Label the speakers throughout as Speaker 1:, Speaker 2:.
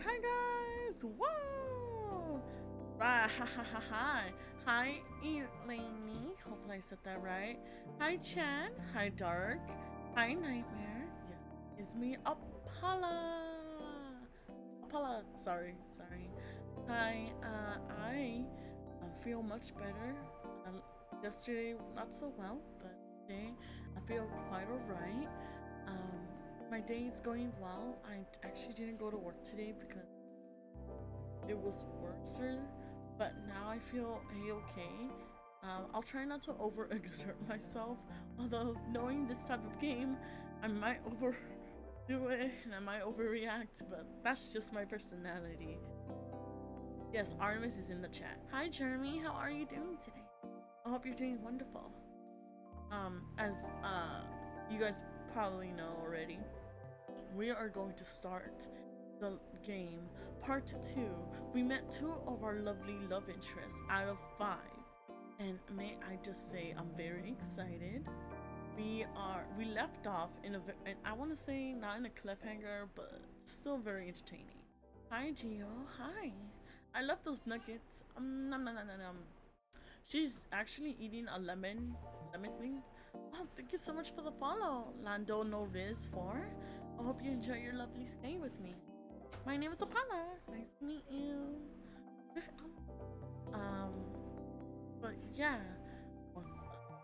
Speaker 1: Hi guys! Whoa! Right, hi. Hi, Eleni. Hopefully I said that right. Hi, Chan. Hi, Dark. Hi, Nightmare. Yeah, it's me, Apolla. Apolla. Sorry. Hi, I feel much better. Yesterday, not so well, but today I feel quite alright. Um, my day is going well. I actually didn't go to work today because it was worser, but now I feel a-okay. I'll try not to overexert myself, although knowing this type of game, I might overdo it and I might overreact, but that's just my personality. Yes, Artemis is in the chat. Hi Jeremy, how are you doing today? I hope you're doing wonderful. As you guys probably know already, we are going to start the game part 2. We met 2 of our lovely love interests out of 5, and may I just say I'm very excited. We left off in and I want to say not in a cliffhanger, but still very entertaining. Hi Gio, hi. I love those nuggets. Nom, nom, nom, nom, nom. She's actually eating a lemon thing. Oh, thank you so much for the follow, Lando no Rizz 4. I hope you enjoy your lovely stay with me. My name is Apolla. Nice to meet you. But yeah,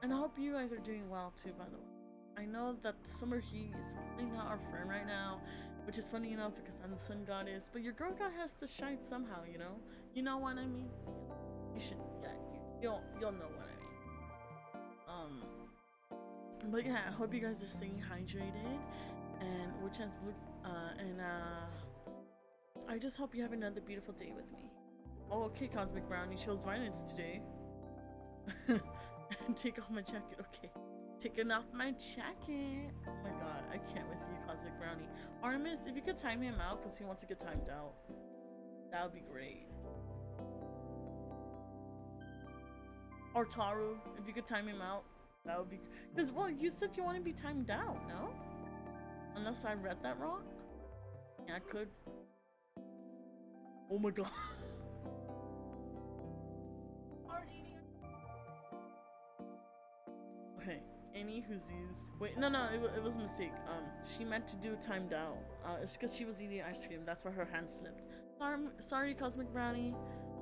Speaker 1: and I hope you guys are doing well too. By the way, I know that the summer heat is really not our friend right now, which is funny enough because I'm the sun goddess. But your girl god has to shine somehow, you know. You know what I mean? You should, yeah. You'll know what I mean. But yeah, I hope you guys are staying hydrated, and which has blue. I just hope you have another beautiful day with me. Oh, okay, Cosmic Brownie shows violence today. And take off my jacket. Okay, taking off my jacket. Oh my god, I can't with you, Cosmic Brownie. Artemis, if you could time him out because he wants to get timed out, that would be great. Or Taru, if you could time him out, that would be. Because, well, you said you want to be timed out, no? Unless I read that wrong? Yeah, I could. Oh my god. Okay, any whoosies. Wait, no, it was a mistake. She meant to do timed out. It's because she was eating ice cream. That's why her hand slipped. Sorry, Cosmic Brownie.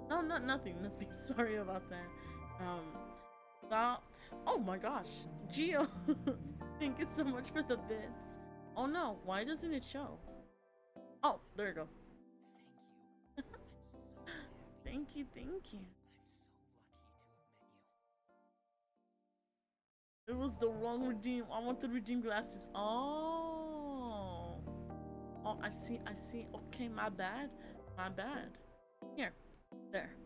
Speaker 1: No, nothing. Sorry about that. Oh my gosh, Geo. Thank you so much for the bits. Oh no, why doesn't it show? Oh, there you go. Thank you. It was the wrong redeem. I want the redeem glasses. Oh, I see. Okay, my bad. Here, there.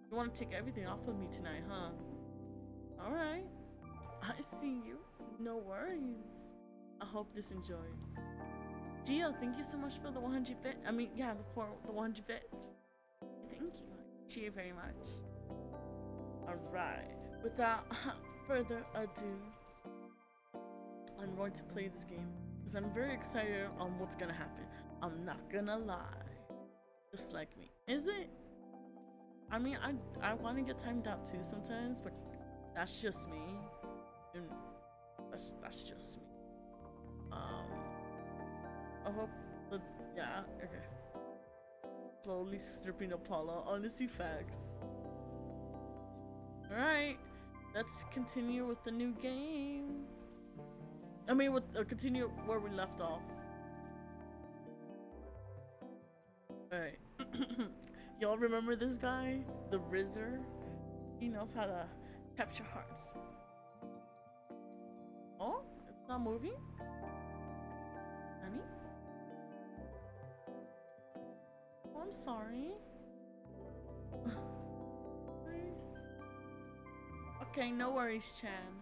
Speaker 1: You want to take everything off of me tonight, huh? All right. I see you. No worries. I hope this enjoyed. Gio, thank you so much for the 100 bits. I mean, yeah, for the 100 bits. Thank you. Appreciate it very much. Alright. Without further ado, I'm going to play this game because I'm very excited on what's gonna happen. I'm not gonna lie. Just like me. Is it? I mean, I want to get timed out too sometimes, but that's just me. And that's just me. I hope the yeah, okay. Slowly stripping Apollo, honestly facts. Alright, let's continue with the new game. I mean, continue where we left off. Alright. Y'all remember this guy? The Rizzer? He knows how to capture hearts. Oh, it's not moving? Honey? Oh, I'm sorry. Okay, no worries, Chan.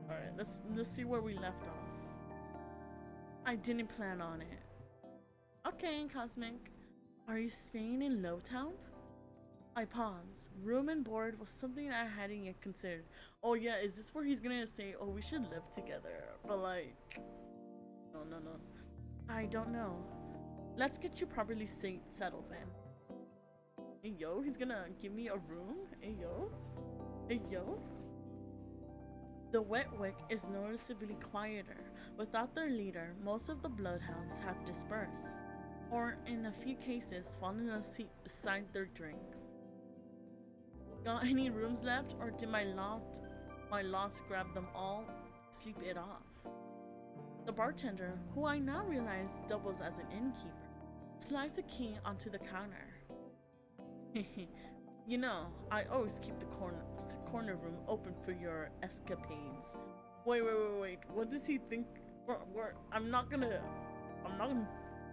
Speaker 1: Alright, let's see where we left off. I didn't plan on it. Okay, Cosmic. Are you staying in Lowtown? I pause. Room and board was something I hadn't yet considered. Oh yeah, is this where he's gonna say, oh, we should live together? But like, no. I don't know. Let's get you properly settled then. Hey yo, he's gonna give me a room? Hey yo. Hey yo. The wet wick is noticeably quieter. Without their leader, most of the bloodhounds have dispersed, or in a few cases fallen asleep beside their drinks. Got any rooms left, or did my lots grab them all, sleep it off? The bartender, who I now realize doubles as an innkeeper, slides a key onto the counter. You know, I always keep the corner room open for your escapades. Wait. What does he think? We're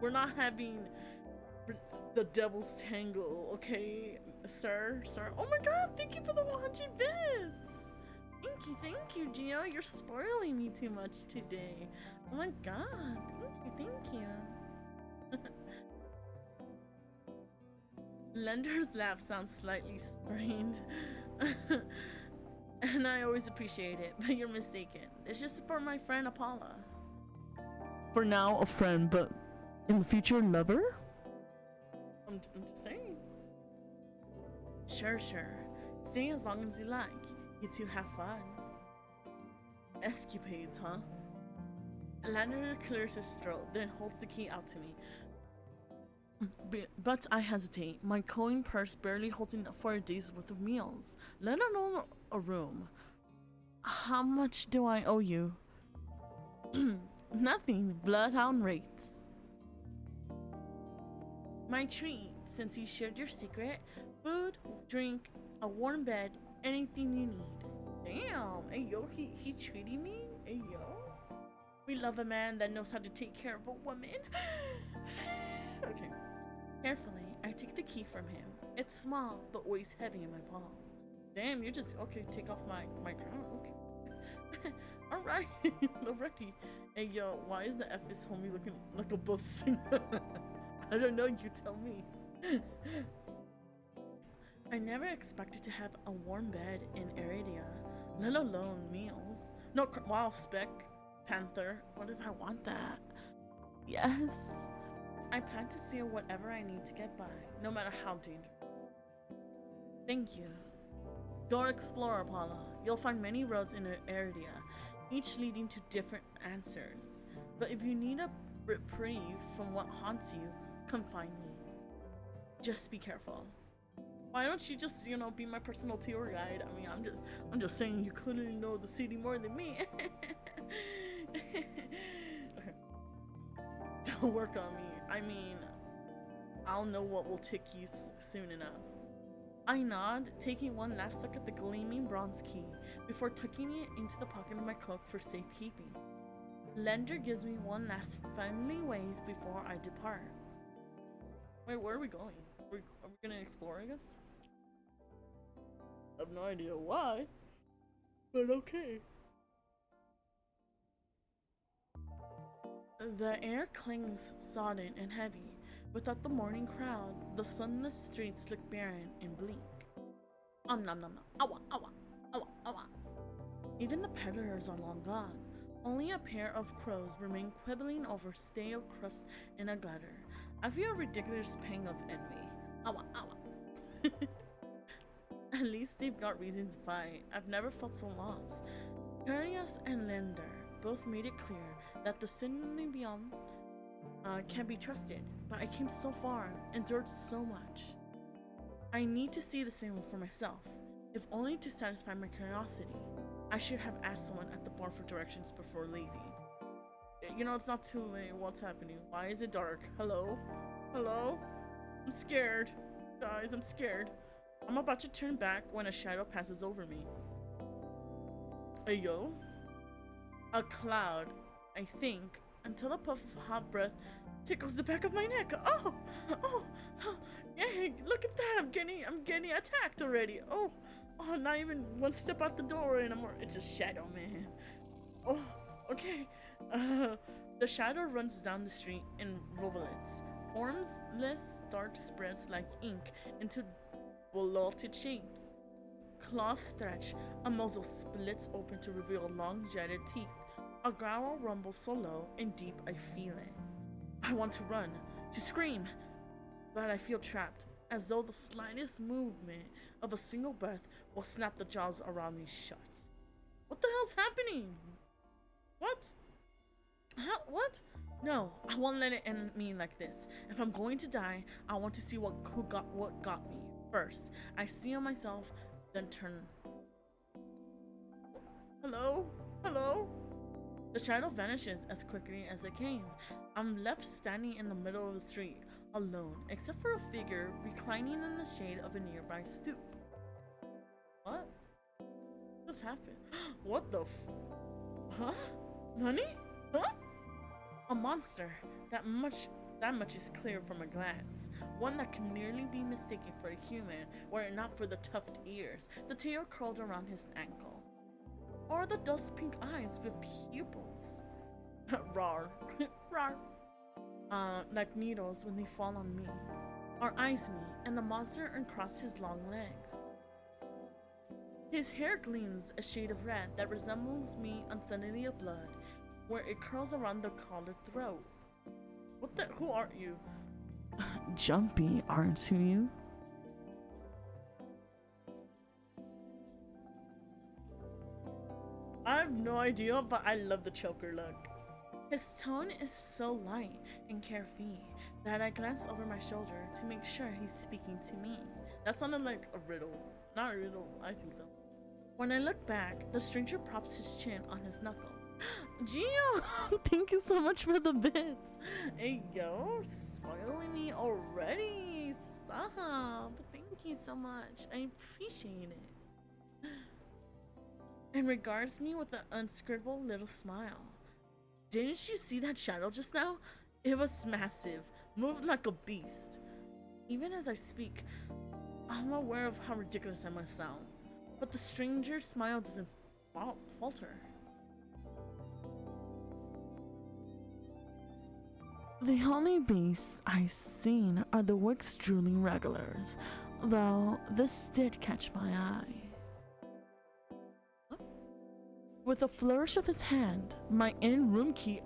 Speaker 1: not having the devil's tangle, okay, sir? Oh my god, thank you for the 100 bits! Thank you, Gio. You're spoiling me too much today. Oh my god, thank you. Lender's laugh sounds slightly strained. And I always appreciate it, but you're mistaken. It's just for my friend Apolla. For now, a friend, but in the future, a lover? I'm just saying. Sure. Stay as long as you like. You two have fun. Escapades, huh? Lander clears his throat, then holds the key out to me. But I hesitate. My coin purse barely holds enough for a day's worth of meals, let alone a room. How much do I owe you? Nothing. Bloodhound rates. My treat, since you shared your secret: food, drink, a warm bed, anything you need. Damn, hey yo, he treating me? Hey yo. We love a man that knows how to take care of a woman. Okay. Carefully, I take the key from him. It's small, but weighs heavy in my palm. Damn, you just, okay, take off my crown, okay. Alright, already. Hey yo, why is the FS homie looking like a buff singer? I don't know, you tell me. I never expected to have a warm bed in Aridia, let alone meals. No, wow, Spec, Panther, what if I want that? Yes. I plan to steal whatever I need to get by, no matter how dangerous. Thank you. Go explore, Apolla. You'll find many roads in Aridia, each leading to different answers. But if you need a reprieve from what haunts you, come find me. Just be careful. Why don't you just, you know, be my personal tour guide? I mean, I'm just saying you clearly know the city more than me. Okay. Don't work on me. I mean, I'll know what will tick you soon enough. I nod, taking one last look at the gleaming bronze key before tucking it into the pocket of my cloak for safekeeping. Lender gives me one last friendly wave before I depart. Wait, where are we going? Are we gonna explore, I guess? I have no idea why, but okay. The air clings sodden and heavy. Without the morning crowd, the sunless streets look barren and bleak. Nom nom nom. Awa, awa, awa, awa. Even the peddlers are long gone. Only a pair of crows remain quibbling over stale crust in a gutter. I feel a ridiculous pang of envy. Awa, awa. At least they've got reasons to fight. I've never felt so lost. Curious and Lender both made it clear that the Synobium can be trusted, but I came so far, endured so much. I need to see the same for myself, if only to satisfy my curiosity. I should have asked someone at the bar for directions before leaving. You know, it's not too late. What's happening? Why is it dark? Hello? Hello? I'm scared. Guys, I'm scared. I'm about to turn back when a shadow passes over me. Hey, yo? A cloud, I think, until a puff of hot breath tickles the back of my neck. Oh, yay, look at that. I'm getting attacked already. Oh, not even one step out the door and it's a shadow, man. Oh, okay. The shadow runs down the street in rivulets, formless dark spreads like ink into bloated shapes. Claws stretch, a muzzle splits open to reveal long jetted teeth. A growl rumbles so low and deep I feel it. I want to run, to scream, but I feel trapped, as though the slightest movement of a single breath will snap the jaws around me shut. What the hell's happening? What? What? No, I won't let it end me like this. If I'm going to die, I want to see what got me first. I see myself, then turn. Hello? Hello? The shadow vanishes as quickly as it came. I'm left standing in the middle of the street, alone, except for a figure reclining in the shade of a nearby stoop. What? What just happened? What the Huh? Nani? Huh? A monster. That much is clear from a glance. One that can nearly be mistaken for a human, were it not for the tufted ears, the tail curled around his ankle, or the dust pink eyes with pupils. Rawr. Rawr. Like needles when they fall on me, or eyes me, and the monster uncrossed his long legs. His hair gleams a shade of red that resembles me uncertainty of blood, where it curls around the collared throat. What the? Who are you? Jumpy, aren't you? I have no idea, but I love the choker look. His tone is so light and carefree that I glance over my shoulder to make sure he's speaking to me. That sounded like a riddle. Not a riddle, I think so. When I look back, the stranger props his chin on his knuckles. Gio, thank you so much for the bits. Hey yo, spoiling me already. Stop. Thank you so much. I appreciate it. And regards me with an unscribbled little smile. Didn't you see that shadow just now? It was massive, moved like a beast. Even as I speak, I'm aware of how ridiculous I must sound, but the stranger's smile doesn't falter. The only beasts I've seen are the Wick's drooling regulars, though this did catch my eye. With a flourish of his hand, my in-room key.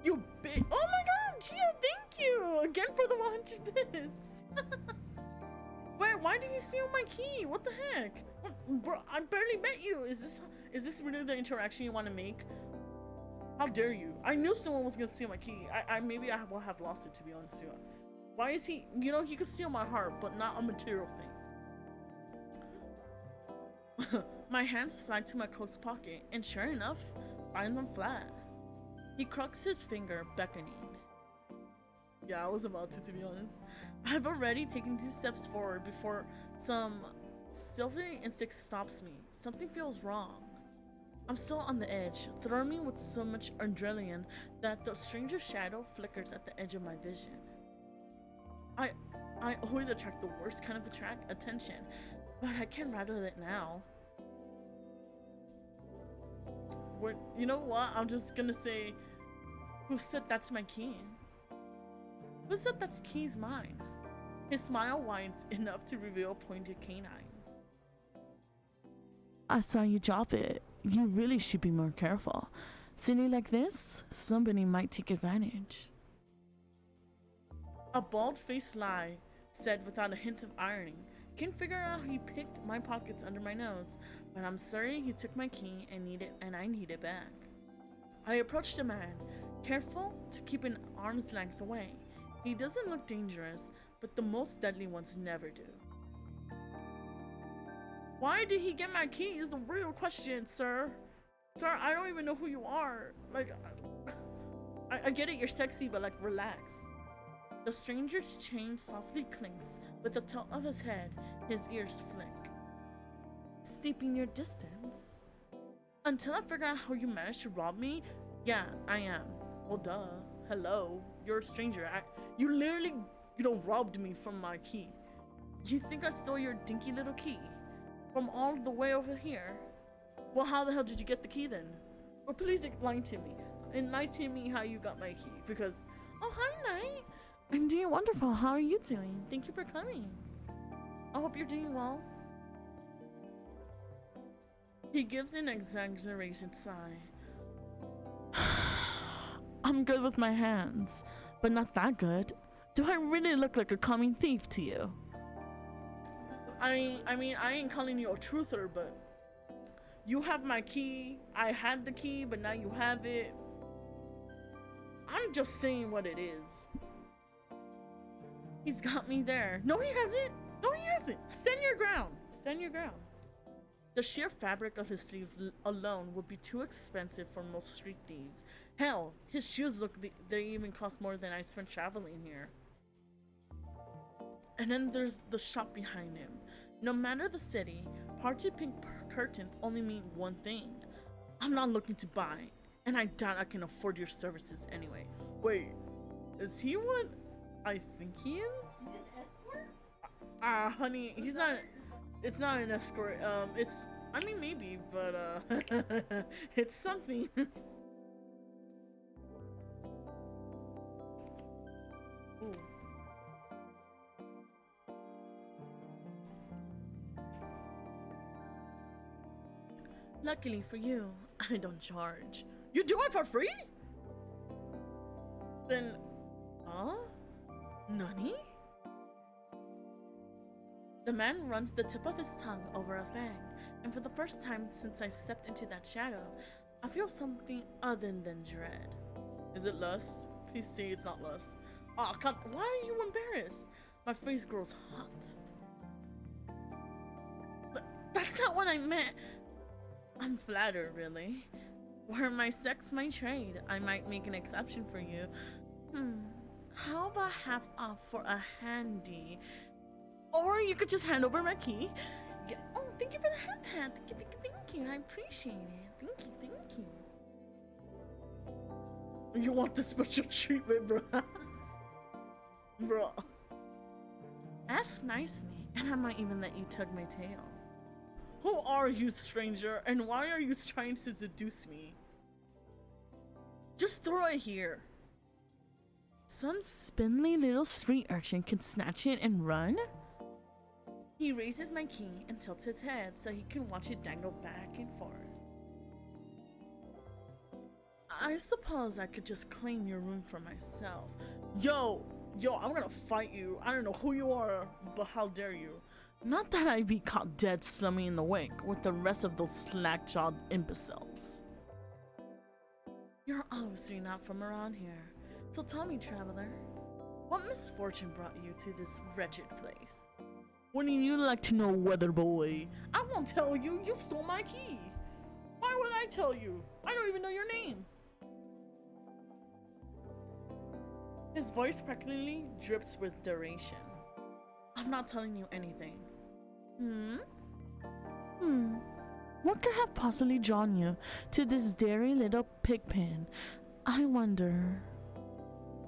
Speaker 1: You big. Oh my god, Gio, thank you again for the 100 bits. Wait, why did you steal my key? What the heck? What, bro, I barely met you. Is this really the interaction you want to make? How dare you? I knew someone was gonna steal my key. Maybe I will have lost it, to be honest with you. Why is he? You know, he could steal my heart, but not a material thing. My hands fly to my coat pocket, and sure enough, find them flat. He crooks his finger, beckoning. Yeah, I was about to be honest. I've already taken 2 steps forward before some stealthy instinct stops me. Something feels wrong. I'm still on the edge, throbbing with so much adrenaline that the stranger's shadow flickers at the edge of my vision. I always attract the worst kind of attention, but I can't rattle it now. You know what? I'm just gonna say, who said that's my key? Who said that key's mine? His smile winds enough to reveal pointed canines. I saw you drop it. You really should be more careful. Silly like this, somebody might take advantage. A bald-faced lie, said without a hint of irony. Can't figure out how he picked my pockets under my nose, but I'm certain he took my key and I need it back. I approached the man, careful to keep an arm's length away. He doesn't look dangerous, but the most deadly ones never do. Why did he get my key is the real question, sir. Sir, I don't even know who you are. Like, I get it, you're sexy, but like, relax. The stranger's chain softly clinks. With the tilt of his head, his ears flick. Steeping your distance? Until I figure out how you managed to rob me? Yeah, I am. Well, duh. Hello. You're a stranger. You literally, robbed me from my key. You think I stole your dinky little key? From all the way over here? Well, how the hell did you get the key then? Or please enlighten me. Enlighten me how you got my key. Because, oh, hi, Knight. I'm doing wonderful. How are you doing? Thank you for coming. I hope you're doing well. He gives an exaggerated sigh. I'm good with my hands, but not that good.
Speaker 2: Do I really look like a common thief to you?
Speaker 1: I mean, I ain't calling you a truther, but you have my key. I had the key, but now you have it. I'm just saying what it is. He's got me there. No, he hasn't. No, he hasn't. Stand your ground. Stand your ground. The sheer fabric of his sleeves alone would be too expensive for most street thieves. Hell, his shoes look, they even cost more than I spent traveling here. And then there's the shop behind him. No matter the city, party pink curtains only mean one thing. I'm not looking to buy, and I doubt I can afford your services anyway. Wait, is he what I think he is?
Speaker 3: He's an escort?
Speaker 1: Honey, he's not. It's not an escort. It's. I mean, maybe, but it's something. Ooh. Luckily for you, I don't charge. You do it for free? Then, Nani? The man runs the tip of his tongue over a fang, and for the first time since I stepped into that shadow, I feel something other than dread. Is it lust? Please say it's not lust. Oh, God, why are you embarrassed? My face grows hot. That's not what I meant. I'm flattered, really. Were my sex my trade, I might make an exception for you. How about half off for a handy? Or you could just hand over my key. Yeah. Oh, thank you for the hand pad. Thank you. I appreciate it. Thank you. You want the special treatment, bro? Bro. Ask nicely, and I might even let you tug my tail. Who are you, stranger, and why are you trying to seduce me? Just throw it here.
Speaker 2: Some spindly little street urchin can snatch it and run?
Speaker 1: He raises my key and tilts his head so he can watch it dangle back and forth. I suppose I could just claim your room for myself. Yo, I'm gonna fight you. I don't know who you are, but how dare you?
Speaker 2: Not that I'd be caught dead slumming in the wake with the rest of those slack-jawed imbeciles.
Speaker 1: You're obviously not from around here. So tell me, traveler, what misfortune brought you to this wretched place?
Speaker 2: Wouldn't you like to know, weather boy?
Speaker 1: I won't tell you. You stole my key. Why would I tell you? I don't even know your name. His voice practically drips with duration. I'm not telling you anything.
Speaker 2: What could have possibly drawn you to this daring little pigpen? I wonder.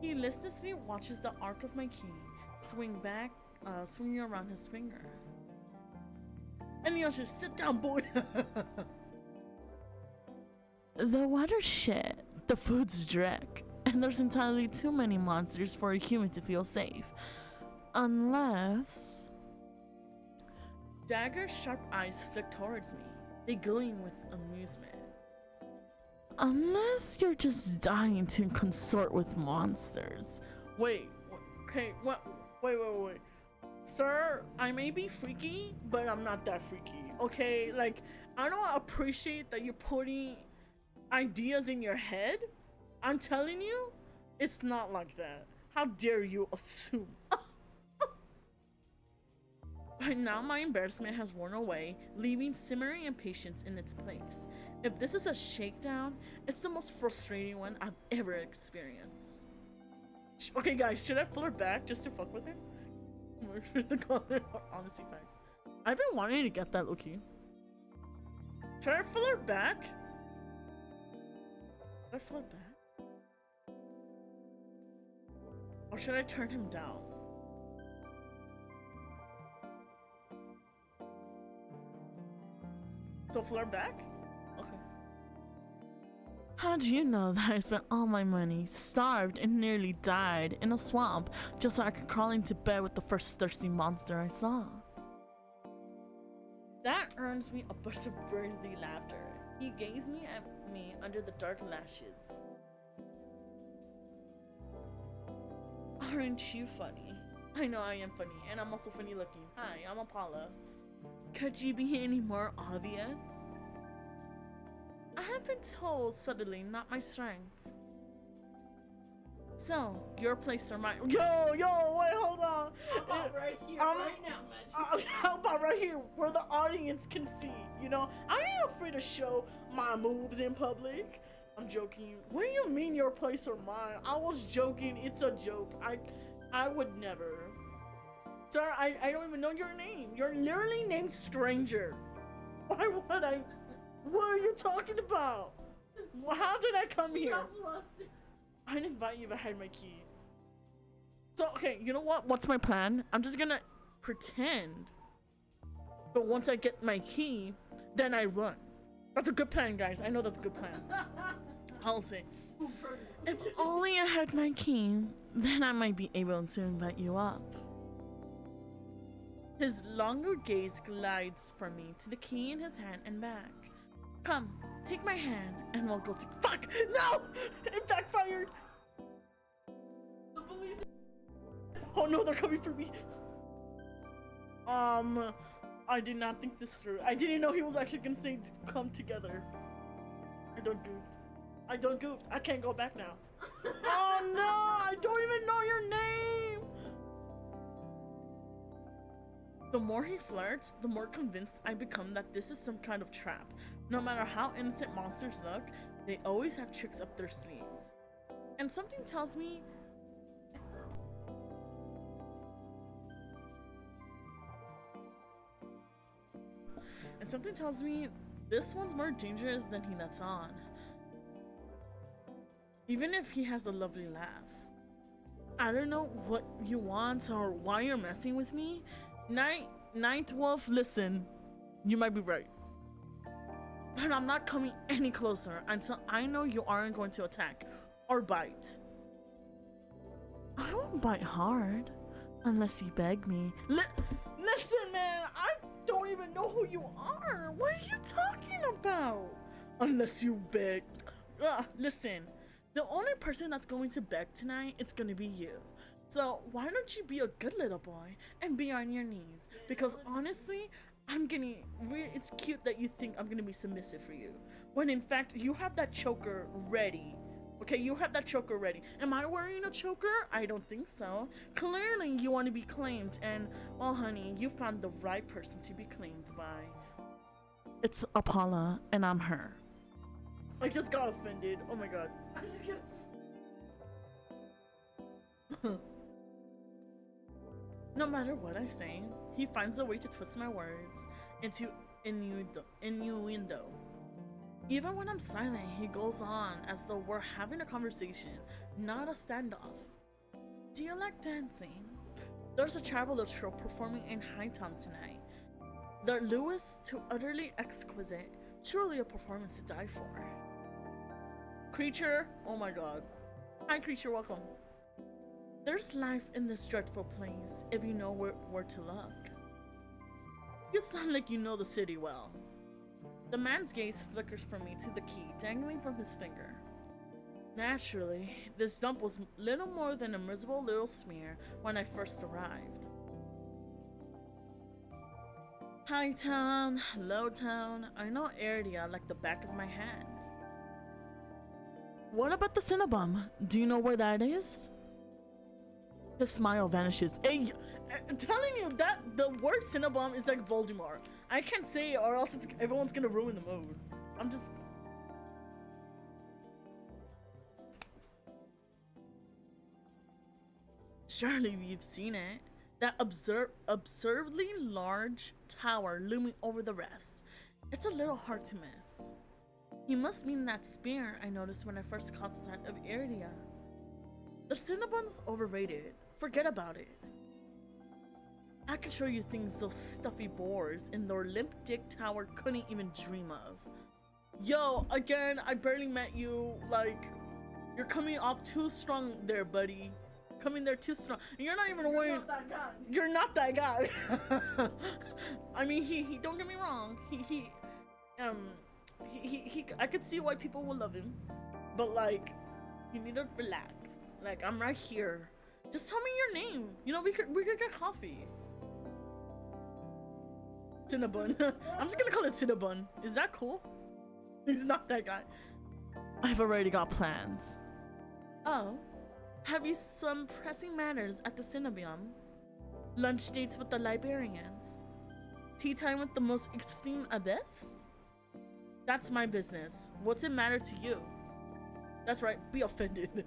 Speaker 1: He listlessly watches the arc of my key swinging around his finger. And he ushers, sit down, boy.
Speaker 2: The water's shit, the food's dreck, and there's entirely too many monsters for a human to feel safe. Unless...
Speaker 1: Dagger's sharp eyes flick towards me. They gleam with amusement.
Speaker 2: Unless you're just dying to consort with monsters.
Speaker 1: Wait. Sir, I may be freaky, but I'm not that freaky, okay? Like, I don't appreciate that you're putting ideas in your head. I'm telling you, it's not like that. How dare you assume? By now, my embarrassment has worn away, leaving simmering impatience in its place. If this is a shakedown, it's the most frustrating one I've ever experienced. Okay, guys, should I flirt back just to fuck with him? Honesty facts. I've been wanting to get that looking. Should I flirt back? Should I flirt back? Or should I turn him down? So flirt back? Okay.
Speaker 2: How'd you know that I spent all my money, starved, and nearly died in a swamp just so I could crawl into bed with the first thirsty monster I saw?
Speaker 1: That earns me a burst of worthy laughter. He gazed at me under the dark lashes. Aren't you funny? I know I am funny, and I'm also funny looking. Hi, I'm Apolla. Could you be any more obvious? I have been told subtly, not my strength. So, your place or mine? Yo, wait, hold on.
Speaker 2: How about right here, right now, Magic?
Speaker 1: How about right here, where the audience can see? You know, I ain't afraid to show my moves in public. I'm joking. What do you mean your place or mine? I was joking. It's a joke. I would never. Sir, I don't even know your name. You're literally named Stranger. Why would I? What are you talking about? How did I come here? I didn't invite you if I had my key. So, okay, you know what? What's my plan? I'm just gonna pretend. But once I get my key, then I run. That's a good plan, guys. I know that's a good plan. I'll say. If only I had my key, then I might be able to invite you up. His longer gaze glides from me to the key in his hand and back. Come, take my hand and we'll go to— Fuck! No! It backfired!
Speaker 2: The police.
Speaker 1: Oh no, they're coming for me. I did not think this through. I didn't know he was actually gonna say come together. I don't goofed. I can't go back now. Oh no! I don't even know your name! The more he flirts, the more convinced I become that this is some kind of trap. No matter how innocent monsters look, they always have tricks up their sleeves. And something tells me this one's more dangerous than he lets on. Even if he has a lovely laugh. I don't know what you want or why you're messing with me. Night Wolf, listen. You might be right. But I'm not coming any closer until I know you aren't going to attack or bite.
Speaker 2: I won't bite hard unless you beg me.
Speaker 1: Listen, man, I don't even know who you are. What are you talking about? Unless you beg. Listen, the only person that's going to beg tonight, it's gonna be you. So why don't you be a good little boy and be on your knees? Because honestly, it's cute that you think I'm gonna be submissive for you, when in fact you have that choker ready. Okay, you have that choker ready. Am I wearing a choker? I don't think so. Clearly you want to be claimed, and well, honey, you found the right person to be claimed by.
Speaker 2: It's Apolla, and I'm her.
Speaker 1: I just got offended. Oh my god. I just got No matter what I say, he finds a way to twist my words into innuendo. Even when I'm silent, he goes on as though we're having a conversation, not a standoff. Do you like dancing? There's a traveler troupe performing in Hightown tonight. They're Lewis to utterly exquisite, truly a performance to die for. Creature, oh my god. Hi Creature, welcome. There's life in this dreadful place if you know where to look. You sound like you know the city well. The man's gaze flickers from me to the key dangling from his finger. Naturally, this dump was little more than a miserable little smear when I first arrived. High town, low town, I know area like the back of my hand.
Speaker 2: What about the Cinnabon? Do you know where that is? His smile vanishes.
Speaker 1: Hey, I'm telling you that the word Cinnabon is like Voldemort. I can't say it or else everyone's gonna ruin the mood. I'm just... Surely you've seen it. That absurdly large tower looming over the rest. It's a little hard to miss. He must mean that spear I noticed when I first caught sight of Iridia. The Cinnabon's overrated. Forget about it. I can show you things those stuffy boars in their limp dick tower couldn't even dream of. Yo, again, I barely met you. Like, you're coming off too strong there, buddy. Coming there too strong. And you're not even wearing. You're not that guy. I mean, he. Don't get me wrong. He. I could see why people will love him, but like, you need to relax. Like, I'm right here. Just tell me your name. You know, we could get coffee. Cinnabon. I'm just gonna call it Cinnabon. Is that cool? He's not that guy.
Speaker 2: I've already got plans.
Speaker 1: Oh, have you some pressing matters at the Cinnabium? Lunch dates with the librarians? Tea time with the most extreme abyss? That's my business. What's it matter to you? That's right, be offended.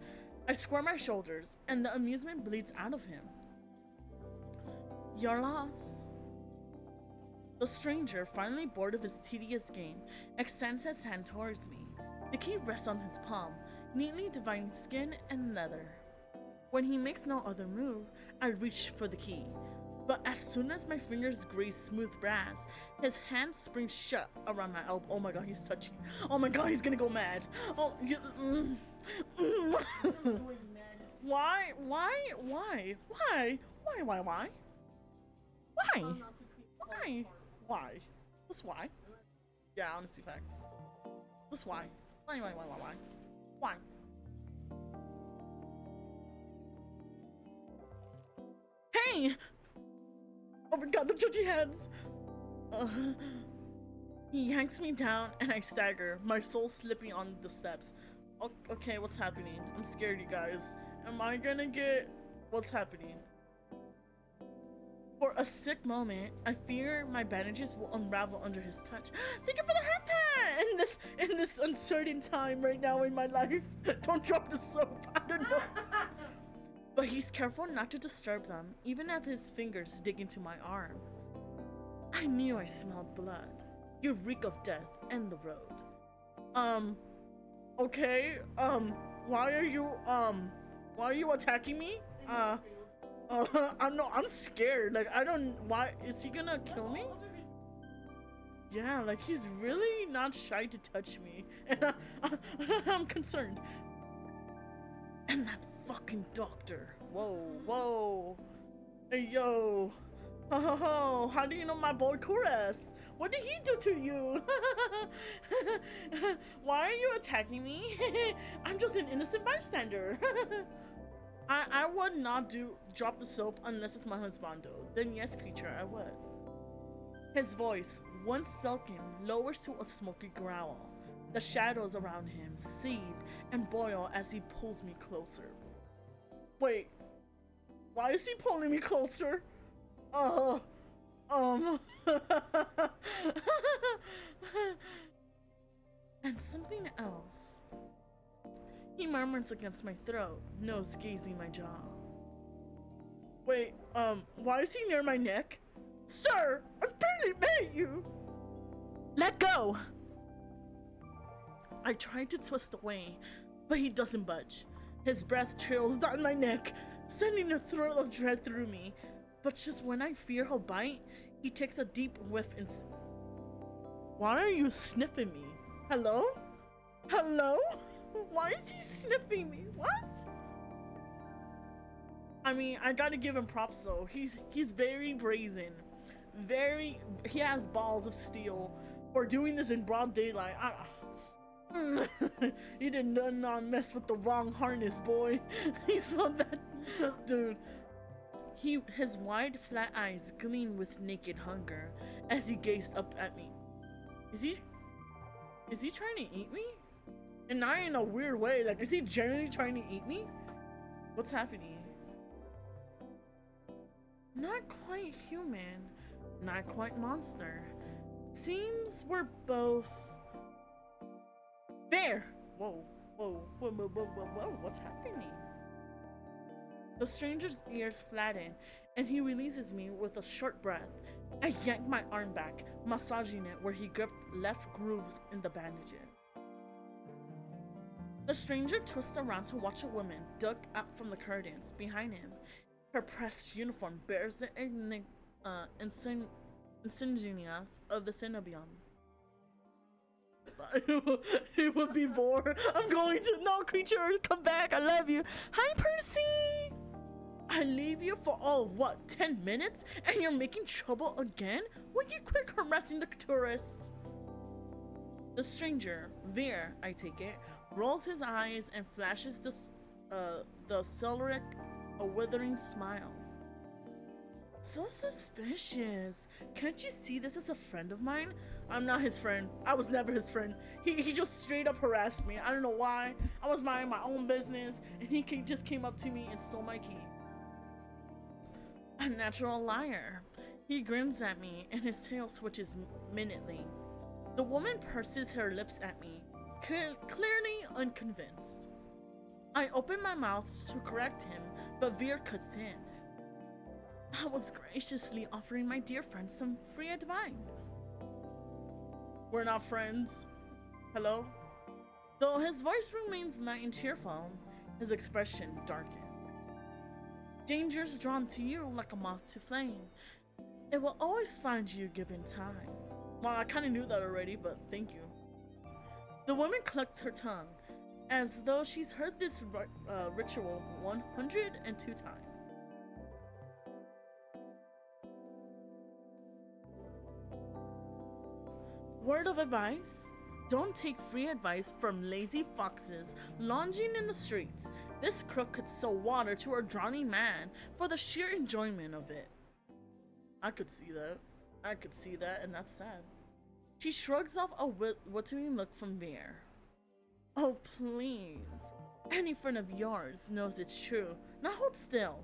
Speaker 1: I square my shoulders, and the amusement bleeds out of him. Your loss. The stranger, finally bored of his tedious game, extends his hand towards me. The key rests on his palm, neatly dividing skin and leather. When he makes no other move, I reach for the key. But as soon as my fingers graze smooth brass, his hand springs shut around my elbow. Oh my god, he's touching. Oh my god, he's gonna go mad. Oh, you, Why? Just why? Yeah, honestly, facts. Just why? Why? Hey! Oh my god, the judgy hands! He yanks me down and I stagger, my soul slipping on the steps. Okay, what's happening? I'm scared, you guys. Am I gonna get... What's happening? For a sick moment, I fear my bandages will unravel under his touch. Thank you for the hat pat! In this uncertain time right now in my life. Don't drop the soap. I don't know. But he's careful not to disturb them, even if his fingers dig into my arm. I knew I smelled blood. You reek of death and the road. Okay, why are you attacking me? I'm scared. Like, I don't, why, is he gonna kill me? Yeah, like, he's really not shy to touch me. And I'm concerned. And that fucking doctor. Whoa. Hey, yo. Oh, how do you know my boy Kuras? What did he do to you? Why are you attacking me? I'm just an innocent bystander. I would not drop the soap unless it's my husbando. Then yes, creature, I would. His voice, once silken, lowers to a smoky growl. The shadows around him seethe and boil as he pulls me closer. Wait, why is he pulling me closer? And something else. He murmurs against my throat, nose gazing my jaw. Wait, why is he near my neck? Sir, I barely met you!
Speaker 2: Let go!
Speaker 1: I try to twist away, but he doesn't budge. His breath trails down my neck, sending a thrill of dread through me. But just when I fear he'll bite, he takes a deep whiff and... Why are you sniffing me? Hello? Why is he sniffing me? What? I mean, I gotta give him props though. He's very brazen. He has balls of steel for doing this in broad daylight. You did not mess with the wrong harness, boy. He smelled that, dude. His wide, flat eyes gleamed with naked hunger as he gazed up at me. Is he trying to eat me? And not in a weird way. Like, is he genuinely trying to eat me? What's happening? Not quite human, not quite monster. Seems we're both there. Whoa, what's happening? The stranger's ears flatten, and he releases me with a short breath. I yank my arm back, massaging it where he gripped left grooves in the bandages. The stranger twists around to watch a woman duck up from the curtains behind him. Her pressed uniform bears the insignias of the Cinnabium. He would be bored. I'm going to. No, creature, come back. I love you. Hi, Percy. I leave you for all of what, 10 minutes? And you're making trouble again? Will you quit harassing the tourists? The stranger, Veer, I take it, rolls his eyes and flashes the a withering smile. So suspicious. Can't you see this is a friend of mine? I'm not his friend. I was never his friend. He just straight up harassed me. I don't know why. I was minding my own business and he just came up to me and stole my key. A natural liar. He grins at me and his tail switches minutely. The woman purses her lips at me, clearly unconvinced. I open my mouth to correct him, but Veer cuts in. I was graciously offering my dear friend some free advice. We're not friends. Hello? Though his voice remains light and cheerful, his expression darkened. Danger's drawn to you like a moth to flame. It will always find you given time. Well, I kind of knew that already, but thank you. The woman clucked her tongue, as though she's heard this ritual 102 times. Word of advice? Don't take free advice from lazy foxes lounging in the streets. This crook could sell water to a drowning man for the sheer enjoyment of it. I could see that, and that's sad. She shrugs off a withering look from Veer. Oh, please. Any friend of yours knows it's true. Now hold still.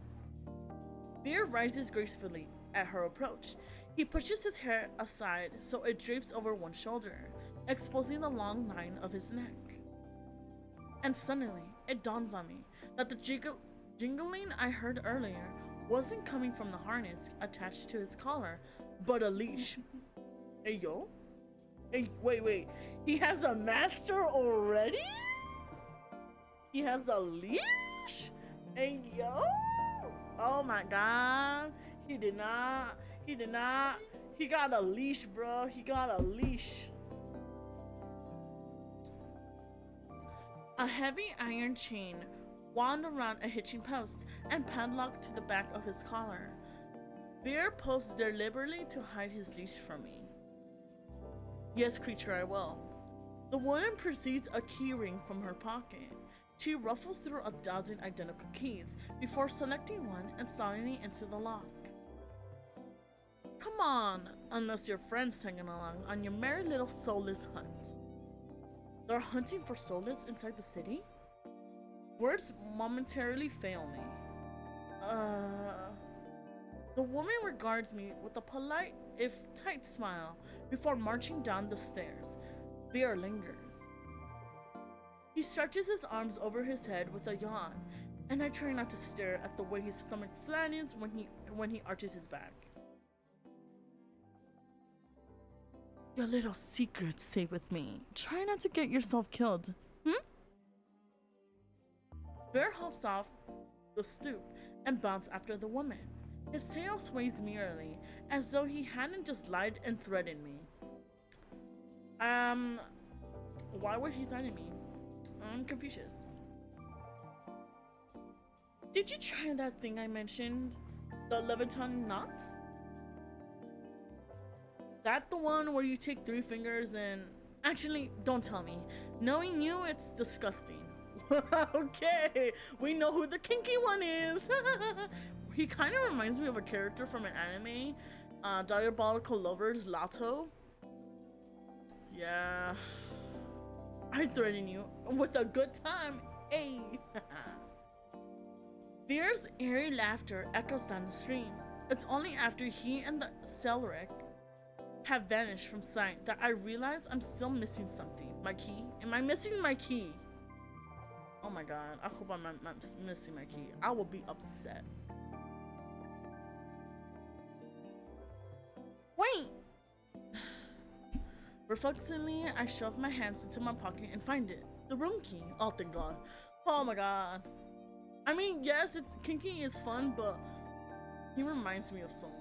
Speaker 1: Veer rises gracefully at her approach. He pushes his hair aside so it drapes over one shoulder, exposing the long line of his neck. And suddenly, it dawns on me that the jingling I heard earlier wasn't coming from the harness attached to his collar, but a leash. Hey, yo? Hey, wait. He has a master already? He has a leash? Hey, yo? Oh my god. He did not. He got a leash, bro. He got a leash. A heavy iron chain wound around a hitching post and padlocked to the back of his collar. Veer posed deliberately to hide his leash from me. Yes, creature, I will. The woman proceeds a key ring from her pocket. She ruffles through 1,000 identical keys before selecting one and sliding it into the lock. Come on, unless your friend's tagging along on your merry little soulless hunt. They're hunting for soulless inside the city? Words momentarily fail me. The woman regards me with a polite, if tight smile before marching down the stairs. Veer lingers. He stretches his arms over his head with a yawn, and I try not to stare at the way his stomach flattens when he arches his back. Your little secret's safe with me. Try not to get yourself killed. Bear hops off the stoop and bounces after the woman. His tail sways merely, as though he hadn't just lied and threatened me. Why would he threaten me? I'm Confucius. Did you try that thing I mentioned? The Leviton knot? That the one where you take 3 fingers and... Actually, don't tell me. Knowing you, it's disgusting. Okay, we know who the kinky one is. He kind of reminds me of a character from an anime, Diabolical Lovers, Lato. Yeah, I threaten you with a good time. Hey. Veer's airy laughter echoes down the stream. It's only after he and the Celric have vanished from sight that I realize I'm still missing something. My key? Am I missing my key? Oh my god, I hope I'm not missing my key. I will be upset. Wait! Reflexively, I shove my hands into my pocket and find it. The room key. Oh, thank god. Oh my god. I mean, yes, kinky is fun, but he reminds me of someone.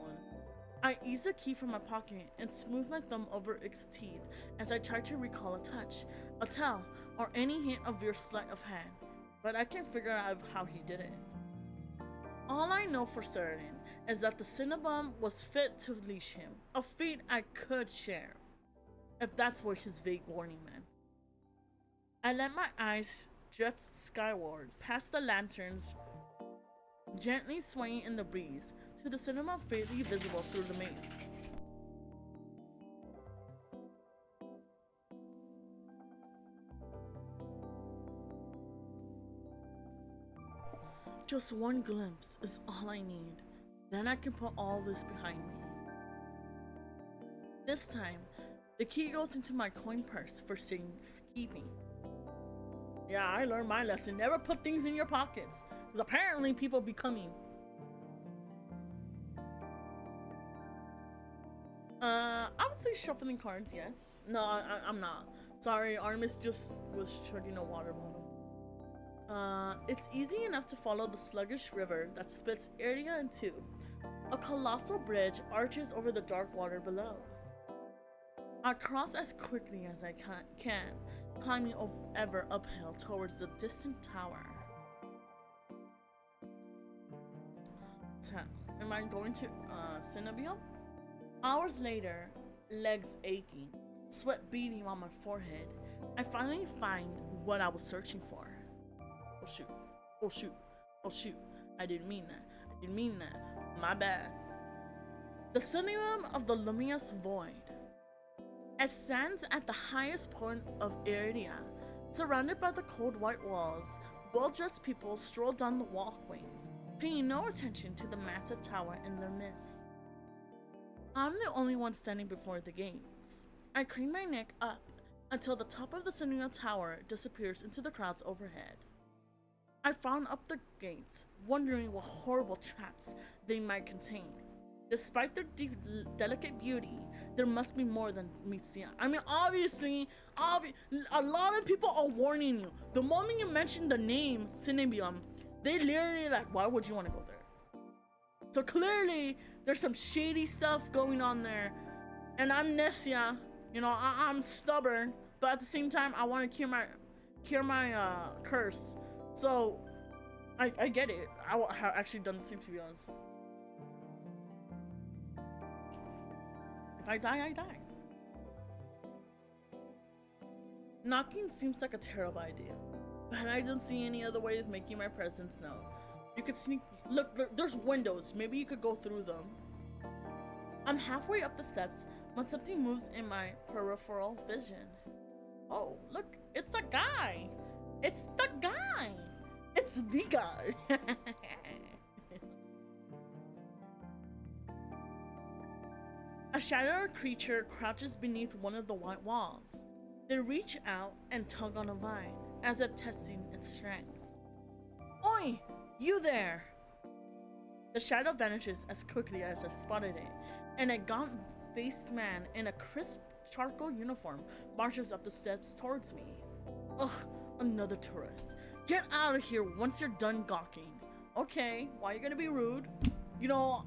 Speaker 1: I ease the key from my pocket and smooth my thumb over its teeth as I try to recall a touch, a tell, or any hint of your sleight of hand, but I can't figure out how he did it. All I know for certain is that the Cinnabon was fit to leash him, a feat I could share, if that's what his vague warning meant. I let my eyes drift skyward past the lanterns gently swaying in the breeze, to the cinema faintly visible through the maze. Just one glimpse is all I need. Then I can put all this behind me. This time, the key goes into my coin purse for safekeeping. Yeah, I learned my lesson. Never put things in your pockets, because apparently people be coming. I would say shuffling cards, yes. No, I'm not. Sorry, Artemis just was chugging a water bottle. It's easy enough to follow the sluggish river that splits area in two. A colossal bridge arches over the dark water below. I cross as quickly as I can, climbing ever uphill towards the distant tower. Am I going to Cinnabium? Hours later, legs aching, sweat beading on my forehead, I finally find what I was searching for. Oh shoot, oh shoot, oh shoot, I didn't mean that, my bad. The Cinnabium of the luminous void. It stands at the highest point of Iridia, surrounded by the cold white walls. Well-dressed people stroll down the walkways, paying no attention to the massive tower in their midst. I'm the only one standing before the gates. I crane my neck up until the top of the Cinnabium tower disappears into the crowds overhead. I frown up the gates, wondering what horrible traps they might contain. Despite their delicate beauty, there must be more than meets the eye. I mean, obviously, a lot of people are warning you. The moment you mention the name Cinnabium, they literally like, why would you want to go there? So clearly, there's some shady stuff going on there. And I'm Nessia, you know, I'm stubborn, but at the same time, I want to cure my curse. So, I get it. I have actually done the same, to be honest. If I die, I die. Knocking seems like a terrible idea, but I don't see any other way of making my presence known. You could sneak. Look, there's windows. Maybe you could go through them. I'm halfway up the steps when something moves in my peripheral vision. Oh, look, it's a guy. It's the guy. It's the guy. A shadowy creature crouches beneath one of the white walls. They reach out and tug on a vine, as if testing its strength. Oi! You there! The shadow vanishes as quickly as I spotted it, and a gaunt-faced man in a crisp charcoal uniform marches up the steps towards me. Ugh, another tourist. Get out of here once you're done gawking. Okay, why are you gonna be rude? You know,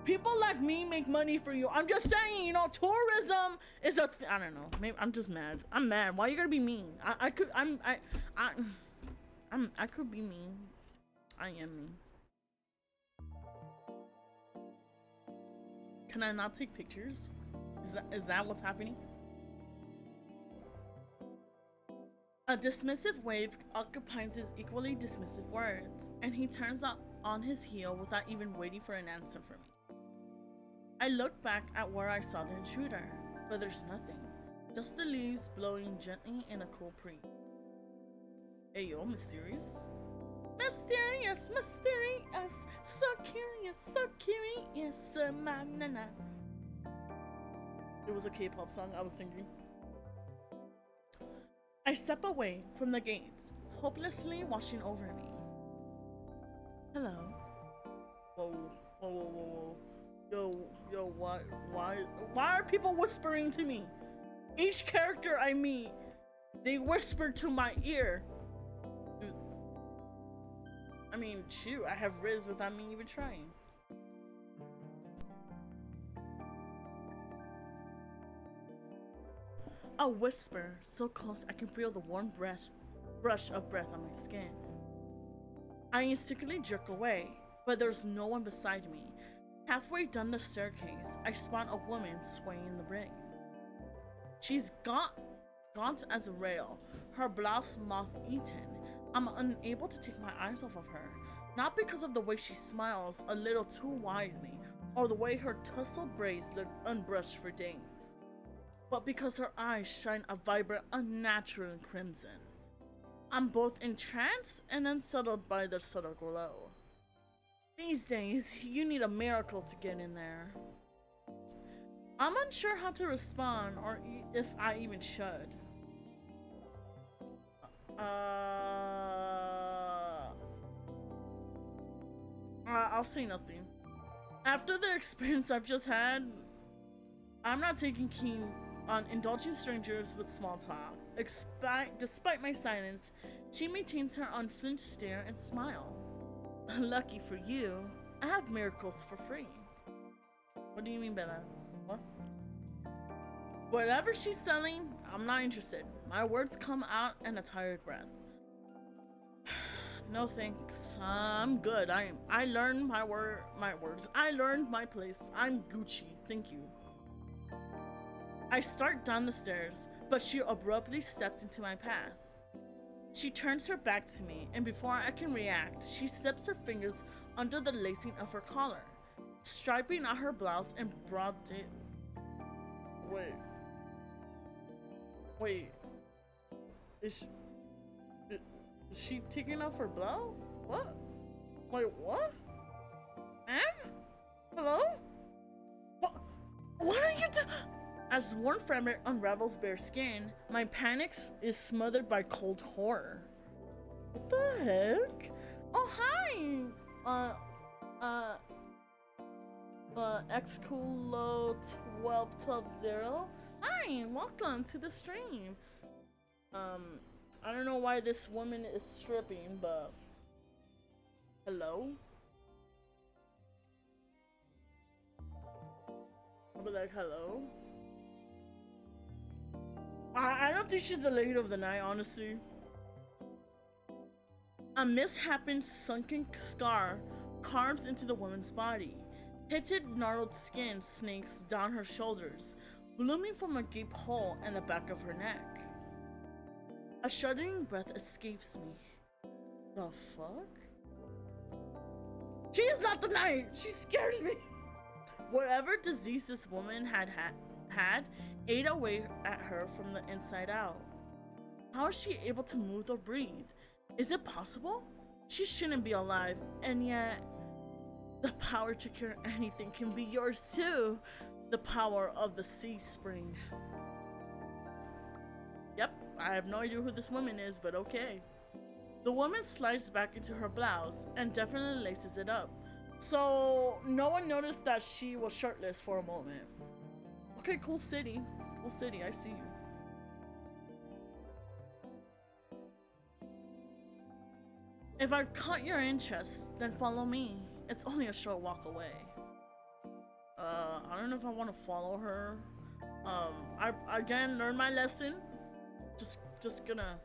Speaker 1: people like me make money for you. I'm just saying, you know, tourism is a I don't know. Maybe I'm just mad. I'm mad. Why are you gonna be mean? I could be mean. I am mean. Can I not take pictures? Is that what's happening? A dismissive wave occupies his equally dismissive words, and he turns on his heel without even waiting for an answer from me. I look back at where I saw the intruder, but there's nothing. Just the leaves blowing gently in a cool breeze. Hey yo, mysterious? Mysterious, mysterious, so curious, my nana. It was a K-pop song I was singing. I step away from the gates, hopelessly washing over me. Hello. Whoa. Yo, why are people whispering to me? Each character I meet, they whisper to my ear. Dude. I mean, shoot, I have rizz without me even trying. A whisper so close I can feel the warm rush of breath on my skin. I instinctively jerk away, but there's no one beside me. Halfway down the staircase, I spot a woman swaying in the rings. She's gaunt as a rail, her blouse moth-eaten. I'm unable to take my eyes off of her. Not because of the way she smiles a little too widely, or the way her tousled braids look unbrushed for days, but because her eyes shine a vibrant, unnatural crimson. I'm both entranced and unsettled by their subtle glow. These days, you need a miracle to get in there. I'm unsure how to respond, or if I even should. I'll say nothing. After the experience I've just had, I'm not taking keen on indulging strangers with small talk. Despite my silence, she maintains her unflinched stare and smile. Lucky for you, I have miracles for free. What do you mean by that? What? Whatever she's selling, I'm not interested. My words come out in a tired breath. No thanks. I'm good. I learned my words. I learned my place. I'm Gucci. Thank you. I start down the stairs, but she abruptly steps into my path. She turns her back to me, and before I can react, she slips her fingers under the lacing of her collar, striping out her blouse in broad day. Wait. Is she taking off her blouse? What? Wait, what? Hello? What are you doing? As warm fabric unravels bare skin, my panic is smothered by cold horror. What the heck? Oh, hi! Xculo12120. Hi, welcome to the stream. I don't know why this woman is stripping, but hello? I'll be like, hello? I don't think she's the lady of the night, honestly. A misshapen sunken scar carves into the woman's body. Pitted, gnarled skin snakes down her shoulders, blooming from a gape hole in the back of her neck. A shuddering breath escapes me. The fuck? She is not the knight! She scares me! Whatever disease this woman had ate away at her from the inside out. How is she able to move or breathe? Is it possible? She shouldn't be alive, and yet the power to cure anything can be yours too. The power of the sea spring. Yep, I have no idea who this woman is, but okay. The woman slides back into her blouse and definitely laces it up. So no one noticed that she was shirtless for a moment. Okay, cool city. Cool city, I see you. If I've caught your interest, then follow me. It's only a short walk away. I don't know if I want to follow her. I again learned my lesson. Just gonna.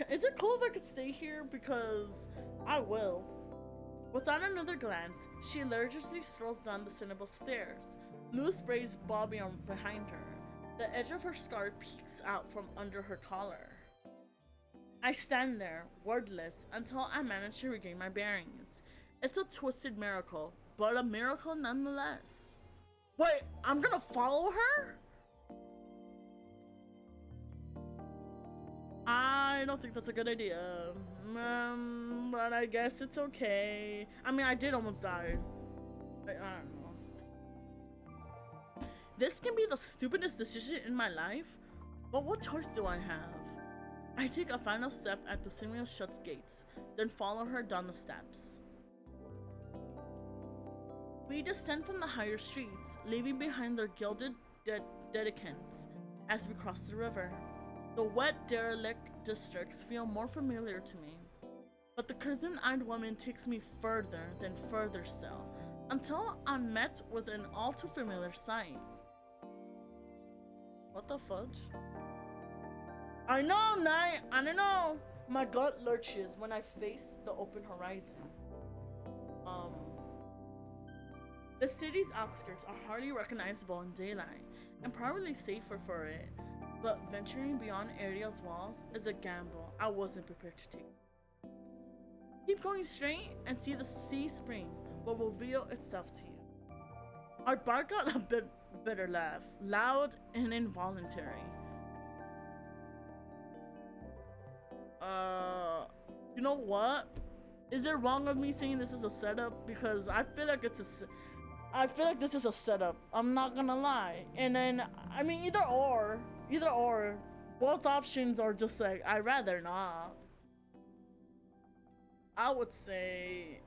Speaker 1: Is it cool if I could stay here? Because I will. Without another glance, she leisurely strolls down the cinnamon stairs, loose braids bobbing behind her. The edge of her scarf peeks out from under her collar. I stand there, wordless, until I manage to regain my bearings. It's a twisted miracle, but a miracle nonetheless. Wait, I'm gonna follow her? I don't think that's a good idea. But I guess it's okay. I mean, I did almost die. I don't know. This can be the stupidest decision in my life, but what choice do I have? I take a final step at the Simio shuts gates, then follow her down the steps. We descend from the higher streets, leaving behind their gilded dedicants as we cross the river. The wet, derelict districts feel more familiar to me, but the crimson-eyed woman takes me further, then further still, until I'm met with an all too familiar sight. What the fudge? I know, Knight! I don't know! My gut lurches when I face the open horizon. The city's outskirts are hardly recognizable in daylight, and probably safer for it, but venturing beyond area's walls is a gamble I wasn't prepared to take. Keep going straight and see the sea spring will reveal itself to you. Our bard got a bitter laugh, loud and involuntary. You know what? Is it wrong of me saying this is a setup? Because I feel like I feel like this is a setup. I'm not gonna lie. And then, I mean, either or. Both options are just like, I'd rather not. I would say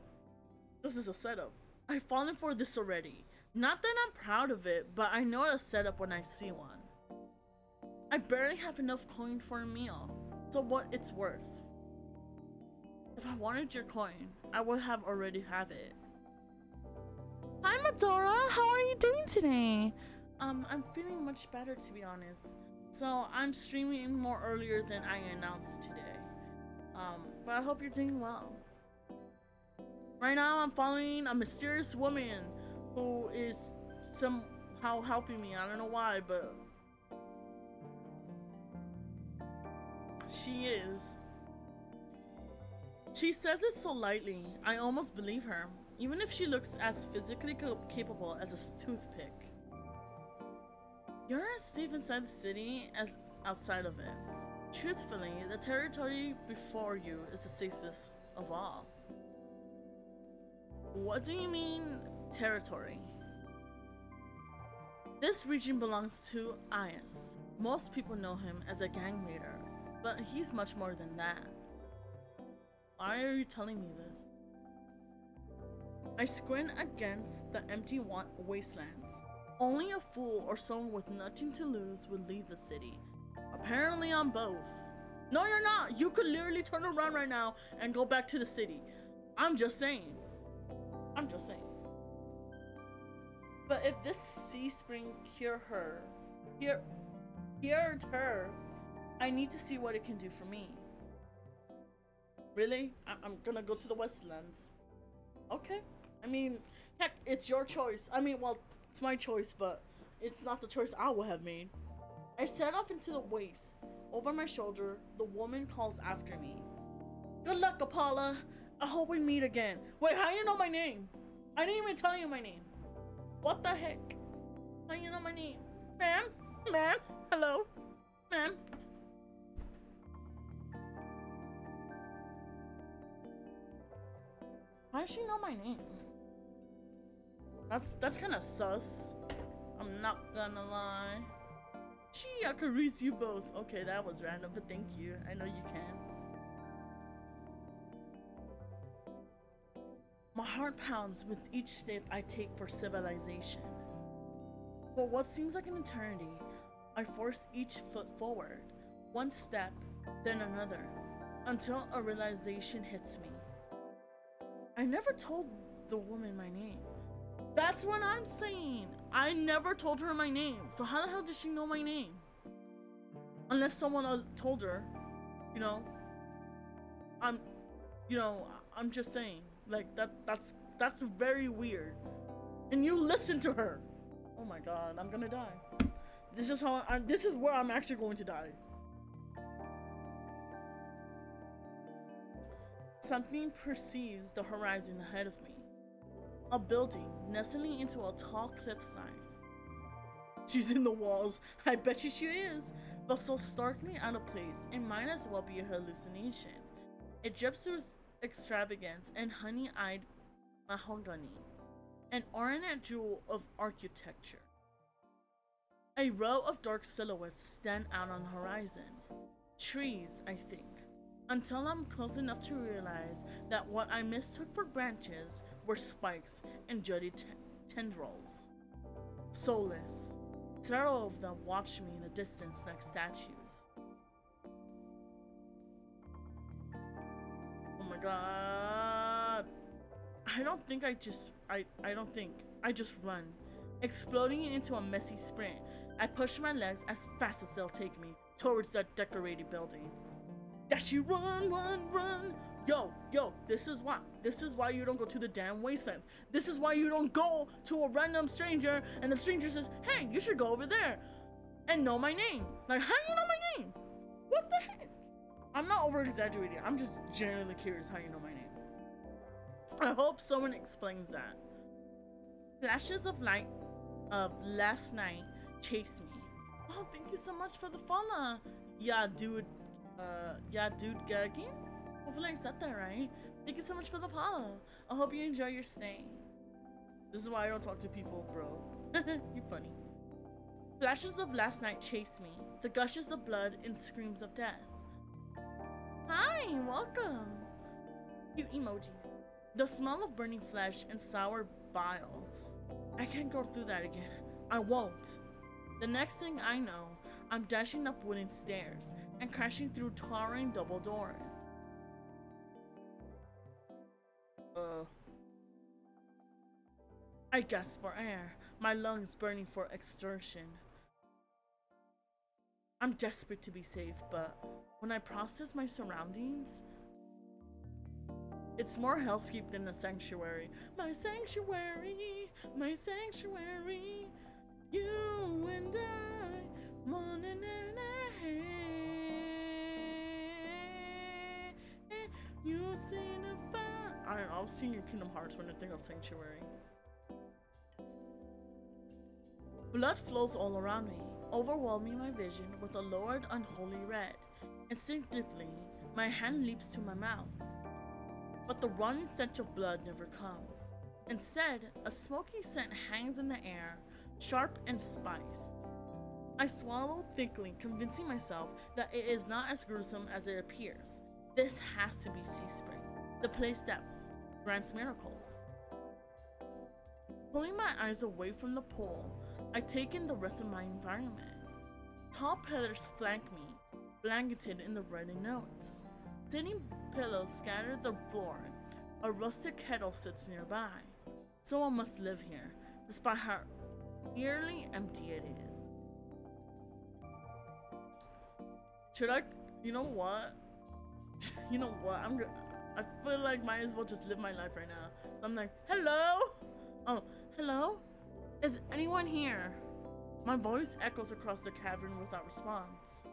Speaker 1: this is a setup. I've fallen for this already. Not that I'm proud of it, but I know it's a setup when I see one. I barely have enough coin for a meal, so what it's worth. If I wanted your coin, I would have already have it.
Speaker 2: Hi Medora, how are you doing today?
Speaker 1: I'm feeling much better, to be honest. So I'm streaming more earlier than I announced today. But I hope you're doing well. Right now I'm following a mysterious woman who is somehow helping me. I don't know why, but she is. She says it so lightly, I almost believe her, even if she looks as physically capable as a toothpick. You're as safe inside the city as outside of it. Truthfully, the territory before you is the safest of all. What do you mean, territory? This region belongs to Ayas. Most people know him as a gang leader, but he's much more than that. Why are you telling me this? I squint against the empty wastelands. Only a fool or someone with nothing to lose would leave the city. Apparently I'm both. No, you're not. You could literally turn around right now and go back to the city. I'm just saying. But if this sea spring cured her, I need to see what it can do for me. Really? I'm gonna go to the Westlands. Okay. I mean, heck, it's your choice. I mean, well, it's my choice, but it's not the choice I would have made. I set off into the waste. Over my shoulder, the woman calls after me. Good luck, Apolla. I hope we meet again. Wait, how do you know my name? I didn't even tell you my name. What the heck? How do you know my name? Ma'am? Ma'am? Hello? Ma'am? How does she know my name? That's kind of sus. I'm not gonna lie. Gee, I could rizz you both. Okay, that was random, but thank you. I know you can. My heart pounds with each step I take for civilization. For what seems like an eternity, I force each foot forward, one step, then another, until a realization hits me. I never told the woman my name. That's what I'm saying. I never told her my name. So how the hell did she know my name? Unless someone told her, you know. I'm just saying. Like that's very weird. And you listen to her. Oh my god, I'm gonna die. This is where I'm actually going to die. Something perceives the horizon ahead of me. A building nestling into a tall cliffside. She's in the walls. I bet you she is. But so starkly out of place, it might as well be a hallucination. It drips with extravagance and honey-eyed mahogany, an ornate jewel of architecture. A row of dark silhouettes stand out on the horizon. Trees, I think. Until I'm close enough to realize that what I mistook for branches were spikes and jutty tendrils. Soulless, several of them watch me in the distance like statues. Oh my god. I just run, exploding into a messy sprint. I push my legs as fast as they'll take me towards that decorated building. Dashy, run, run, run! Yo, this is why you don't go to the damn wastelands. This is why you don't go to a random stranger and the stranger says, hey, you should go over there and know my name. Like, how do you know my name? What the heck? I'm not over exaggerating. I'm just genuinely curious how you know my name. I hope someone explains that. Flashes of light of last night chase me. Oh, thank you so much for the follow. Yeah, dude. Gagging? Hopefully I said that right. Thank you so much for the follow. I hope you enjoy your stay. This is why I don't talk to people, bro. You're funny. Flashes of last night chase me. The gushes of blood and screams of death. Hi, welcome. Cute emojis. The smell of burning flesh and sour bile. I can't go through that again. I won't. The next thing I know, I'm dashing up wooden stairs and crashing through towering double doors. I gasp for air, my lungs burning for exertion. I'm desperate to be safe, but when I process my surroundings, it's more hellscape than a sanctuary. My sanctuary, my sanctuary. You and I, morning and you see the fire. I don't know, I was singing Kingdom Hearts when I think of sanctuary. Blood flows all around me, overwhelming my vision with a lurid, unholy red. Instinctively, my hand leaps to my mouth. But the running stench of blood never comes. Instead, a smoky scent hangs in the air, sharp and spiced. I swallow thickly, convincing myself that it is not as gruesome as it appears. This has to be Sea Spring, the place that grants miracles. Pulling my eyes away from the pool, I take in the rest of my environment. Tall pillars flank me, blanketed in the written notes. Sitting pillows scatter the floor. A rustic kettle sits nearby. Someone must live here, despite how eerily empty it is. Should I? You know what? You know what? I feel like might as well just live my life right now. So I'm like, hello? Oh, hello? Is anyone here? My voice echoes across the cavern without response.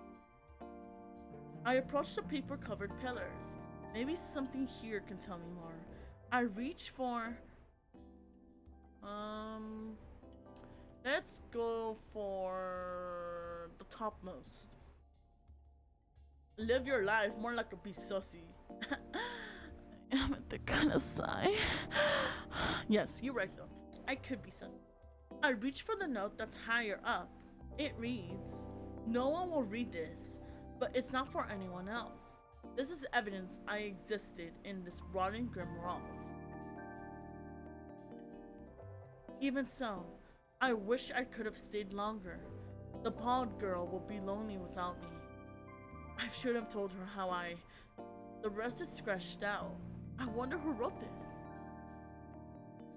Speaker 1: I approach the paper-covered pillars. Maybe something here can tell me more. I reach for... Let's go for the topmost. Live your life more like a be sussy.
Speaker 2: I'm at the kind of sigh.
Speaker 1: Yes, you're right though. I could be sussy. I reach for the note that's higher up. It reads, "No one will read this, but it's not for anyone else. This is evidence I existed in this rotting grim world. Even so, I wish I could have stayed longer. The bald girl will be lonely without me. I should have told her how The rest is scratched out. I wonder who wrote this."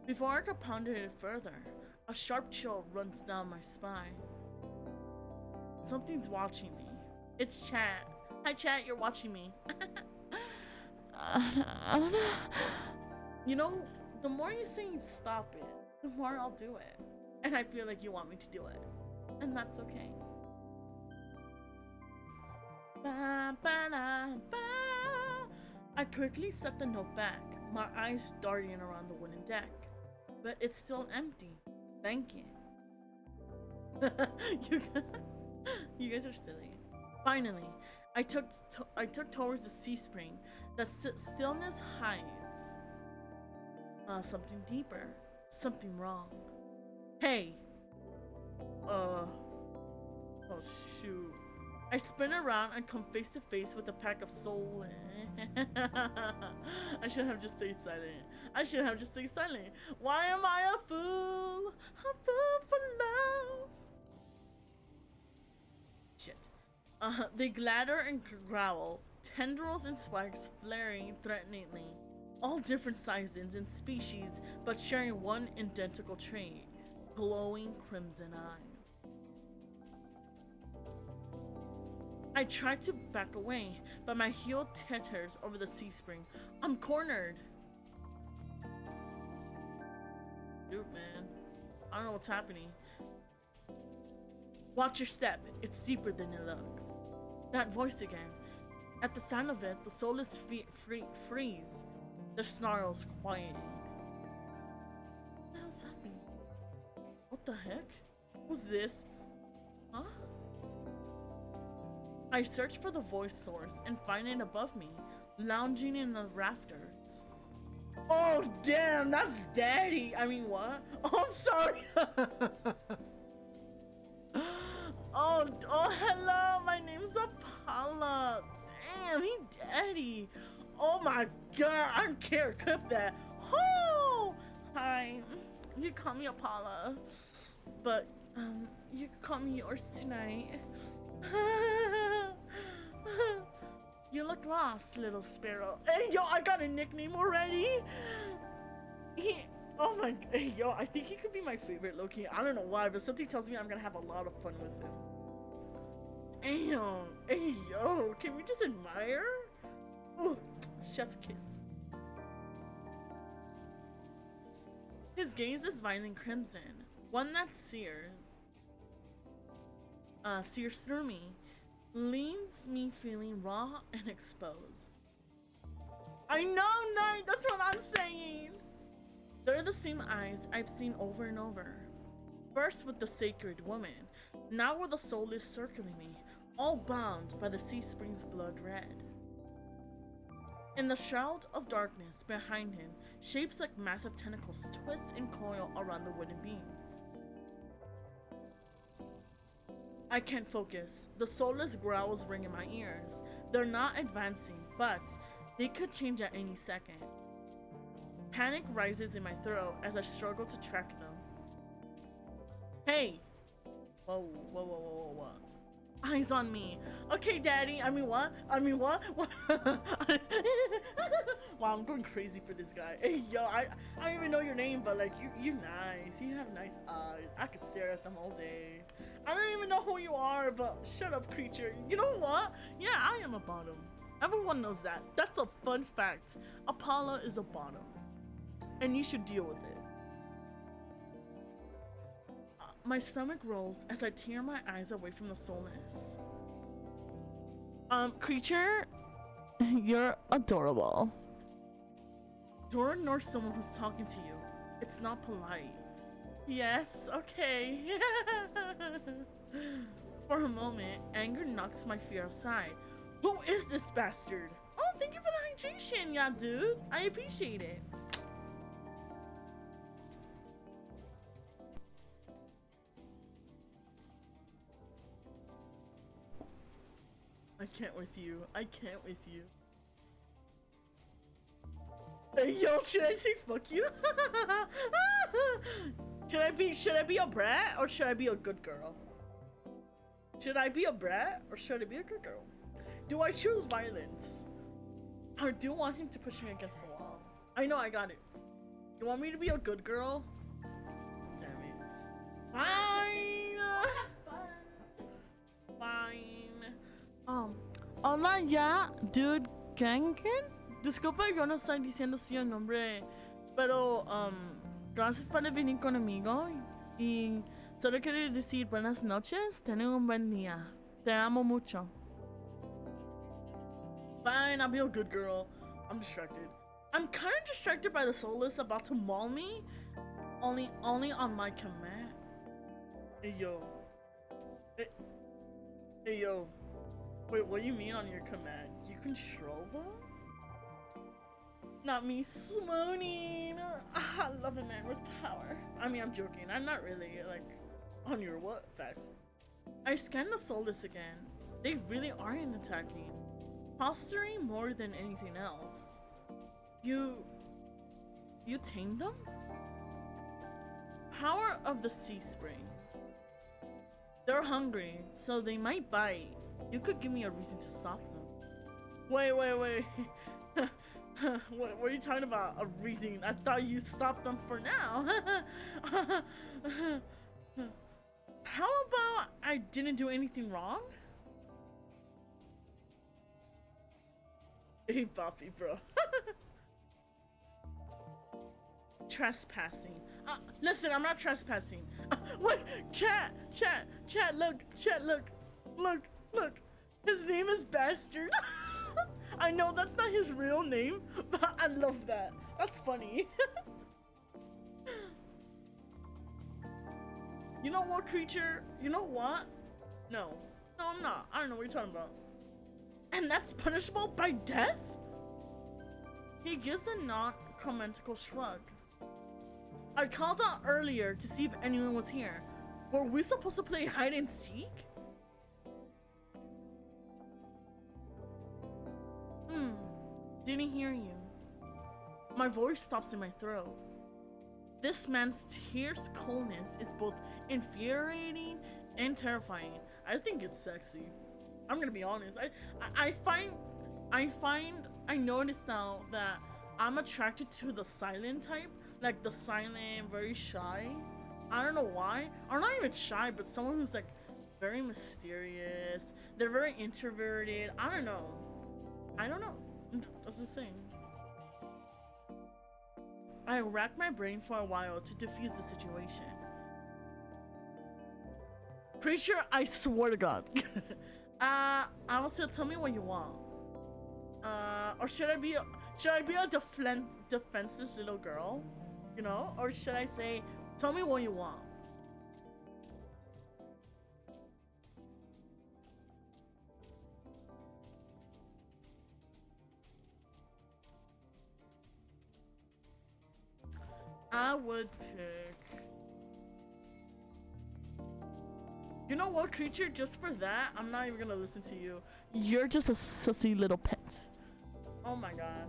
Speaker 1: Before I could ponder it further, a sharp chill runs down my spine. Something's watching me. It's Chat. Hi Chat, you're watching me. You know, the more you say stop it, the more I'll do it. And I feel like you want me to do it. And that's okay. Ba, ba, la, ba. I quickly set the note back, my eyes darting around the wooden deck. But it's still empty. Thank you. You guys are silly. Finally, I took towards the sea spring that stillness hides. Something deeper. Something wrong. Hey! Oh shoot. I spin around and come face to face with a pack of soul. I should have just stayed silent. Why am I a fool? A fool for love. Shit. They glatter and growl, tendrils and spikes flaring threateningly. All different sizes and species, but sharing one identical trait. Glowing crimson eyes. I try to back away, but my heel teeters over the sea spring. I'm cornered. Dude, man. I don't know what's happening. Watch your step. It's deeper than it looks. That voice again. At the sound of it, the soulless freeze. The snarls quietly. What the hell's happening? What the heck? Who's this? Huh? I search for the voice source and find it above me, lounging in the rafters. Oh damn, that's Daddy! I mean, what? Oh, I'm sorry! Oh, hello, my name's Apolla. Damn, he Daddy. Oh my god, I don't care, clip that. Oh! Hi, you call me Apolla, but, you can call me yours tonight. You look lost, little sparrow. Hey, yo, I got a nickname already. Oh my, hey, yo, I think he could be my favorite Loki. I don't know why, but something tells me I'm gonna have a lot of fun with him. Damn, hey, yo, can we just admire? Ooh, chef's kiss. His gaze is violent crimson, one that sears through me, leaves me feeling raw and exposed. I know, Knight, that's what I'm saying. They're the same eyes I've seen over and over. First with the sacred woman, now with the soulless circling me, all bound by the sea spring's blood red. In the shroud of darkness behind him, shapes like massive tentacles twist and coil around the wooden beams. I can't focus. The soulless growls ring in my ears. They're not advancing, but they could change at any second. Panic rises in my throat as I struggle to track them. Hey! Whoa, whoa, whoa, whoa, whoa, whoa. Eyes on me. Okay, Daddy. I mean, what? What? Wow, I'm going crazy for this guy. Hey, yo, I don't even know your name, but like, you nice. You have nice eyes. I could stare at them all day. I don't even know who you are, but shut up, creature. You know what? Yeah, I am a bottom. Everyone knows that. That's a fun fact. Apolla is a bottom. And you should deal with it. My stomach rolls as I tear my eyes away from the soulless. Creature, you're adorable. You're nor someone who's talking to you. It's not polite. Yes, okay. For a moment, anger knocks my fear aside. Who is this bastard? Oh, thank you for the hydration, yeah, dude. I appreciate it. I can't with you. I can't with you. Hey, yo, should I say fuck you? Should I be a brat or should I be a good girl? Should I be a brat or should I be a good girl? Do I choose violence? Or do you want him to push me against the wall? I know, I got it. You want me to be a good girl? Damn it. Fine! Fine. Hola ya, dude Gangan. Disculpa, yo no estoy diciendo su nombre, pero gracias por venir conmigo y solo quiero decir buenas noches. Ten un buen día. Te amo mucho. Fine, I'll be a good girl. I'm distracted. I'm kind of distracted by the soulless about to maul me, only on my command. Hey yo. Hey yo. Wait, what do you mean on your command? You control them? Not me swooning. I love a man with power. I mean, I'm joking. I'm not really, like, on your what facts. I scan the soulless again. They really aren't attacking. Posturing more than anything else. You tame them? Power of the sea spring. They're hungry, so they might bite. You could give me a reason to stop them. Wait. What are you talking about? A reason? I thought you stopped them for now. How about I didn't do anything wrong? Hey, Boppy, bro. Trespassing. Listen, I'm not trespassing. Wait, chat, look. His name is Bastard. I know that's not his real name, but I love that. That's funny. You know what, creature? You know what? No. No, I'm not. I don't know what you're talking about. And that's punishable by death? He gives a non-commentical shrug. I called out earlier to see if anyone was here. Were we supposed to play hide and seek? Didn't hear you. My voice stops in my throat. This man's fierce coldness is both infuriating and terrifying. I think it's sexy. I'm gonna be honest. I notice now that I'm attracted to the silent type, like the silent, very shy. I don't know why. Or not even shy, but someone who's like very mysterious. They're very introverted. I don't know. I'm just saying. I racked my brain for a while to defuse the situation. Creature, I swear to God. I will say, tell me what you want. Or should I be a defenseless little girl? You know? Or should I say, tell me what you want? I would pick... You know what, creature? Just for that, I'm not even gonna listen to you.
Speaker 2: You're just a sussy little pet.
Speaker 1: Oh my god.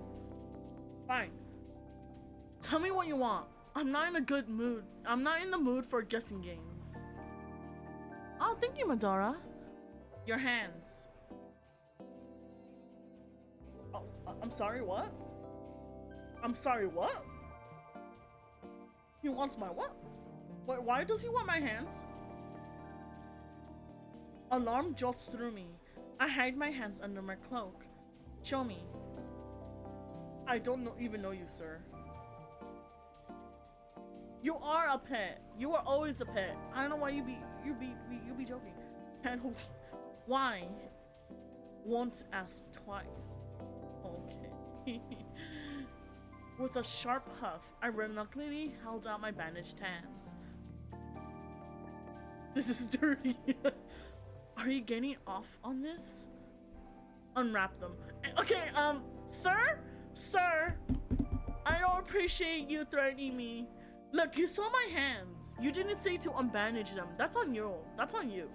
Speaker 1: Fine. Tell me what you want. I'm not in a good mood. I'm not in the mood for guessing games.
Speaker 2: Oh, thank you, Madara.
Speaker 1: Your hands. Oh, I'm sorry, what? I'm sorry, what? He wants my what? Wait, why does he want my hands? Alarm jolts through me. I hide my hands under my cloak. Show me. I don't even know you, sir. You are a pet. You are always a pet. I don't know why you be joking. Hand holding. Why? Won't ask twice. Okay. With a sharp huff, I reluctantly held out my bandaged hands. This is dirty. Are you getting off on this? Unwrap them. Okay, sir? Sir, I don't appreciate you threatening me. Look, you saw my hands. You didn't say to unbandage them. That's on you. That's on you.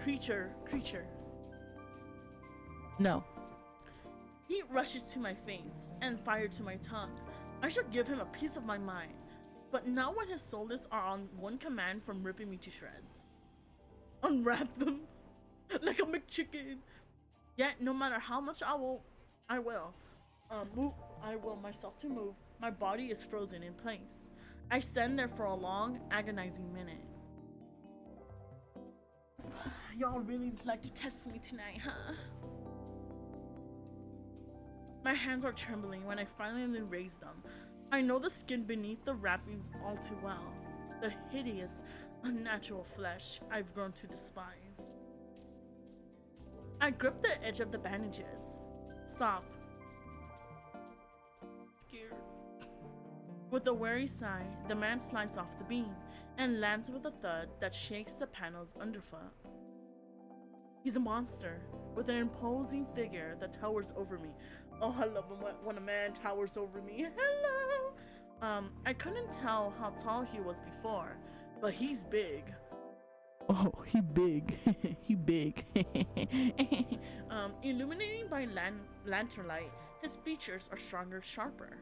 Speaker 1: Creature.
Speaker 2: No.
Speaker 1: Heat rushes to my face and fire to my tongue. I should give him a piece of my mind. But not when his soulless are on one command from ripping me to shreds. Unwrap them like a McChicken. Yet no matter how much I will myself to move. My body is frozen in place. I stand there for a long, agonizing minute. Y'all really like to test me tonight, huh? My hands are trembling when I finally raise them. I know the skin beneath the wrappings all too well. The hideous, unnatural flesh I've grown to despise. I grip the edge of the bandages. Stop. Scared. With a weary sigh, the man slides off the beam and lands with a thud that shakes the panel's underfoot. He's a monster with an imposing figure that towers over me. Oh, I love when a man towers over me. Hello! I couldn't tell how tall he was before, but he's big.
Speaker 2: Oh, he big. He big.
Speaker 1: Illuminated by lantern light, his features are sharper.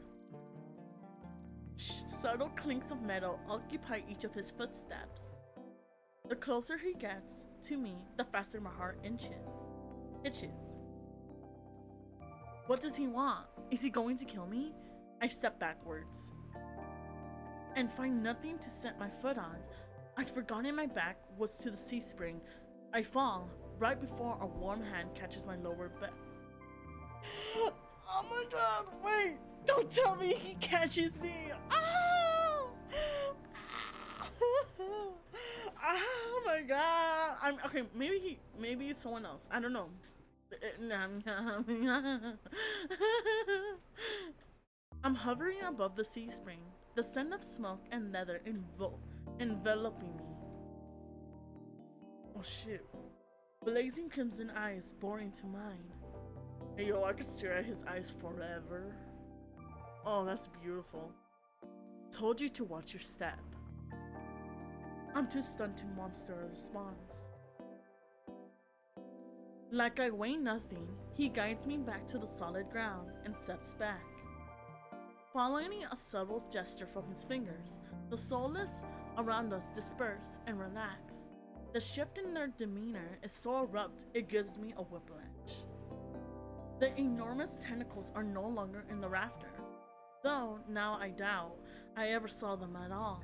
Speaker 1: Subtle clinks of metal occupy each of his footsteps. The closer he gets to me, the faster my heart itches. What does he want? Is he going to kill me? I step backwards and find nothing to set my foot on. I'd forgotten my back was to the C-spring. I fall right before a warm hand catches my lower back. Oh my god, wait! Don't tell me he catches me! Oh! Oh my god! Maybe it's someone else. I don't know.
Speaker 2: I'm hovering above the sea spring, the scent of smoke and leather enveloping me. Oh shit. Blazing crimson eyes boring to mine. Hey yo, I could stare at his eyes forever. Oh, that's beautiful. Told you to watch your step. I'm too stunned to monster a response. Like I weigh nothing, he guides me back to the solid ground and steps back. Following a subtle gesture from his fingers, the soulless around us disperse and relax. The shift in their demeanor is so abrupt it gives me a whiplash. The enormous tentacles are no longer in the rafters, though now I doubt I ever saw them at all.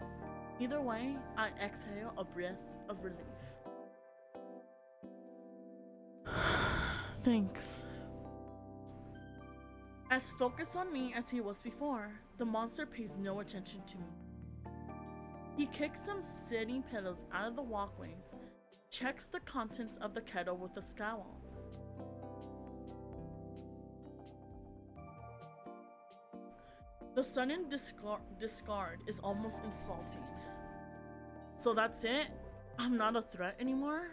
Speaker 2: Either way, I exhale a breath of relief. Thanks. As focused on me as he was before, the monster pays no attention to me. He kicks some sitting pillows out of the walkways, checks the contents of the kettle with a scowl. The sudden discard is almost insulting. So that's it? I'm not a threat anymore?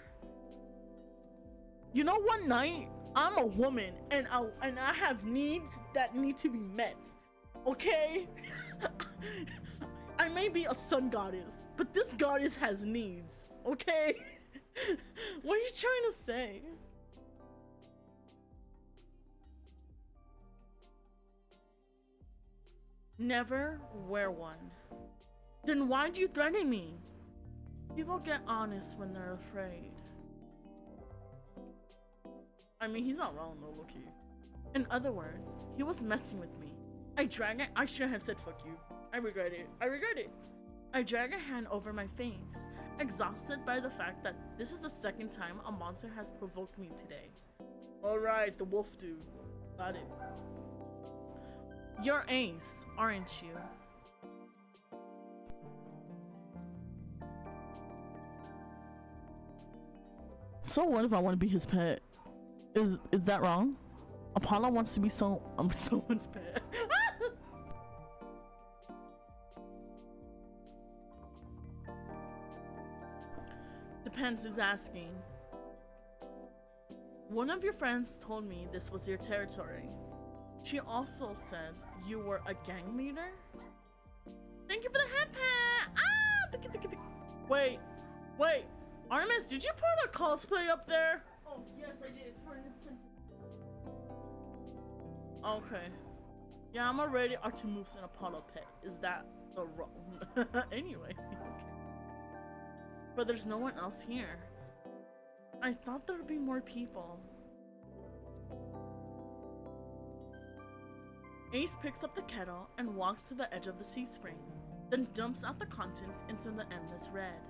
Speaker 2: You know, one night, I'm a woman and I have needs that need to be met. Okay? I may be a sun goddess, but this goddess has needs. Okay? What are you trying to say? Never wear one. Then why'd you threaten me? People get honest when they're afraid. I mean, he's not wrong though, look-y. In other words, he was messing with me. I shouldn't have said fuck you. I regret it. I drag a hand over my face, exhausted by the fact that this is the second time a monster has provoked me today. Alright, the wolf dude. Got it. You're Ace, aren't you? So what if I want to be his pet? Is that wrong? Apolla wants to be someone's pet. Depends who's asking. One of your friends told me this was your territory. She also said you were a gang leader. Thank you for the head pat. Wait. Artemis, did you put a cosplay up there? Oh, yes, I did. It's for an incentive. Okay. Yeah, I'm already Artemis and Apollo pet. Is that the wrong? Anyway. Okay. But there's no one else here. I thought there would be more people. Ace picks up the kettle and walks to the edge of the sea spring, then dumps out the contents into the endless red.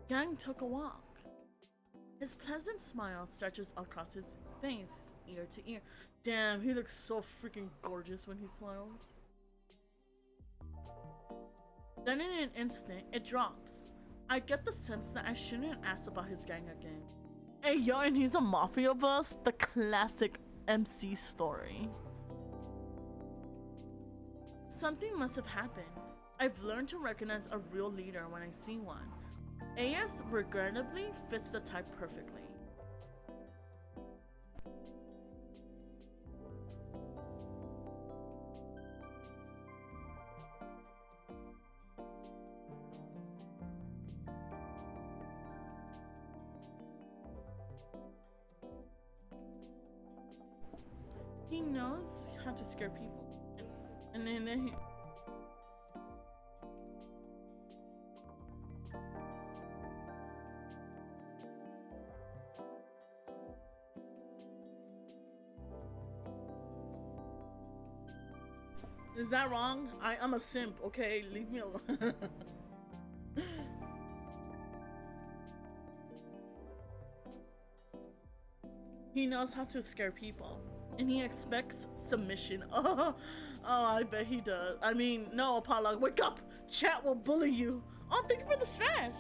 Speaker 2: Gang took a walk. His pleasant smile stretches across his face, ear to ear. Damn, he looks so freaking gorgeous when he smiles. Then in an instant, it drops. I get the sense that I shouldn't ask about his gang again. Hey yo, and he's a mafia boss? The classic MC story. Something must have happened. I've learned to recognize a real leader when I see one. AS regrettably fits the type perfectly. He knows how to scare people. And then he... Is that wrong? I'm a simp, okay? Leave me alone. He knows how to scare people. And he expects submission. Oh, I bet he does. I mean, no, Apollo, wake up! Chat will bully you. Oh, thank you for the stretch.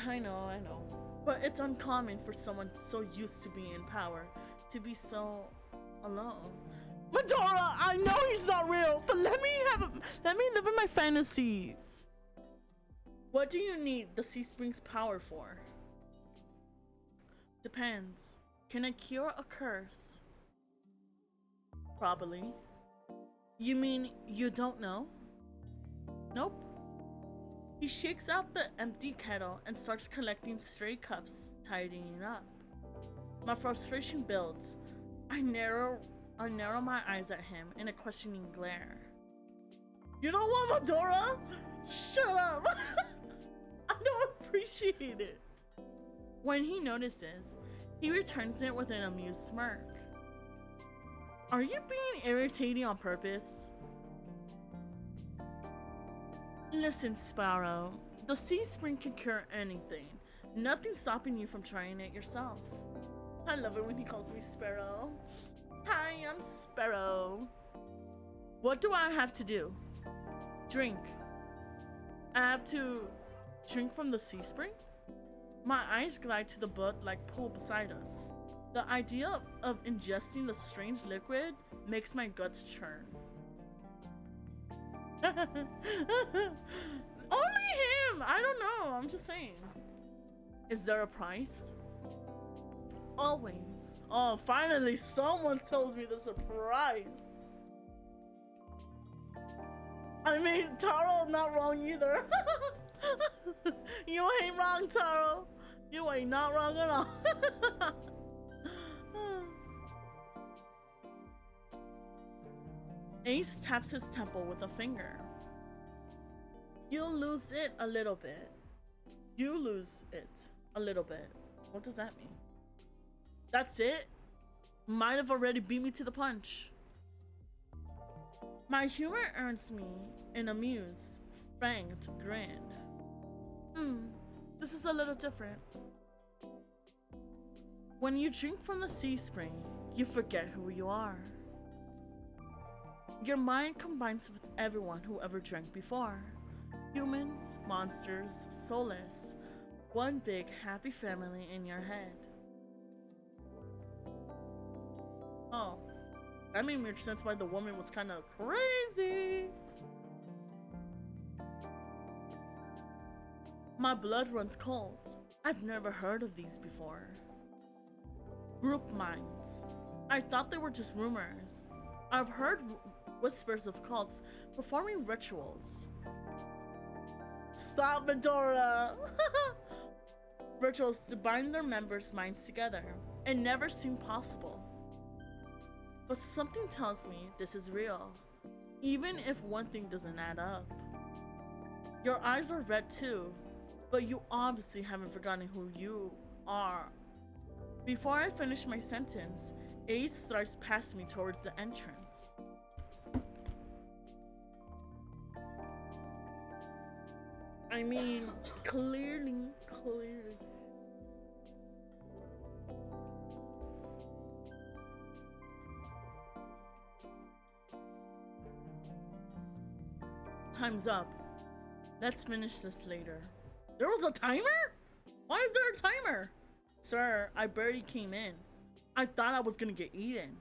Speaker 1: I know.
Speaker 2: But it's uncommon for someone so used to being in power to be so alone. Medora, I know he's not real, but let me live in my fantasy. What do you need the Sea Spring's power for? Depends. Can I cure a curse? Probably. You mean you don't know? Nope. He shakes out the empty kettle and starts collecting stray cups, tidying up. My frustration builds. I narrow my eyes at him in a questioning glare. You know what, Medora? Shut up! I don't appreciate it. When he notices, he returns it with an amused smirk. Are you being irritating on purpose? Listen, Sparrow. The Sea Spring can cure anything. Nothing's stopping you from trying it yourself. I love it when he calls me Sparrow. Hi, I'm Sparrow. What do I have to do? Drink. I have to drink from the Sea Spring? My eyes glide to the boat-like pool beside us. The idea of ingesting the strange liquid makes my guts churn. Only him! I don't know, I'm just saying. Is there a price? Always. Oh, finally someone tells me there's a price. I mean, Taro, not wrong either. You ain't wrong, Taro. You ain't not wrong at all. Ace taps his temple with a finger. You'll lose it a little bit. You lose it a little bit. What does that mean? That's it? Might have already beat me to the punch. My humor earns me an amused, franked grin. This is a little different. When you drink from the Sea Spring, you forget who you are. Your mind combines with everyone who ever drank before. Humans, monsters, soulless. One big happy family in your head. Oh, that made more sense why the woman was kind of crazy. My blood runs cold. I've never heard of these before. Group minds. I thought they were just rumors. I've heard whispers of cults performing rituals. Stop, Medora! Rituals to bind their members' minds together. It never seemed possible. But something tells me this is real, even if one thing doesn't add up. Your eyes are red too, but you obviously haven't forgotten who you are. Before I finish my sentence, Ace starts past me towards the entrance. I mean, clearly. Time's up. Let's finish this later. There was a timer? Why is there a timer? Sir, I barely came in. I thought I was gonna get eaten.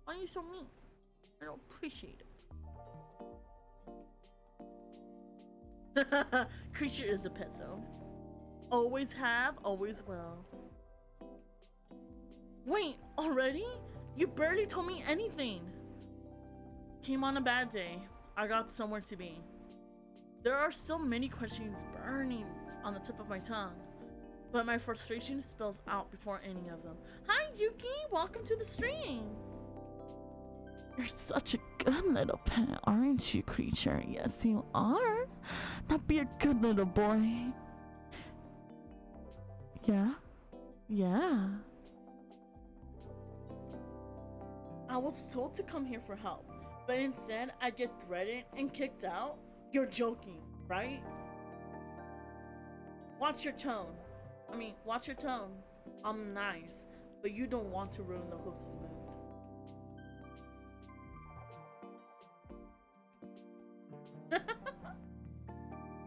Speaker 2: Why are you so mean? I don't appreciate it. Creature is a pet though. Always have, always will. Wait, already? You barely told me anything. Came on a bad day. I got somewhere to be. There are still many questions burning on the tip of my tongue, but my frustration spills out before any of them. Hi, Yuki! Welcome to the stream! You're such a good little pet, aren't you, creature? Yes, you are. Now be a good little boy. Yeah. I was told to come here for help, but instead I get threatened and kicked out? You're joking, right? Watch your tone. I'm nice, but you don't want to ruin the host's mood.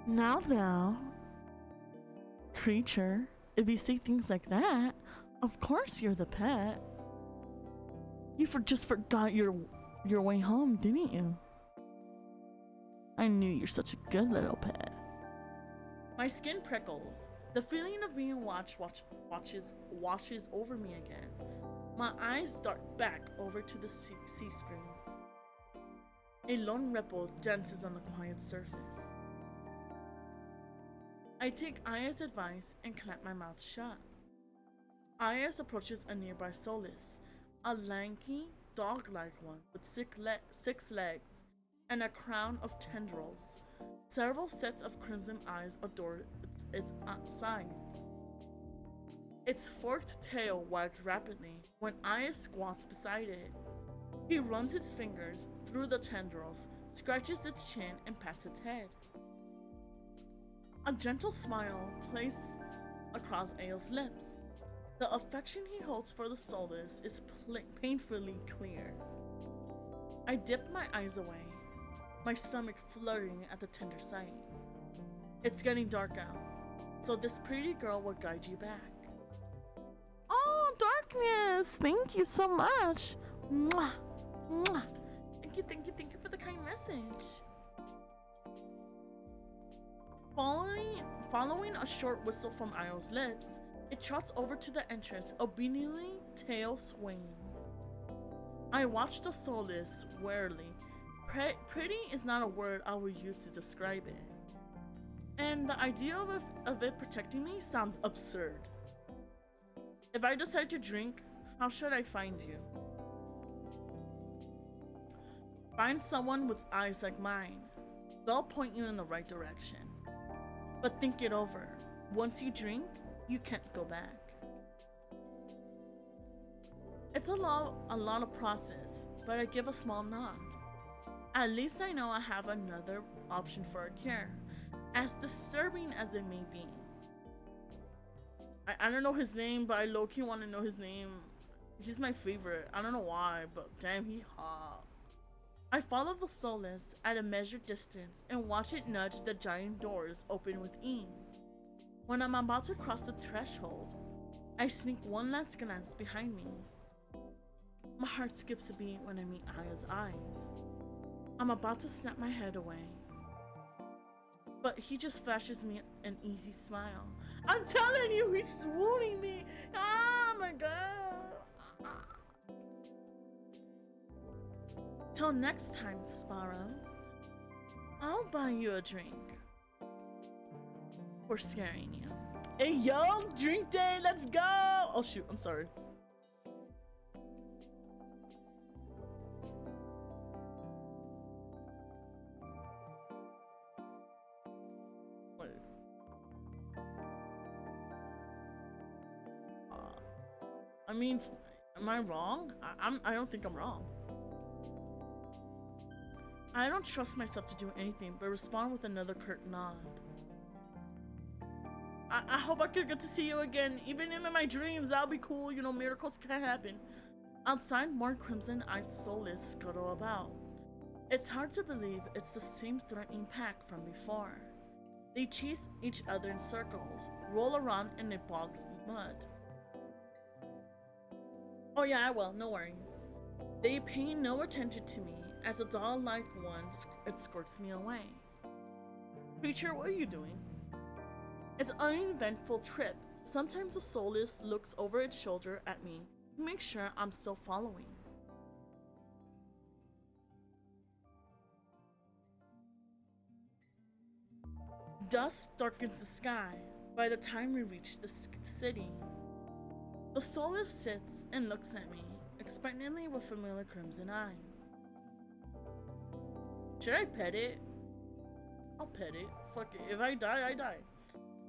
Speaker 2: Now. creature. If you say things like that, of course you're the pet. You just forgot your way home, didn't you? I knew you're such a good little pet. My skin prickles. The feeling of being watched washes over me again. My eyes dart back over to the sea spring. A lone ripple dances on the quiet surface. I take Aya's advice and clap my mouth shut. Aya approaches a nearby Solus, a lanky, dog-like one with six legs and a crown of tendrils. Several sets of crimson eyes adorn its sides. Its forked tail wags rapidly when Aya squats beside it. He runs his fingers through the tendrils, scratches its chin, and pats its head. A gentle smile plays across Aya's lips. The affection he holds for the Solus is painfully clear. I dip my eyes away, my stomach fluttering at the tender sight. It's getting dark out, so this pretty girl will guide you back. Oh, darkness! Thank you so much! Mwah! Mwah! Thank you for the kind message. Following a short whistle from Aya's lips, it trots over to the entrance, obediently, tail swinging. I watch the Solus warily. Pretty is not a word I would use to describe it. And the idea of it protecting me sounds absurd. If I decide to drink, how should I find you? Find someone with eyes like mine. They'll point you in the right direction. But think it over. Once you drink, you can't go back. It's a lot of process, but I give a small nod. At least I know I have another option for a cure, as disturbing as it may be. I don't know his name, but I low-key want to know his name. He's my favorite. I don't know why, but damn, he hot. I follow the Solus at a measured distance and watch it nudge the giant doors open with ease. When I'm about to cross the threshold, I sneak one last glance behind me. My heart skips a beat when I meet Aya's eyes. I'm about to snap my head away, but he just flashes me an easy smile. I'm telling you, he's swooning me. Oh my god. Till next time, Sparrow. I'll buy you a drink. For scaring you. Hey yo, drink day, let's go! Oh shoot, I'm sorry. Wait. I mean, am I wrong? I don't think I'm wrong. I don't trust myself to do anything but respond with another curt nod. I hope I could get to see you again, even in my dreams. That'll be cool, you know, miracles can happen. Outside, more crimson-eyed Solus scuttle about. It's hard to believe it's the same threatening pack from before. They chase each other in circles, roll around in a bog's mud. Oh yeah, I will, no worries. They pay no attention to me as a doll-like one escorts me away. Creature, what are you doing? It's an uneventful trip. Sometimes the Solus looks over its shoulder at me to make sure I'm still following. Dusk darkens the sky by the time we reach the city. The Solus sits and looks at me, expectantly with familiar crimson eyes. Should I pet it? I'll pet it. Fuck it. If I die, I die.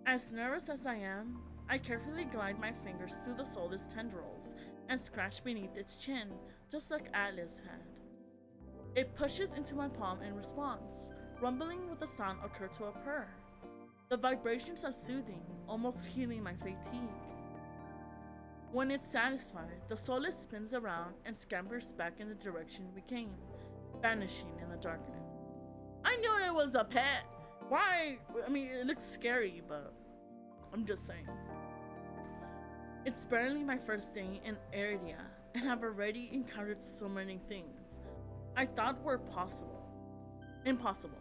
Speaker 2: As nervous as I am, I carefully glide my fingers through the Solus tendrils and scratch beneath its chin, just like Atlas had. It pushes into my palm in response, rumbling with a sound akin to a purr. The vibrations are soothing, almost healing my fatigue. When it's satisfied, the Solus spins around and scampers back in the direction we came, vanishing in the darkness. I knew it was a pet! Why? I mean, it looks scary, but... I'm just saying. It's barely my first day in Iridia, and I've already encountered so many things I thought were impossible.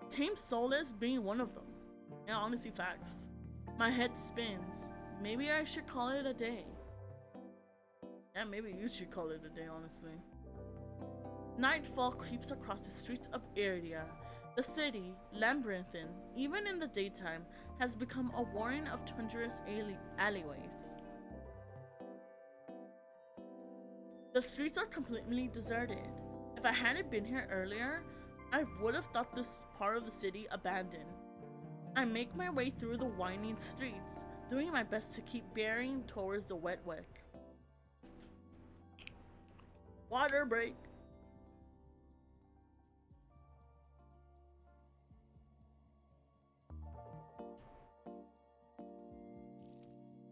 Speaker 2: Tame Soulless being one of them. Yeah, honestly, facts. My head spins. Maybe I should call it a day. Yeah, maybe you should call it a day, honestly. Nightfall creeps across the streets of Iridia. The city, labyrinthine, even in the daytime, has become a warren of treacherous alleyways. The streets are completely deserted. If I hadn't been here earlier, I would have thought this part of the city abandoned. I make my way through the winding streets, doing my best to keep bearing towards the wet wick. Water break.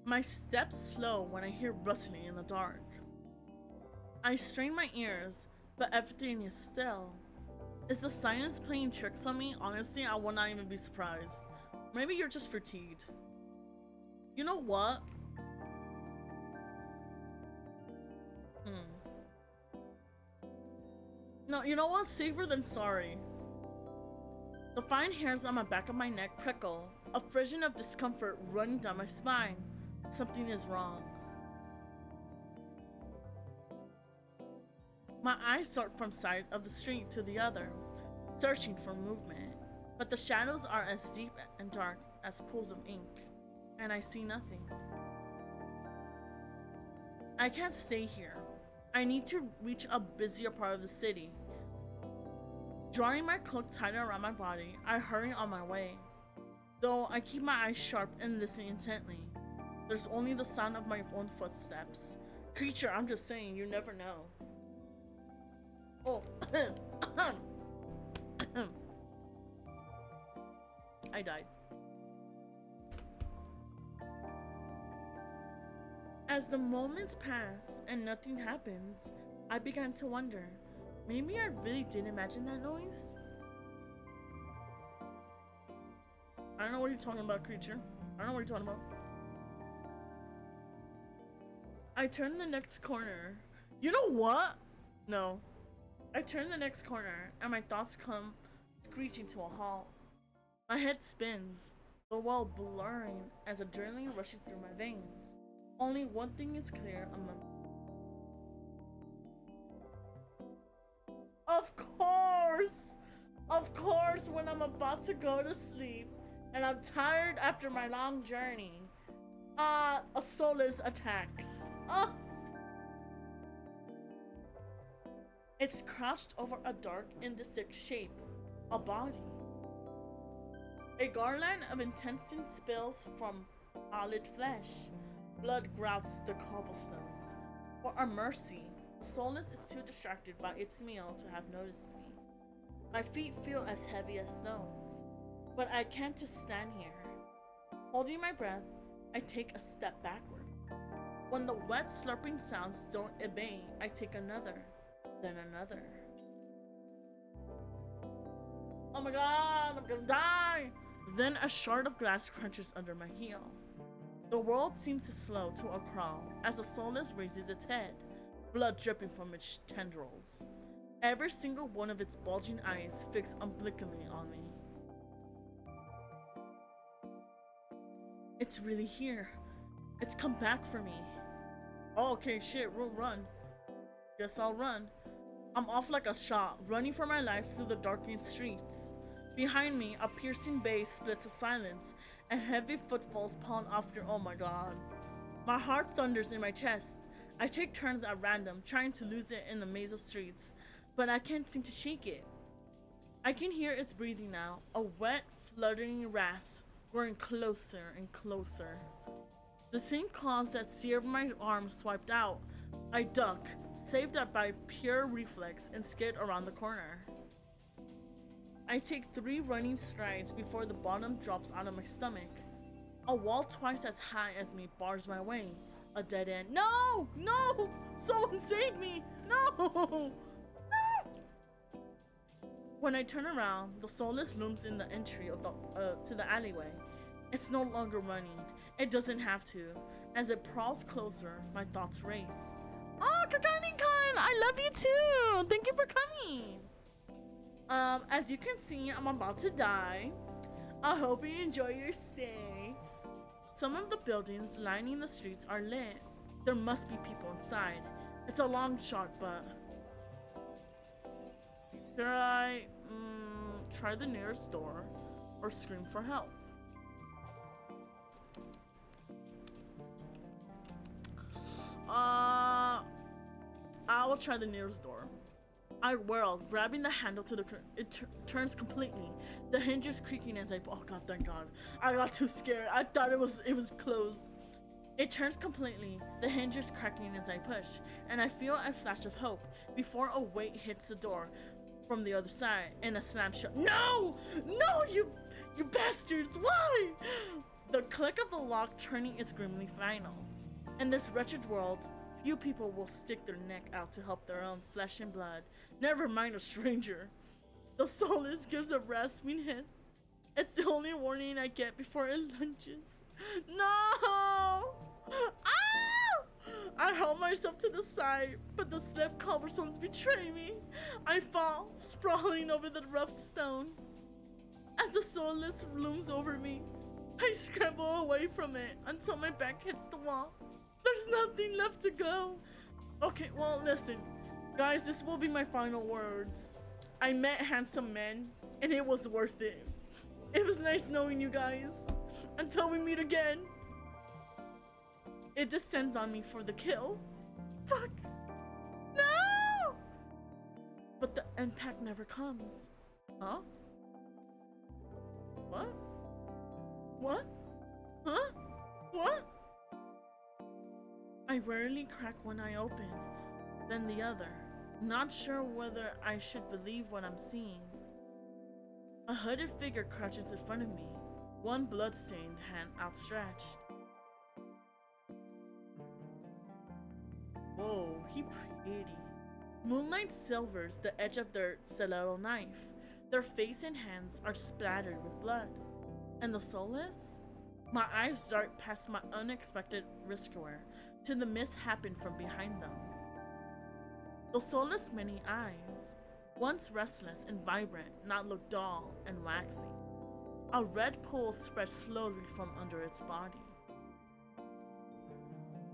Speaker 2: My steps slow when I hear rustling in the dark. I strain my ears, but everything is still. Is the silence playing tricks on me? Honestly, I would not even be surprised. Maybe you're just fatigued. You know what? No, you know what? Safer than sorry. The fine hairs on the back of my neck prickle, a frisson of discomfort running down my spine. Something is wrong. My eyes dart from side of the street to the other, searching for movement, but the shadows are as deep and dark as pools of ink, and I see nothing. I can't stay here. I need to reach a busier part of the city. Drawing my cloak tighter around my body, I hurry on my way. Though I keep my eyes sharp and listen intently, there's only the sound of my own footsteps. Creature, I'm just saying, you never know. Oh, I died. As the moments pass and nothing happens, I began to wonder, maybe I really did imagine that noise? I don't know what you're talking about, creature. I don't know what you're talking about. I turn the next corner. You know what? No. I turn the next corner and my thoughts come screeching to a halt. My head spins, the world blurring as adrenaline rushes through my veins. Only one thing is clear among. Of course, when I'm about to go to sleep and I'm tired after my long journey, a soulless attacks. It's crouched over a dark, indistinct shape, a body. A garland of intestine spills from pallid flesh. Blood grouts the cobblestones. For a mercy, the soulless is too distracted by its meal to have noticed me. My feet feel as heavy as stones, but I can't just stand here. Holding my breath, I take a step backward. When the wet slurping sounds don't abate, I take another, then another. Oh my god, I'm gonna die! Then a shard of glass crunches under my heel. The world seems to slow to a crawl as the soulless raises its head, blood dripping from its tendrils. Every single one of its bulging eyes fixed unblinkingly on me. It's really here. It's come back for me. Oh, okay, shit, we'll run. Guess I'll run. I'm off like a shot, running for my life through the darkening streets. Behind me, a piercing bass splits the silence, and heavy footfalls pound after. Oh my god. My heart thunders in my chest. I take turns at random, trying to lose it in the maze of streets, but I can't seem to shake it. I can hear its breathing now, a wet, fluttering rasp, growing closer and closer. The same claws that seared my arm swiped out. I duck, saved up by pure reflex, and skid around the corner. I take 3 running strides before the bottom drops out of my stomach. A wall twice as high as me bars my way. A dead end. No! No! Someone save me! No! No! When I turn around, the soulless looms in the entry of to the alleyway. It's no longer running. It doesn't have to. As it prowls closer, my thoughts race. Oh, Kakanin-kan! I love you too! Thank you for coming! As you can see, I'm about to die. I hope you enjoy your stay. Some of the buildings lining the streets are lit. There must be people inside. It's a long shot, but... Should I try the nearest door or scream for help? I will try the nearest door. I whirl, grabbing the handle to the it turns completely. The hinges creaking as I oh god, thank god. I got too scared. I thought it was closed. It turns completely, the hinges cracking as I push, and I feel a flash of hope before a weight hits the door from the other side and a slam shut. No! No, you bastards! Why? The click of the lock turning is grimly final. In this wretched world, few people will stick their neck out to help their own flesh and blood, never mind a stranger. The soulless gives a rasping hiss. It's the only warning I get before it lunges. No! Ah! I hold myself to the side, but the stiff cobblestones betray me. I fall, sprawling over the rough stone. As the soulless looms over me, I scramble away from it until my back hits the wall. There's nothing left to go. Okay, well, listen. Guys, this will be my final words. I met handsome men, and it was worth it. It was nice knowing you guys. Until we meet again. It descends on me for the kill. Fuck. No! But the impact never comes. Huh? What? What? Huh? What? I rarely crack one eye open, then the other, not sure whether I should believe what I'm seeing. A hooded figure crouches in front of me, one blood-stained hand outstretched. Whoa, he pretty. Moonlight silvers the edge of their stiletto knife. Their face and hands are splattered with blood. And the soulless? My eyes dart past my unexpected wristwear to the mishappened from behind them. The soulless many eyes, once restless and vibrant, now look dull and waxy. A red pool spreads slowly from under its body.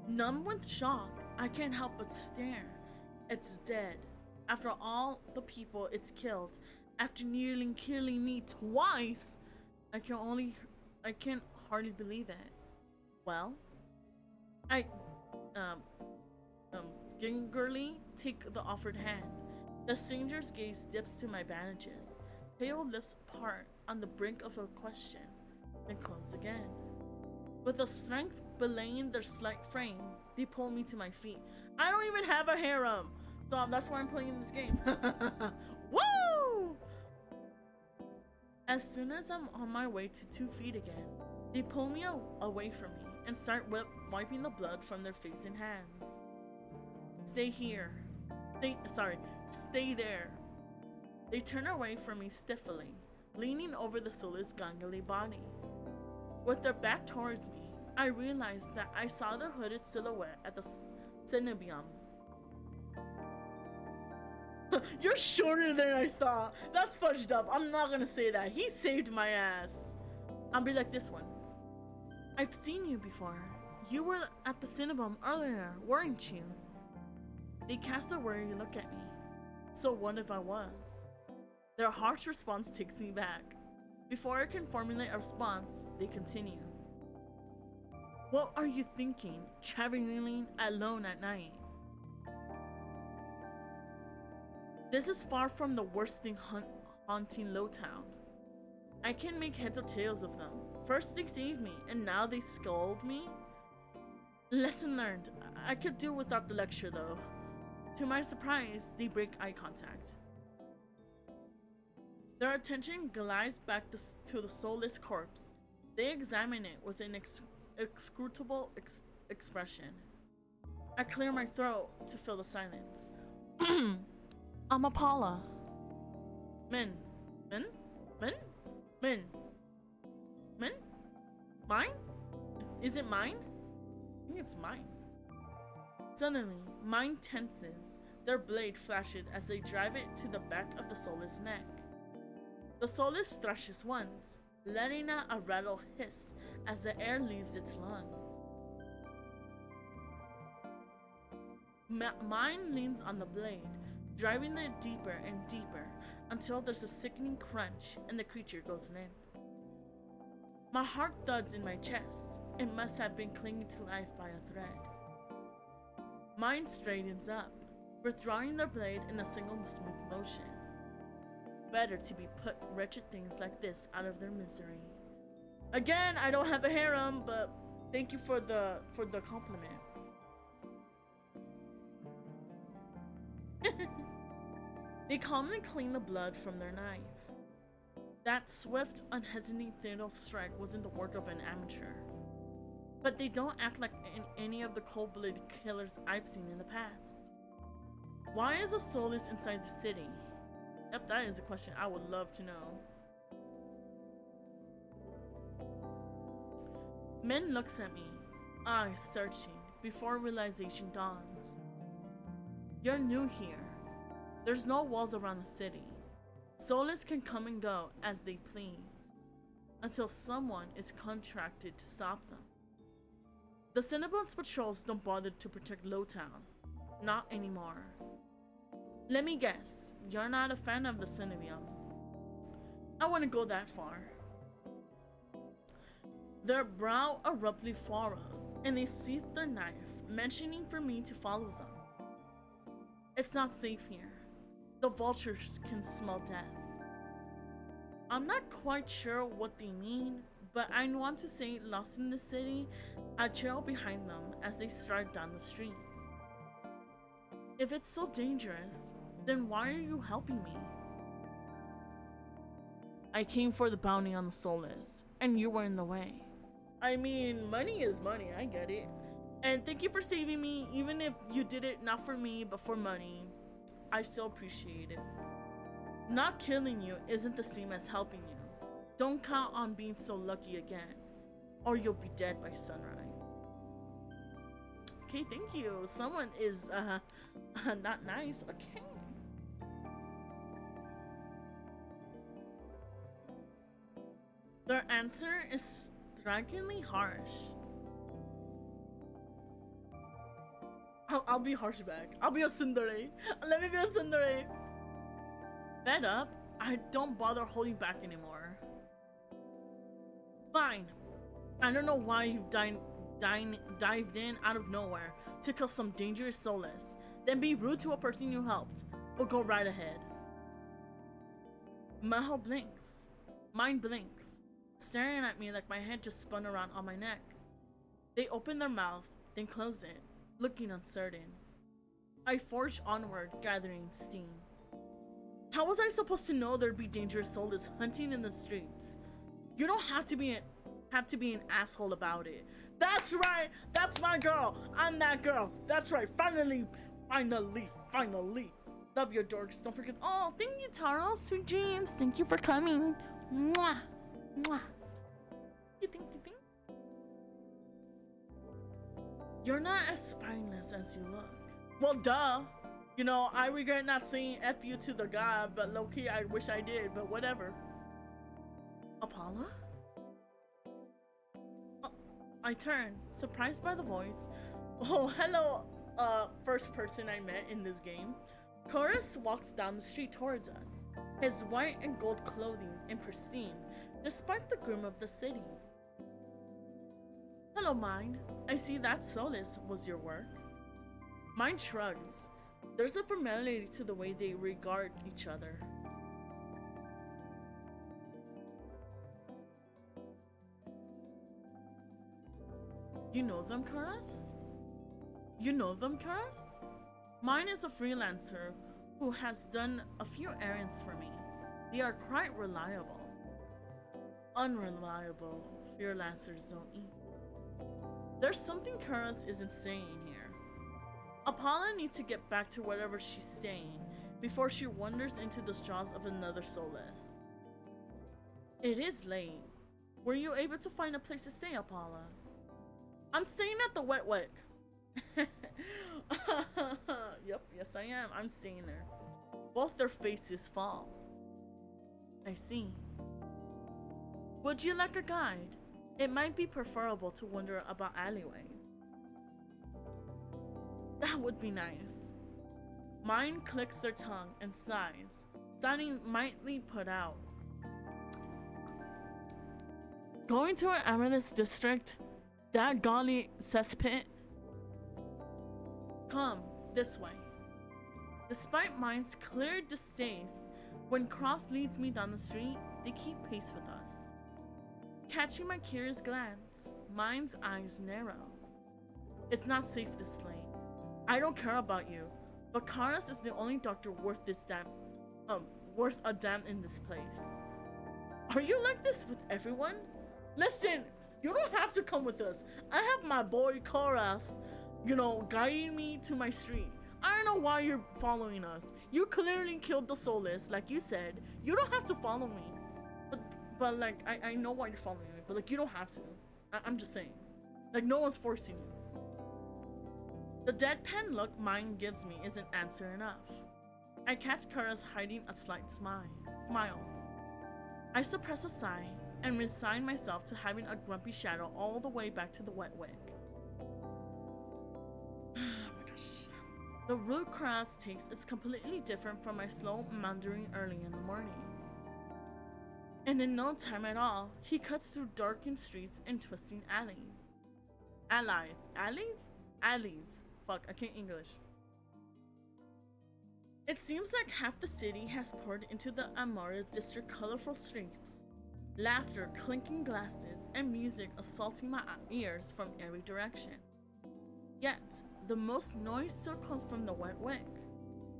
Speaker 2: Numb with shock, I can't help but stare. It's dead. After all the people it's killed, after nearly killing me twice, I can't hardly believe it. Well, I gingerly take the offered hand. The stranger's gaze dips to my bandages. Pale lips part on the brink of a question, then close again. With a strength belaying their slight frame, they pull me to my feet. I don't even have a harem, so that's why I'm playing this game. Woo! As soon as I'm on my way to 2 feet again, they pull me away from me and start wiping the blood from their face and hands. Stay here. Stay there. They turn away from me stiffly, leaning over the soulless gangly body. With their back towards me, I realized that I saw their hooded silhouette at the Cinebium. You're shorter than I thought. That's fudged up. I'm not gonna say that. He saved my ass. I'll be like this one. I've seen you before. You were at the Cinnabon earlier, weren't you? They cast a worried look at me. So what if I was? Their harsh response takes me back. Before I can formulate a response, they continue. What are you thinking, traveling alone at night? This is far from the worst thing haunting Lowtown. I can't make heads or tails of them. First they saved me, and now they scold me? Lesson learned. I could do without the lecture though. To my surprise, they break eye contact. Their attention glides back to the soulless corpse. They examine it with an inscrutable expression. I clear my throat to fill the silence. I'm Apolla. Men. Mine? Is it mine? I think it's mine. Suddenly, mine tenses. Their blade flashes as they drive it to the back of the soulless neck. The soulless thrashes once, letting out a rattle hiss as the air leaves its lungs. Mine leans on the blade, driving it deeper and deeper until there's a sickening crunch and the creature goes limp. My heart thuds in my chest. It must have been clinging to life by a thread. Mine straightens up, withdrawing their blade in a single smooth motion. Better to be put wretched things like this out of their misery. Again, I don't have a harem, but thank you for the compliment. They calmly clean the blood from their knife. That swift, unhesitating fatal strike wasn't the work of an amateur. But they don't act like any of the cold-blooded killers I've seen in the past. Why is a soulless inside the city? Yep, that is a question I would love to know. Min looks at me, eyes searching, before realization dawns. You're new here. There's no walls around the city. Soulless can come and go as they please, until someone is contracted to stop them. The Cinnabon's patrols don't bother to protect Lowtown. Not anymore. Let me guess, you're not a fan of the Cinnabon. I wouldn't go that far. Their brow abruptly furrows, and they sheath their knife, mentioning for me to follow them. It's not safe here. The vultures can smell death. I'm not quite sure what they mean, but I want to say lost in the city, I trail behind them as they stride down the street. If it's so dangerous, then why are you helping me? I came for the bounty on the soulless, and you were in the way. I mean, money is money, I get it. And thank you for saving me, even if you did it not for me, but for money. I still appreciate it. Not killing you isn't the same as helping you. Don't count on being so lucky again, or you'll be dead by sunrise. Okay, thank you. Someone is, not nice. Okay. Their answer is strikingly harsh. I'll be harsh back. I'll be a tsundere. Let me be a tsundere. Fed up, I don't bother holding back anymore. Fine. I don't know why you've dived in out of nowhere to kill some dangerous soulless, then be rude to a person you helped, or go right ahead. Maho blinks. Mine blinks, staring at me like my head just spun around on my neck. They open their mouth, then close it, looking uncertain. I forge onward, gathering steam. How was I supposed to know there'd be dangerous soulless hunting in the streets? You don't have to be an asshole about it. That's right! That's my girl! I'm that girl! That's right! Finally! Love your dorks. Don't forget. Oh, thank you, Taro. Sweet dreams. Thank you for coming. Mwah! Mwah! You think? You're not as spineless as you look. Well, duh. You know, I regret not saying F you to the god, but low-key I wish I did, but whatever. Apolla? I turn, surprised by the voice. Oh, hello, first person I met in this game. Chorus walks down the street towards us, his white and gold clothing in pristine, despite the gloom of the city. Hello, Mine. I see that soulless was your work. Mine shrugs. There's a familiarity to the way they regard each other. You know them, Karas? You know them, Karas? Mine is a freelancer who has done a few errands for me. They are quite reliable. Unreliable freelancers don't eat. There's something Karas isn't saying here. Apolla needs to get back to wherever she's staying before she wanders into the straws of another soulless. It is late. Were you able to find a place to stay, Apolla? I'm staying at the Wet Wick. Yep, yes I am. I'm staying there. Both their faces fall. I see. Would you like a guide? It might be preferable to wander about alleyways. That would be nice. Mine clicks their tongue and sighs, sounding mightily put out. Going to our amethyst district? That golly cesspit? Come, this way. Despite mine's clear distaste, when Cross leads me down the street, they keep pace with us. Catching my curious glance, mine's eyes narrow. It's not safe this late. I don't care about you, but Karas is the only doctor worth a damn in this place. Are you like this with everyone? Listen, you don't have to come with us. I have my boy Karas, guiding me to my street. I don't know why you're following us. You clearly killed the soulless, like you said. You don't have to follow me. But like, I know why you're following me, but like, you don't have to. I'm just saying. Like, no one's forcing you. The deadpan look mine gives me isn't answer enough. I catch Kara's hiding a slight smile. I suppress a sigh and resign myself to having a grumpy shadow all the way back to the Wet Wick. Oh my gosh. The route Karas takes is completely different from my slow meandering early in the morning. And in no time at all, he cuts through darkened streets and twisting alleys. Alleys? Fuck, I can't English. It seems like half the city has poured into the Amara district colorful streets. Laughter, clinking glasses, and music assaulting my ears from every direction. Yet, the most noise still comes from the Wet Wick.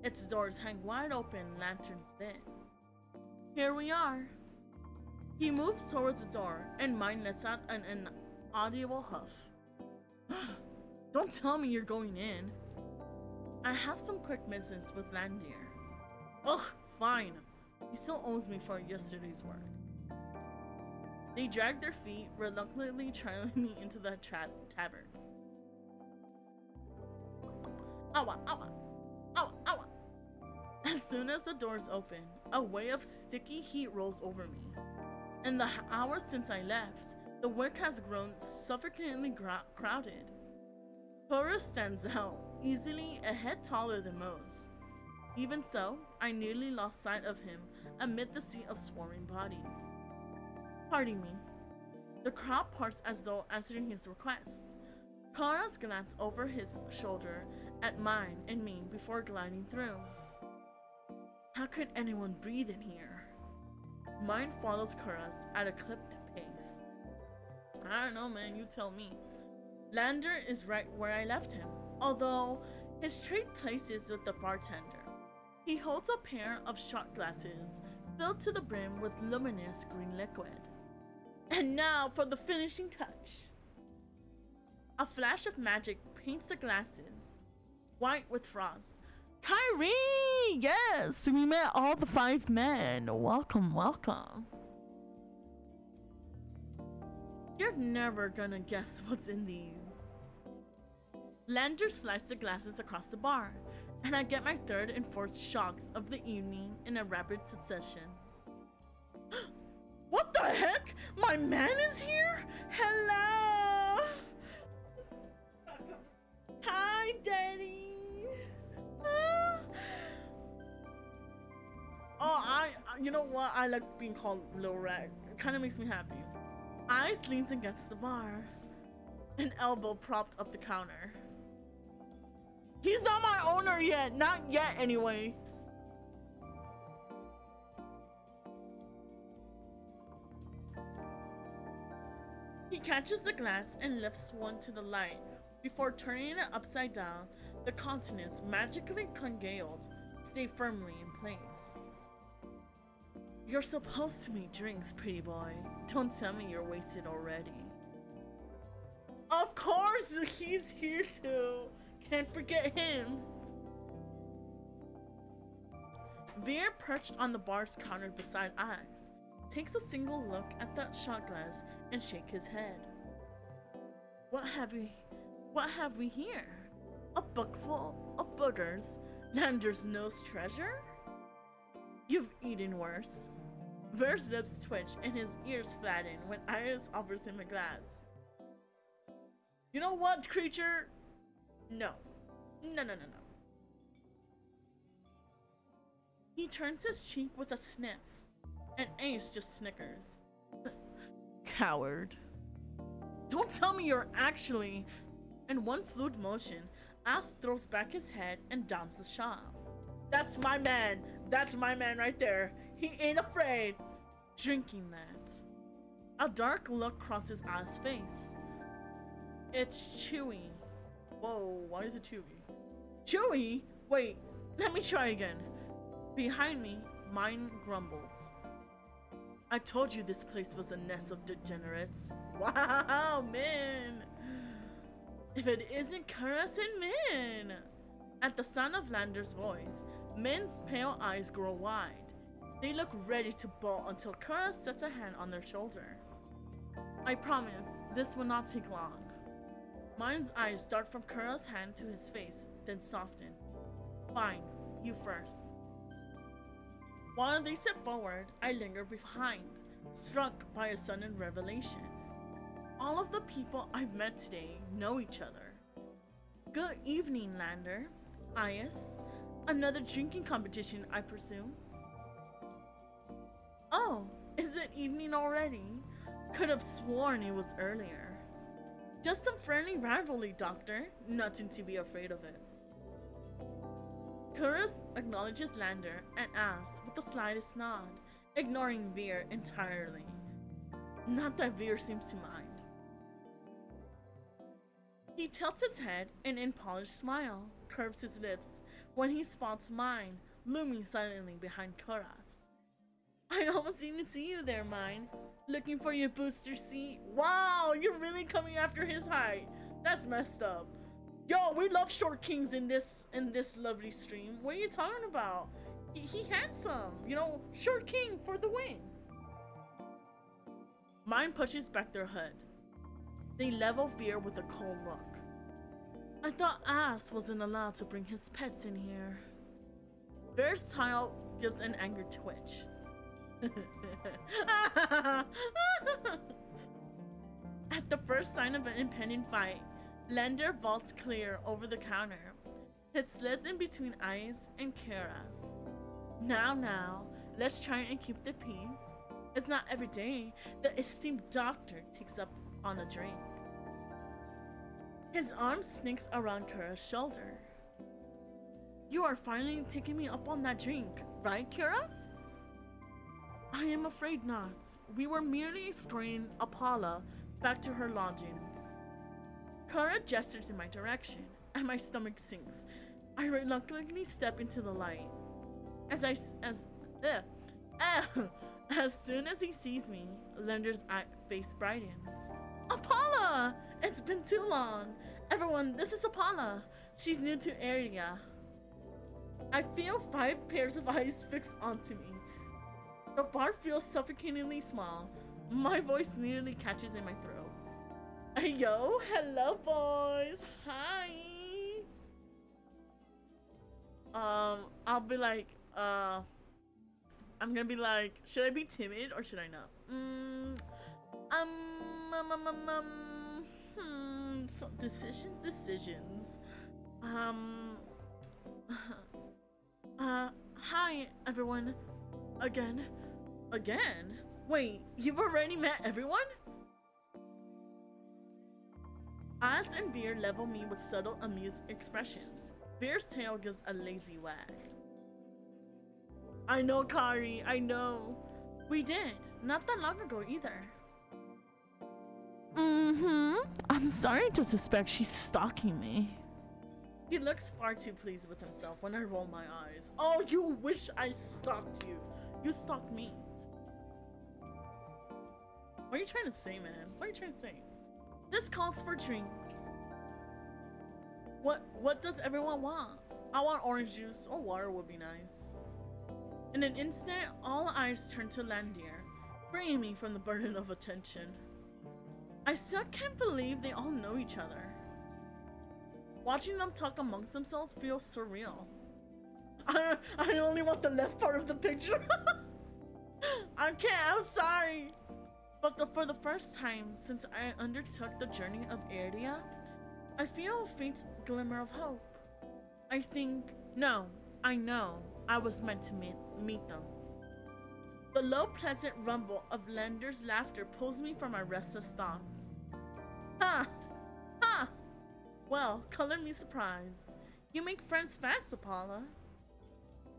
Speaker 2: Its doors hang wide open, lanterns lit. Here we are. He moves towards the door, and mine lets out an audible huff. Don't tell me you're going in. I have some quick business with Landir. Ugh, fine. He still owes me for yesterday's work. They drag their feet, reluctantly trailing me into the tavern. Awa, awa, awa, awa. As soon as the doors open, a wave of sticky heat rolls over me. In the hours since I left, the work has grown suffocatingly crowded. Horus stands out, easily a head taller than most. Even so, I nearly lost sight of him amid the sea of swarming bodies. Pardon me. The crowd parts as though answering his request. Kara's glanced over his shoulder at mine and me before gliding through. How could anyone breathe in here? Mine follows Kara's at a clipped pace. I don't know, man, you tell me. Lander is right where I left him, although his trade places with the bartender. He holds a pair of shot glasses filled to the brim with luminous green liquid. And now for the finishing touch. A flash of magic paints the glasses white with frost. Kyrie! Yes! We met all the 5 men. Welcome, welcome. You're never gonna guess what's in these. Lander slides the glasses across the bar, and I get my 3rd and 4th shots of the evening in a rapid succession. What the heck? My man is here? Hello! Hi, Daddy! Oh, you know what? I like being called Lil Rag. It kind of makes me happy. Ice leans against the bar, an elbow propped up the counter. He's not my owner yet. Not yet, anyway. He catches the glass and lifts one to the light before turning it upside down. The continents, magically congealed, stay firmly in place. You're supposed to make drinks, pretty boy. Don't tell me you're wasted already. Of course, he's here too. Can't forget him. Veer perched on the bar's counter beside us, takes a single look at the shot glass and shakes his head. What have we here? A book full of boogers? Lander's nose treasure? You've eaten worse. Ver's lips twitch and his ears flatten when Iris offers him a glass. You know what, creature? No. No. He turns his cheek with a sniff, and Ace just snickers. Coward. Don't tell me you're actually... In one fluid motion, Ass throws back his head and downs the shot. That's my man. That's my man right there. He ain't afraid. Drinking that. A dark look crosses Ass' face. It's chewy. Whoa, why is it chewy? Chewy? Wait, let me try again. Behind me, mine grumbles. I told you this place was a nest of degenerates. Wow, man. If it isn't Kuras and Min. At the sound of Lander's voice, Min's pale eyes grow wide. They look ready to bolt until Kuras sets a hand on their shoulder. I promise, this will not take long. Mine's eyes dart from Kuras' hand to his face, then soften. Fine, you first. While they step forward, I linger behind, struck by a sudden revelation. All of the people I've met today know each other. Good evening, Lander. Ias. Another drinking competition, I presume? Oh, is it evening already? Could have sworn it was earlier. Just some friendly rivalry, Doctor. Nothing to be afraid of it. Kuras acknowledges Lander and asks with the slightest nod, ignoring Veer entirely. Not that Veer seems to mind. He tilts his head and in polished smile, curves his lips when he spots mine looming silently behind Kuras. I almost didn't see you there, mine. Looking for your booster seat? Wow, you're really coming after his height. That's messed up. Yo, we love short kings in this lovely stream. What are you talking about? He handsome. You know, short king for the win. Mine pushes back their hood. They level Veer with a cold look. I thought Ass wasn't allowed to bring his pets in here. Veer's tail gives an angry twitch. At the first sign of an impending fight, Lander vaults clear over the counter. It slides in between Ice and Kuras. Now, let's try and keep the peace. It's not every day the esteemed doctor takes up on a drink. His arm sneaks around Kuras' shoulder. You are finally taking me up on that drink, right, Kuras? I am afraid not. We were merely escorting Apolla back to her lodgings. Kara gestures in my direction, and my stomach sinks. I reluctantly step into the light. As soon as he sees me, Lender's face brightens. Apolla! It's been too long. Everyone, this is Apolla. She's new to area. I feel 5 pairs of eyes fixed onto me. The bar feels suffocatingly small. My voice nearly catches in my throat. Hey, yo, hello boys. Hi. I'll be like, I'm gonna be like, should I be timid or should I not? So decisions. Hi everyone. Again? Wait, you've already met everyone? Ass and Veer level me with subtle amused expressions. Veer's tail gives a lazy wag. I know, Kari, I know. We did, not that long ago either. I'm starting to suspect she's stalking me. He looks far too pleased with himself when I roll my eyes. Oh, you wish I stalked you. You stalked me. What are you trying to say, man? What are you trying to say? This calls for drinks. What does everyone want? I want orange juice or water would be nice. In an instant, all eyes turn to Landir. freeing me from the burden of attention. I still can't believe they all know each other. Watching them talk amongst themselves feels surreal. I only want the left part of the picture. I can't, I'm sorry. But for the first time since I undertook the journey of Area, I feel a faint glimmer of hope. I know I was meant to meet them. The low, pleasant rumble of Lender's laughter pulls me from my restless thoughts. Ha! Ha! Well, color me surprised. You make friends fast, Apolla.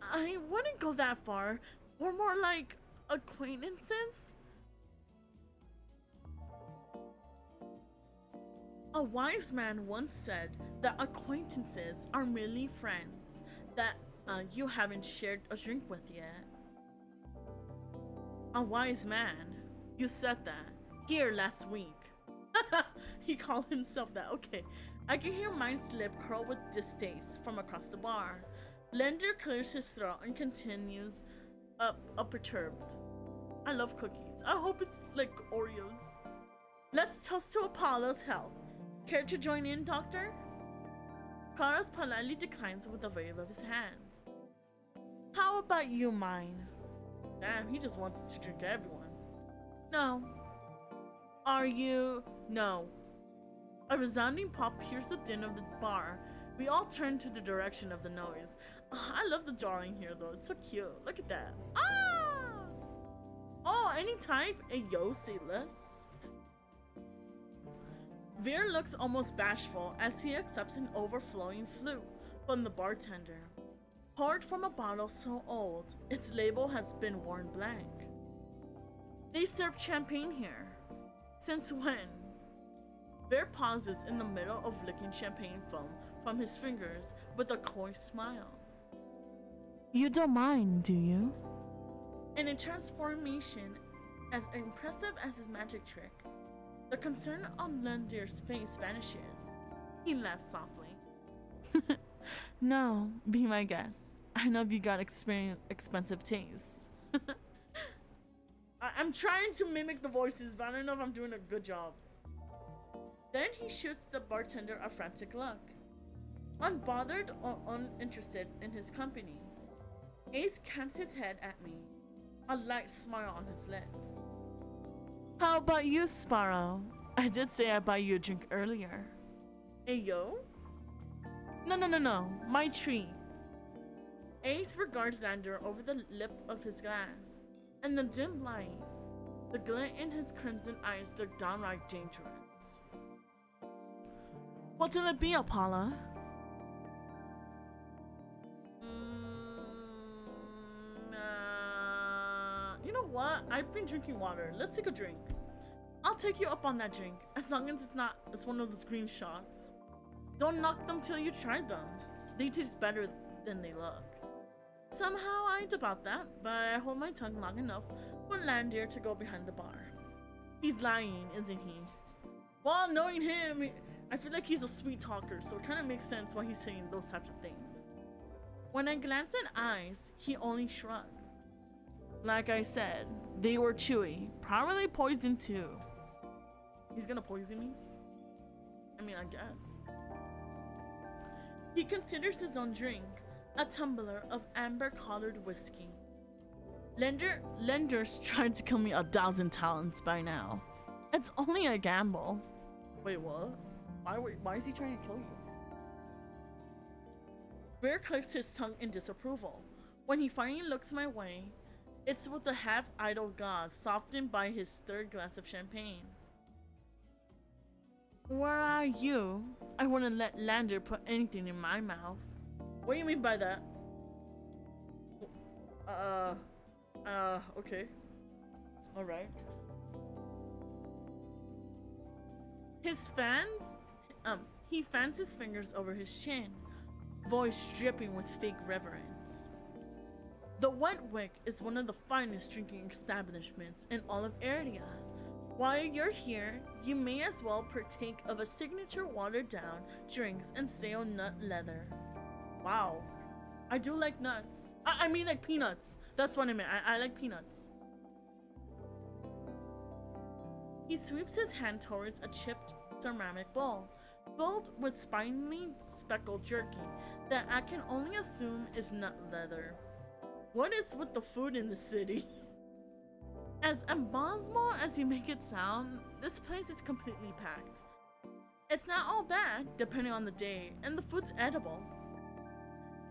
Speaker 2: I wouldn't go that far. We're more like acquaintances. A wise man once said that acquaintances are merely friends that you haven't shared a drink with yet. A wise man? You said that here last week. He called himself that. Okay. I can hear Mine's lip curl with distaste from across the bar. Lender clears his throat and continues perturbed. I love cookies. I hope it's like Oreos. Let's toast to Apolla's health. Care to join in, Doctor? Karas politely declines with a wave of his hand. How about you, Mine? Damn, he just wants to drink everyone. No. Are you? No. A resounding pop pierces the din of the bar. We all turn to the direction of the noise. I love the drawing here though, it's so cute. Look at that. Ah! Oh, any type? A yo, say less. Veer looks almost bashful as he accepts an overflowing flute from the bartender. Poured from a bottle so old, its label has been worn blank. They serve champagne here. Since when? Veer pauses in the middle of licking champagne foam from his fingers with a coy smile. You don't mind, do you? In a transformation as impressive as his magic trick, the concern on Lendir's face vanishes. He laughs softly. No, be my guest. I know you got expensive tastes. I'm trying to mimic the voices, but I don't know if I'm doing a good job. Then he shoots the bartender a frantic look. Unbothered or uninterested in his company, Ace cants his head at me, a light smile on his lips. How about you, Sparrow? I did say I'd buy you a drink earlier. Ayo? No, my treat. Ace regards Lander over the lip of his glass. In the dim light, the glint in his crimson eyes looked downright dangerous. What'll it be, Apolla? You know what? I've been drinking water. Let's take a drink. I'll take you up on that drink, as long as it's one of those green shots. Don't knock them till you try them. They taste better than they look. Somehow I ain't about that, but I hold my tongue long enough for Landir to go behind the bar. He's lying, isn't he? Well, knowing him, I feel like he's a sweet talker, so it kind of makes sense why he's saying those types of things. When I glance at eyes, he only shrugs. Like I said, they were chewy, probably poisoned too. He's gonna poison me? I mean, I guess. He considers his own drink, a tumbler of amber-colored whiskey. Lender's tried to kill me 1,000 times by now. It's only a gamble. Wait, what? Why is he trying to kill you? Bear clicks his tongue in disapproval. When he finally looks my way, it's with a half-idle gaze softened by his third glass of champagne. Where are you? I wouldn't let Lander put anything in my mouth. What do you mean by that? Okay. Alright. He fans his fingers over his chin, voice dripping with fake reverence. The Wentwick is one of the finest drinking establishments in all of Area. While you're here, you may as well partake of a signature watered-down drinks and sail nut leather. Wow. I do like nuts. I mean like peanuts. That's what I meant. I like peanuts. He sweeps his hand towards a chipped ceramic bowl, filled with spiny speckled jerky that I can only assume is nut leather. What is with the food in the city? As abysmal as you make it sound, this place is completely packed. It's not all bad, depending on the day, and the food's edible.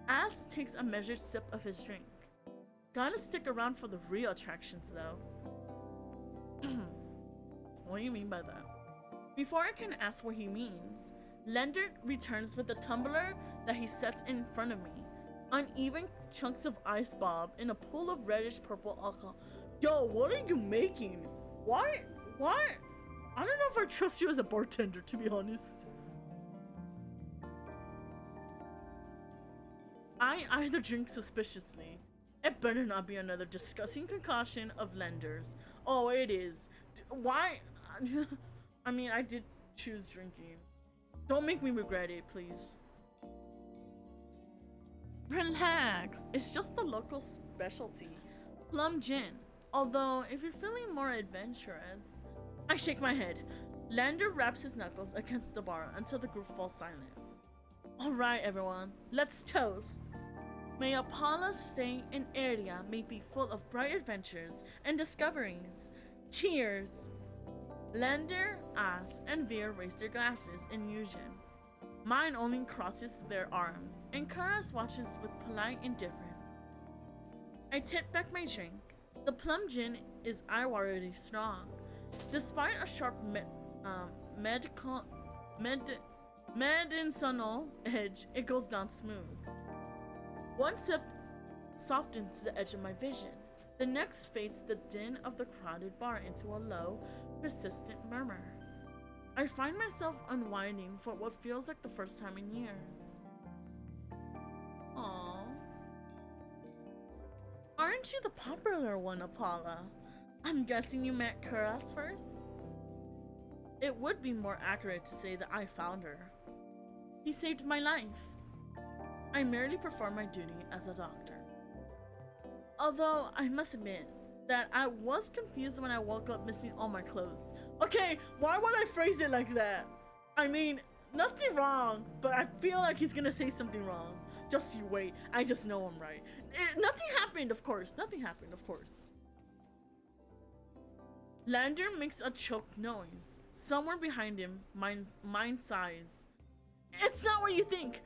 Speaker 2: Ass takes a measured sip of his drink. Gotta stick around for the real attractions, though. What do you mean by that? Before I can ask what he means, Lender returns with a tumbler that he sets in front of me. Uneven chunks of ice bob in a pool of reddish purple alcohol. Yo, what are you making? Why? I don't know if I trust you as a bartender, to be honest. I either drink suspiciously. It better not be another disgusting concoction of Lender's. Oh, it is. Why? I mean, I did choose drinking. Don't make me regret it, please. Relax. It's just the local specialty. Plum gin. Although, if you're feeling more adventurous... I shake my head. Lander wraps his knuckles against the bar until the group falls silent. Alright, everyone. Let's toast. May Apolla's stay in area may be full of bright adventures and discoveries. Cheers! Lander, Ass, and Veer raise their glasses in unison. Mine only crosses their arms, and Karas watches with polite indifference. I tip back my drink. The plum gin is eye-wateringly strong. Despite a sharp medicinal edge, it goes down smooth. One sip softens the edge of my vision. The next fades the din of the crowded bar into a low, persistent murmur. I find myself unwinding for what feels like the first time in years. Aww. Aren't you the popular one, Apolla? I'm guessing you met Kuras first? It would be more accurate to say that I found her. He saved my life. I merely perform my duty as a doctor. Although I must admit that I was confused when I woke up missing all my clothes. Okay, why would I phrase it like that? I mean, nothing wrong, but I feel like he's gonna say something wrong. Just you wait, I just know I'm right. Nothing happened, of course. Nothing happened, of course. Lander makes a choked noise. Somewhere behind him, mine sighs. It's not what you think!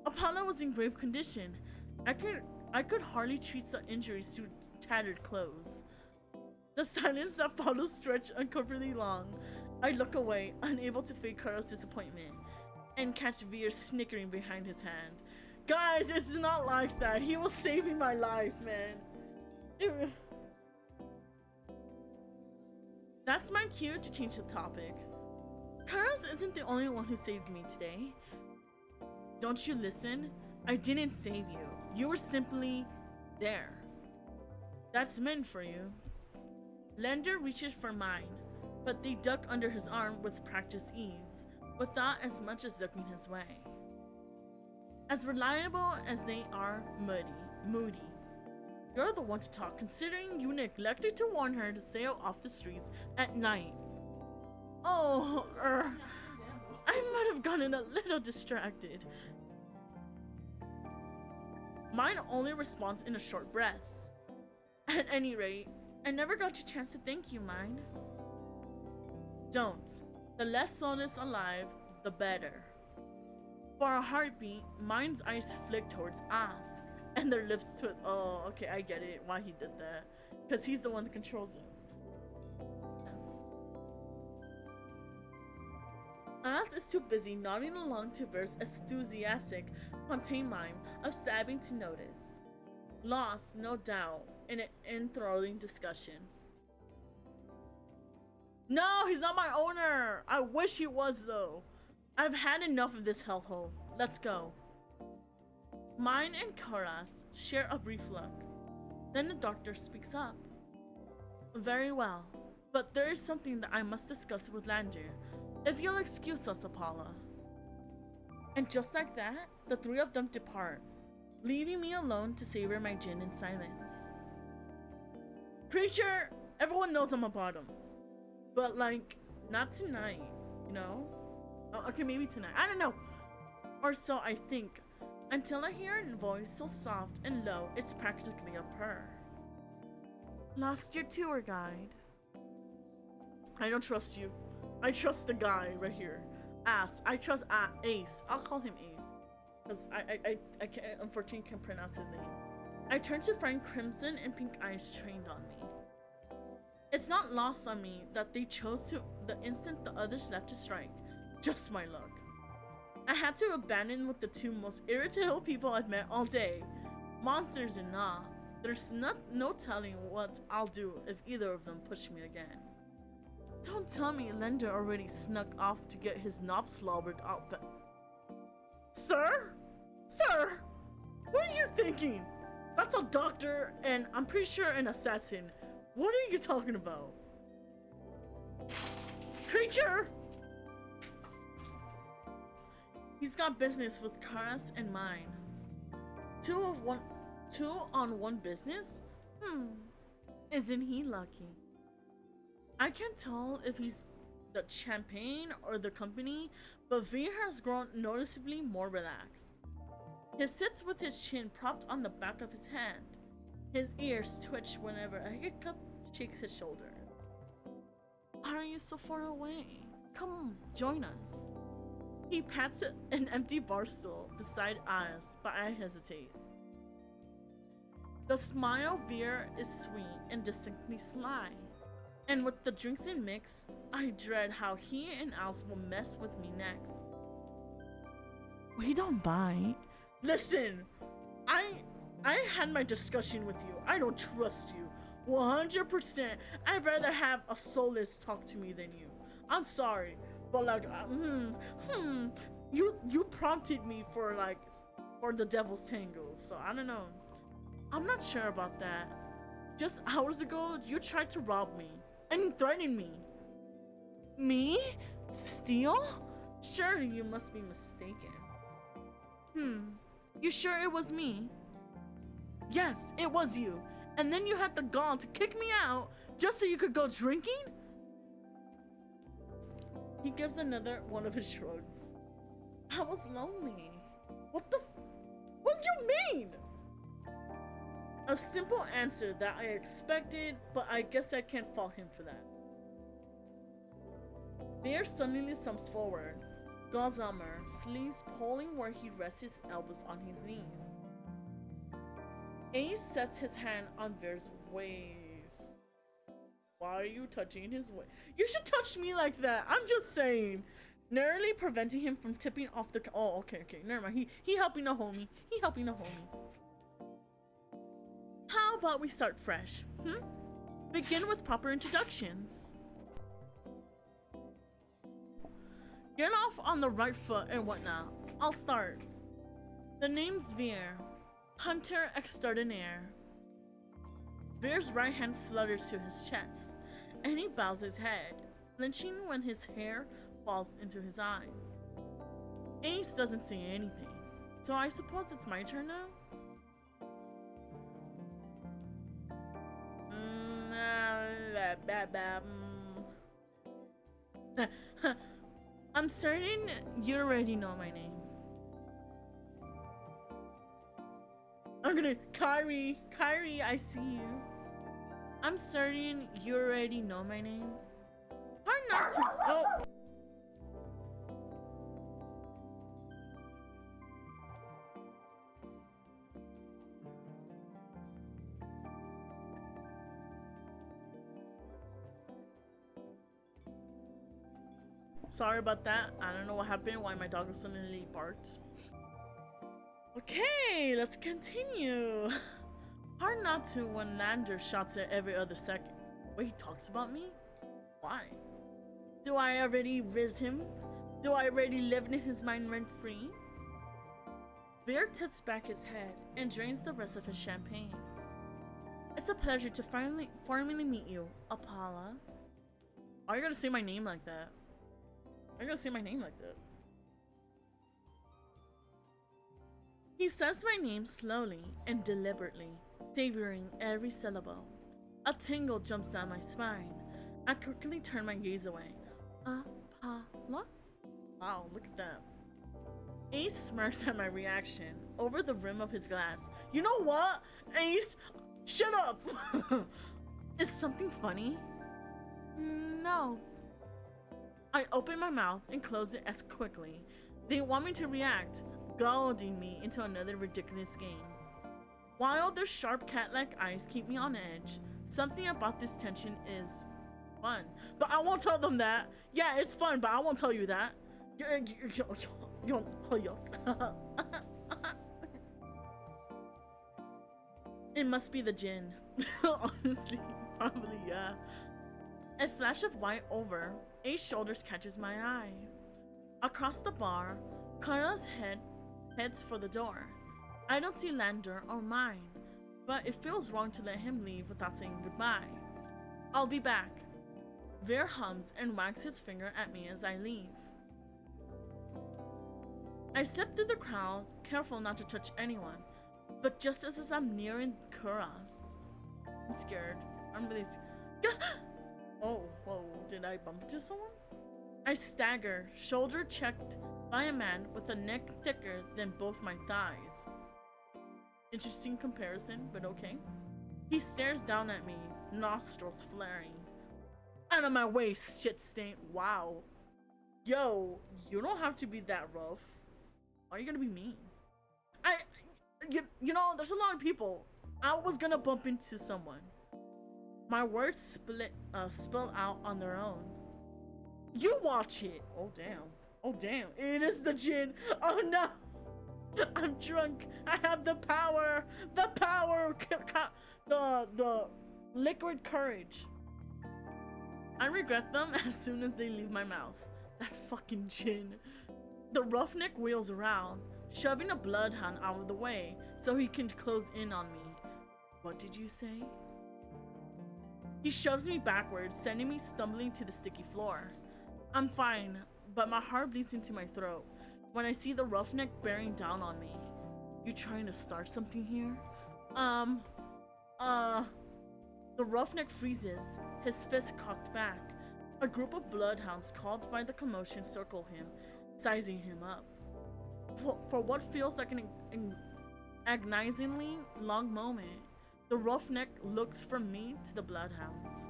Speaker 2: Apolla was in grave condition. I could hardly treat the injuries to tattered clothes. The silence that follows stretched uncomfortably long. I look away, unable to fake Carl's disappointment, and catch Veer snickering behind his hand. Guys, it's not like that. He was saving my life, man. That's my cue to change the topic. Carlos isn't the only one who saved me today. Don't you listen? I didn't save you. You were simply there. That's meant for you. Lender reaches for mine, but they duck under his arm with practiced ease, without as much as looking his way. As reliable as they are moody. You're the one to talk, considering you neglected to warn her to stay off the streets at night. Oh, I might have gotten a little distracted. Mine only responds in a short breath. At any rate, I never got a chance to thank you, Mine. Don't. The less Solus alive, the better. For a heartbeat, Mine's eyes flick towards Ass, and their lips twist. Oh, okay, I get it, why he did that. Because he's the one that controls him. Ass is too busy nodding along to Ver's enthusiastic pantomime of stabbing to notice. Lost, no doubt, in an enthralling discussion. No, he's not my owner! I wish he was, though. I've had enough of this hellhole. Let's go. Mine and Karas share a brief look. Then the doctor speaks up. Very well, but there is something that I must discuss with Lander. If you'll excuse us, Apolla. And just like that, the three of them depart, leaving me alone to savor my gin in silence. Preacher, everyone knows I'm a bottom. but like, not tonight, you know? Oh, okay, maybe tonight. I don't know. Or so I think. Until I hear a voice so soft and low, it's practically a purr. Lost your tour guide. I don't trust you. I trust the guy right here. I trust Ace. I'll call him Ace. Because I can't, unfortunately can't pronounce his name. I turn to find crimson and pink eyes trained on me. It's not lost on me that they chose to the instant the others left to strike. Just my luck. I had to abandon with the two most irritable people I've met all day. Monsters and nah. There's no telling what I'll do if either of them push me again. Don't tell me Lender already snuck off to get his knob slobbered out. Sir? Sir? What are you thinking? That's a doctor and I'm pretty sure an assassin. What are you talking about? Creature! He's got business with Karas and mine. Two on one business? Isn't he lucky? I can't tell if he's the champagne or the company, but Veer has grown noticeably more relaxed. He sits with his chin propped on the back of his hand. His ears twitch whenever a hiccup shakes his shoulder. Why are you so far away? Come, join us. He pats an empty bar stool beside us, but I hesitate. The smile of Veer is sweet and distinctly sly. And with the drinks in mix, I dread how he and Alice will mess with me next. We don't bite. Listen, I had my discussion with you. I don't trust you. 100%. I'd rather have a soulless talk to me than you. I'm sorry, but like, you prompted me for the devil's tango. So I don't know. I'm not sure about that. Just hours ago, you tried to rob me and threatened me. Me? Steal? Surely you must be mistaken. You sure it was me? Yes, it was you. And then you had the gall to kick me out just so you could go drinking? He gives another one of his shrugs. I was lonely. What do you mean? A simple answer that I expected, but I guess I can't fault him for that. Bear suddenly stumps forward, Gossamer, sleeves pulling where he rests his elbows on his knees. Ace sets his hand on Bear's waist. Why are you touching his waist? You should touch me like that. I'm just saying. Narrowly preventing him from tipping off the. Oh, okay. Never mind. He helping a homie. How about we start fresh? Begin with proper introductions. Get off on the right foot and whatnot. I'll start. The name's Veer, Hunter Extraordinaire. Veer's right hand flutters to his chest, and he bows his head, flinching when his hair falls into his eyes. Ace doesn't say anything, so I suppose it's my turn now? I'm certain you already know my name. I'm gonna Kyrie, I see you. I'm certain you already know my name. Hard not to. Oh. Sorry about that. I don't know what happened, why my dog suddenly barked. Okay, let's continue. Hard not to when Lander shouts at every other second. Wait, he talks about me? Why? Do I already rizz him? Do I already live in his mind rent free? Veer tips back his head and drains the rest of his champagne. It's a pleasure to formally meet you, Apolla. Why are you gonna say my name like that? I'm gonna say my name like that. He says my name slowly and deliberately, savoring every syllable. A tingle jumps down my spine. I quickly turn my gaze away. Apolla? Wow, look at that. Ace smirks at my reaction over the rim of his glass. You know what, Ace? Shut up! Is something funny? No. I open my mouth and close it as quickly. They want me to react, goading me into another ridiculous game. While their sharp cat-like eyes keep me on edge, something about this tension is fun. But I won't tell them that. Yeah, it's fun, but I won't tell you that. It must be the gin. Honestly, probably, yeah. A flash of white over A's shoulders catches my eye. Across the bar, Kara's heads for the door. I don't see Lander or mine, but it feels wrong to let him leave without saying goodbye. I'll be back. Veer hums and wags his finger at me as I leave. I step through the crowd, careful not to touch anyone, but just as I'm nearing Kuras, I'm scared. I'm really scared. Oh, whoa, did I bump into someone? I stagger, shoulder checked by a man with a neck thicker than both my thighs. Interesting comparison, but okay. He stares down at me, nostrils flaring. Out of my way, shit stain. Wow. Yo, you don't have to be that rough. Why are you gonna be mean? You know, there's a lot of people. I was gonna bump into someone. My words spill out on their own. You watch it. Oh damn. Oh damn. It is the gin. Oh no. I'm drunk. I have the power. The power. The liquid courage. I regret them as soon as they leave my mouth. That fucking gin. The roughneck wheels around, shoving a bloodhound out of the way so he can close in on me. What did you say? He shoves me backwards, sending me stumbling to the sticky floor. I'm fine, but my heart bleeds into my throat when I see the roughneck bearing down on me. You trying to start something here? The roughneck freezes, his fist cocked back. A group of bloodhounds called by the commotion circle him, sizing him up. For what feels like an agonizingly long moment, the roughneck looks from me to the bloodhounds.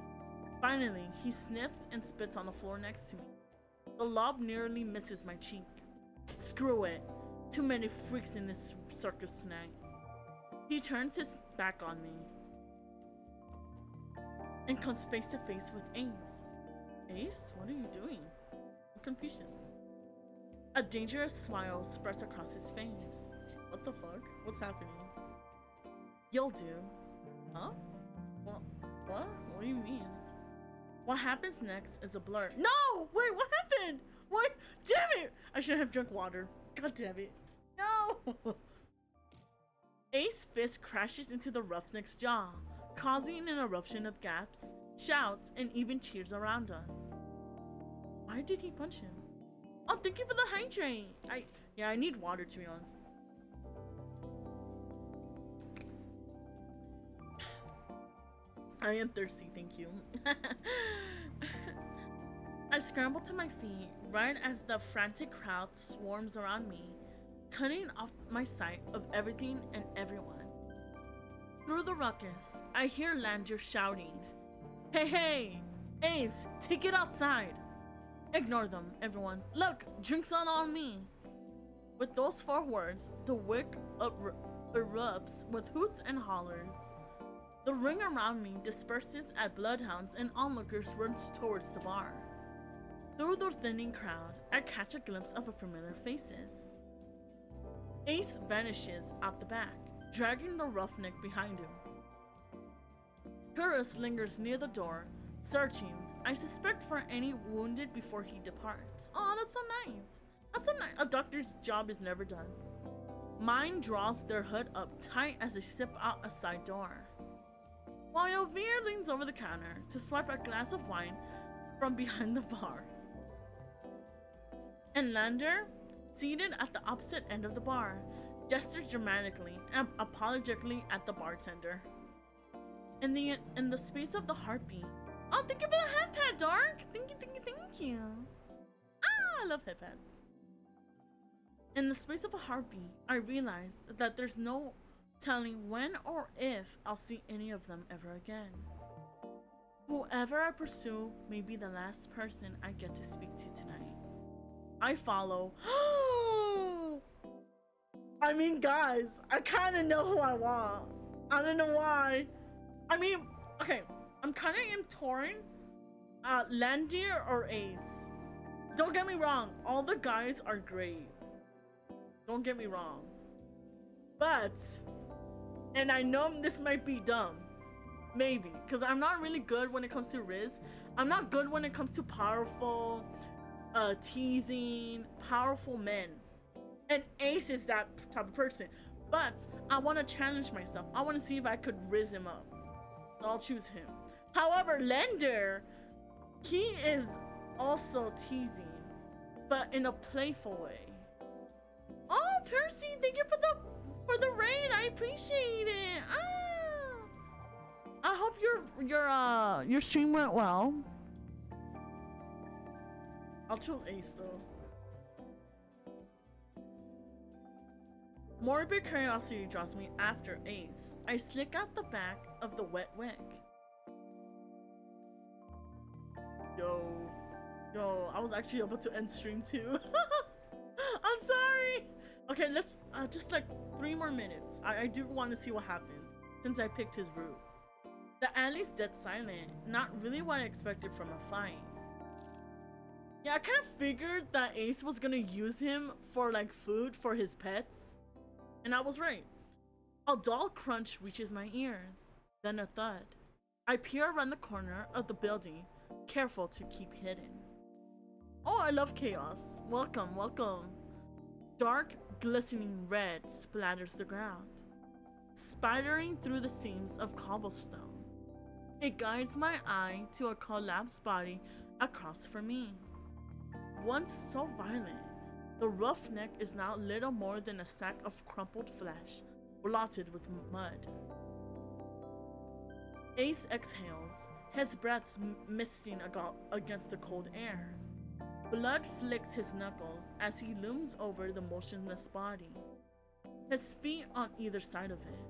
Speaker 2: Finally, he sniffs and spits on the floor next to me. The lob nearly misses my cheek. Screw it. Too many freaks in this circus tonight. He turns his back on me and comes face to face with Ace. Ace, what are you doing? I'm Confucius. A dangerous smile spreads across his face. What the fuck? What's happening? You'll do. Huh? What? What do you mean? What happens next is a blur. No! Wait, what happened? What? Damn it! I should have drunk water. God damn it. No! Ace's fist crashes into the roughneck's jaw, causing an eruption of gasps, shouts, and even cheers around us. Why did he punch him? Oh, thank you for the hydrate. I need water, to be honest. I am thirsty, thank you. I scramble to my feet right as the frantic crowd swarms around me, cutting off my sight of everything and everyone. Through the ruckus, I hear Lander shouting, "Hey, hey! Ace, take it outside!" Ignore them, everyone. Look, drinks on me. With those 4 words, the wick erupts with hoots and hollers. The ring around me disperses as bloodhounds and onlookers runs towards the bar. Through the thinning crowd, I catch a glimpse of familiar faces. Ace vanishes out the back, dragging the roughneck behind him. Kuras lingers near the door, searching, I suspect, for any wounded before he departs. Oh, that's so nice. That's so nice. A doctor's job is never done. Mine draws their hood up tight as they step out a side door, while Veer leans over the counter to swipe a glass of wine from behind the bar. And Lander, seated at the opposite end of the bar, gestures dramatically and apologetically at the bartender. In the space of the heartbeat, Oh, thank you for the head pad, Dark. Thank you, thank you, thank you. Ah, I love head pads. In the space of a heartbeat, I realized that there's no telling when or if I'll see any of them ever again. Whoever I pursue may be the last person I get to speak to tonight. I follow. I mean, guys, I kind of know who I want. I don't know why. I mean, okay, I'm kind of in torn. Landir or Ace. Don't get me wrong, all the guys are great. Don't get me wrong. But, and I know this might be dumb, maybe, because I'm not really good when it comes to rizz. I'm not good when it comes to powerful, teasing, powerful men. And Ace is that type of person. But I want to challenge myself. I want to see if I could rizz him up. So I'll choose him. However, Lender, he is also teasing, but in a playful way. Oh, Percy, thank you for the raid. I appreciate it. I hope your stream went well. I'll choose Ace though. Morbid curiosity draws me after Ace. I slick out the back of the wet wick. Yo, I was actually able to end stream too. I'm sorry. Okay, let's just like 3 more minutes. I do want to see what happens since I picked his route. The alley's dead silent. Not really what I expected from a fight. Yeah, I kind of figured that Ace was gonna use him for like food for his pets. And I was right. A dull crunch reaches my ears, then a thud. I peer around the corner of the building, careful to keep hidden. Oh, I love chaos. Welcome, welcome. Dark, glistening red splatters the ground, spidering through the seams of cobblestone. It guides my eye to a collapsed body across from me. Once so violent, the roughneck is now little more than a sack of crumpled flesh, blotted with mud. Ace exhales, his breath misting against the cold air. Blood flicks his knuckles as he looms over the motionless body, his feet on either side of it.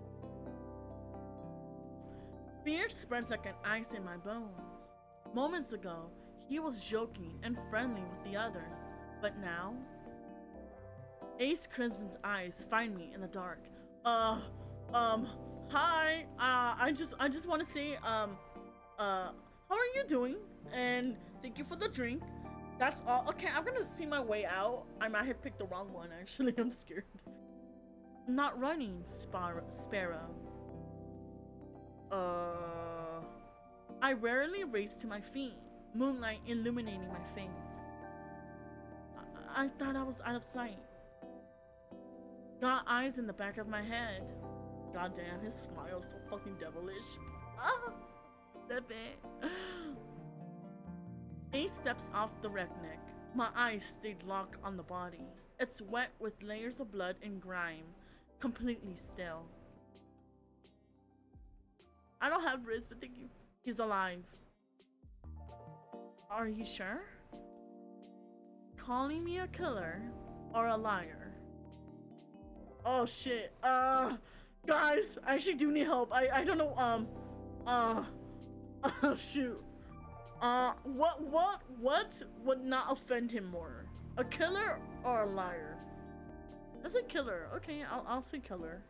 Speaker 2: Fear spreads like an ice in my bones. Moments ago, he was joking and friendly with the others, but now... Ace Crimson's eyes find me in the dark. Hi, I just want to say, how are you doing? And thank you for the drink. That's all. Okay, I'm gonna see my way out. I might have picked the wrong one, actually. I'm scared. Not running, Sparrow. I rarely raise to my feet, moonlight illuminating my face. I thought I was out of sight. Got eyes in the back of my head. Goddamn, his smile's so fucking devilish. Ah, that bad. Ace steps off the wreckneck. My eyes stayed locked on the body. It's wet with layers of blood and grime, completely still. I don't have rizz, but thank you. He's alive. Are you sure? Calling me a killer or a liar? Oh shit. Guys, I actually do need help. I don't know. Oh shoot. What would not offend him more? A killer or a liar? I said killer. Okay, I'll say killer.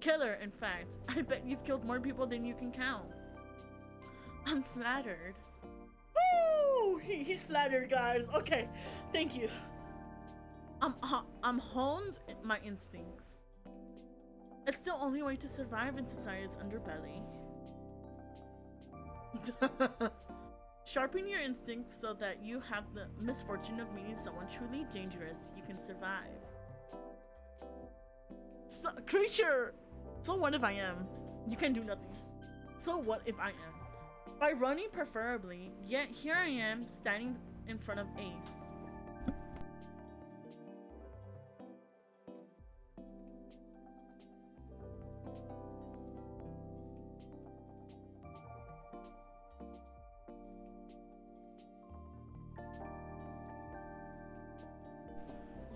Speaker 2: Killer, in fact. I bet you've killed more people than you can count. I'm flattered. Woo! He's flattered, guys. Okay, thank you. I'm honed in my instincts. It's the only way to survive in society's underbelly. Sharpen your instincts so that you have the misfortune of meeting someone truly dangerous you can survive. Creature! So what if I am? You can do nothing. So what if I am? By running preferably, yet here I am standing in front of Ace.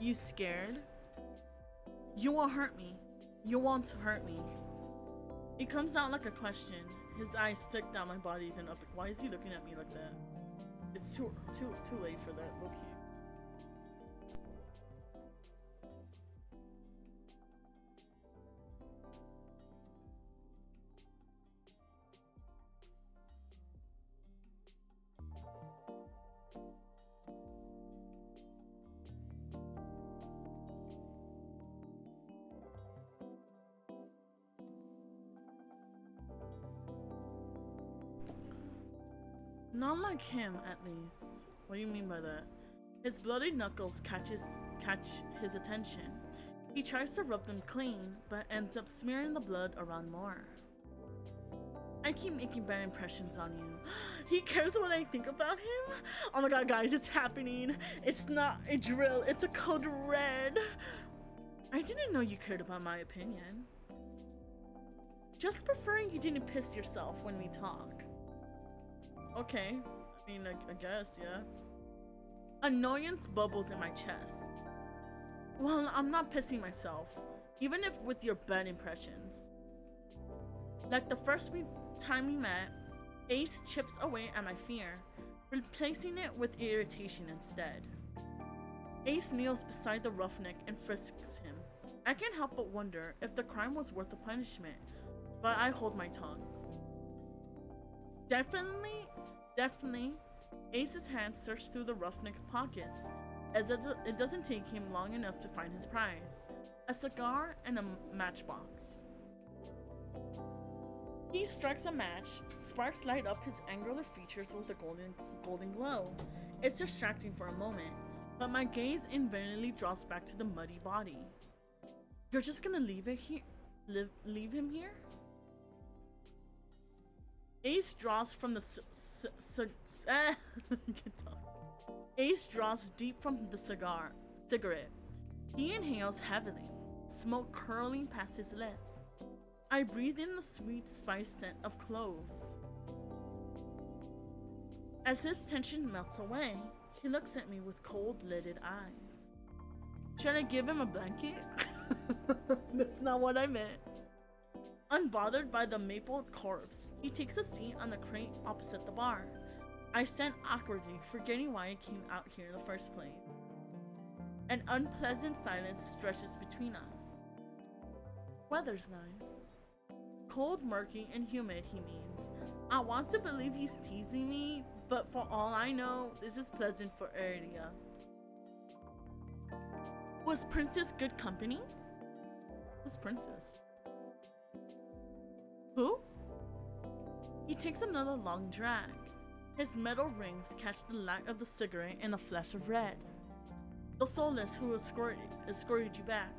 Speaker 2: You scared? You won't hurt me. You won't hurt me. It comes out like a question. His eyes flick down my body, then up. Why is he looking at me like that? It's too late for that, low-key. Not like him, at least. What do you mean by that? His bloody knuckles catch his attention. He tries to rub them clean, but ends up smearing the blood around more. I keep making bad impressions on you. He cares what I think about him? Oh my god, guys, it's happening. It's not a drill, it's a code red. I didn't know you cared about my opinion. Just preferring you didn't piss yourself when we talk. Okay, I mean, I guess, yeah. Annoyance bubbles in my chest. Well, I'm not pissing myself, even if with your bad impressions. Like the first time we met, Ace chips away at my fear, replacing it with irritation instead. Ace kneels beside the roughneck and frisks him. I can't help but wonder if the crime was worth the punishment, but I hold my tongue. Definitely, Ace's hands search through the roughneck's pockets, as it doesn't take him long enough to find his prize, a cigar and a matchbox. He strikes a match, sparks light up his angular features with a golden glow. It's distracting for a moment, but my gaze invariably drops back to the muddy body. You're just gonna leave it here? Leave him here? Ace draws from the Ace draws deep from the cigarette. He inhales heavily, smoke curling past his lips. I breathe in the sweet spice scent of cloves. As his tension melts away, he looks at me with cold-lidded eyes. Should I give him a blanket? That's not what I meant. Unbothered by the maple corpse, he takes a seat on the crate opposite the bar. I stand awkwardly, forgetting why I came out here in the first place. An unpleasant silence stretches between us. Weather's nice. Cold, murky, and humid, he means. I want to believe he's teasing me, but for all I know, this is pleasant for area. Was Princess good company? Who's Princess? Who? He takes another long drag. His metal rings catch the light of the cigarette in a flash of red. The soulless who escorted you back.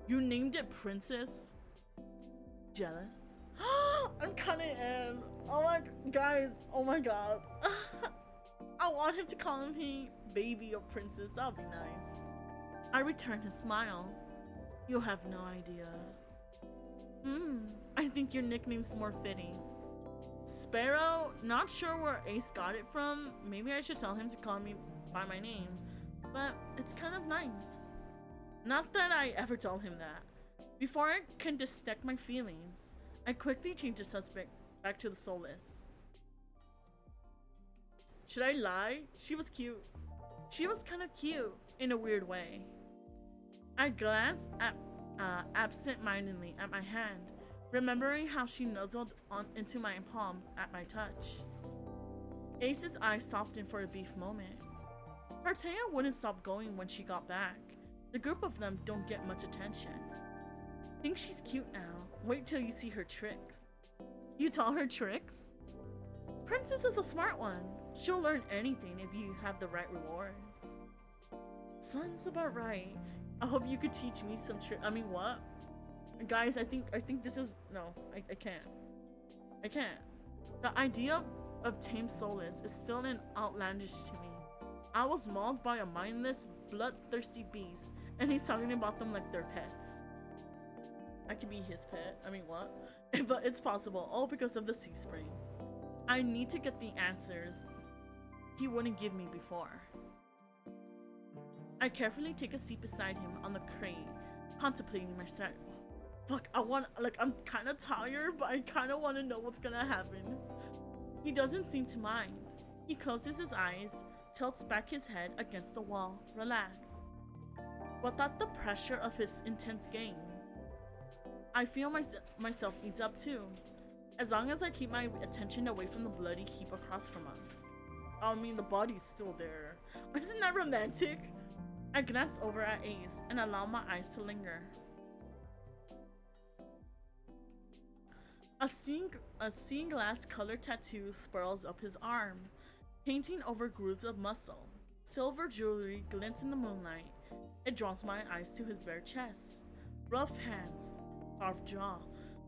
Speaker 2: You named it Princess? Jealous? I kinda am. Oh my, guys, oh my god. I want him to call me baby or princess, that'll be nice. I return his smile. You have no idea. I think your nickname's more fitting. Sparrow, not sure where Ace got it from. Maybe I should tell him to call me by my name, but it's kind of nice. Not that I ever tell him that. Before I can dissect my feelings, I quickly change the subject back to the soulless. Should I lie? She was cute. She was kind of cute in a weird way. I glance absent-mindedly at my hand, remembering how she nuzzled into my palm at my touch. Ace's eyes softened for a brief moment. Her tail wouldn't stop going when she got back. The group of them don't get much attention. Think she's cute now. Wait till you see her tricks. You taught her tricks? Princess is a smart one. She'll learn anything if you have the right rewards. Sounds about right. I hope you could teach me some trick. I mean, what? Guys, I think this is no. I can't. I can't. The idea of tame soulless is still an outlandish to me. I was mauled by a mindless, bloodthirsty beast, and he's talking about them like they're pets. I could be his pet. I mean, what? But it's possible, all because of the sea spring. I need to get the answers he wouldn't give me before. I carefully take a seat beside him on the crate, contemplating my strat. Fuck, I'm kind of tired, but I kind of want to know what's gonna happen. He doesn't seem to mind. He closes his eyes, tilts back his head against the wall, relaxed. Without the pressure of his intense gaze, I feel myself ease up too, as long as I keep my attention away from the bloody heap across from us. I mean, the body's still there. Isn't that romantic? I glance over at Ace and allow my eyes to linger. A seeing glass colored tattoo spirals up his arm, painting over grooves of muscle. Silver jewelry glints in the moonlight. It draws my eyes to his bare chest. Rough hands, carved jaw.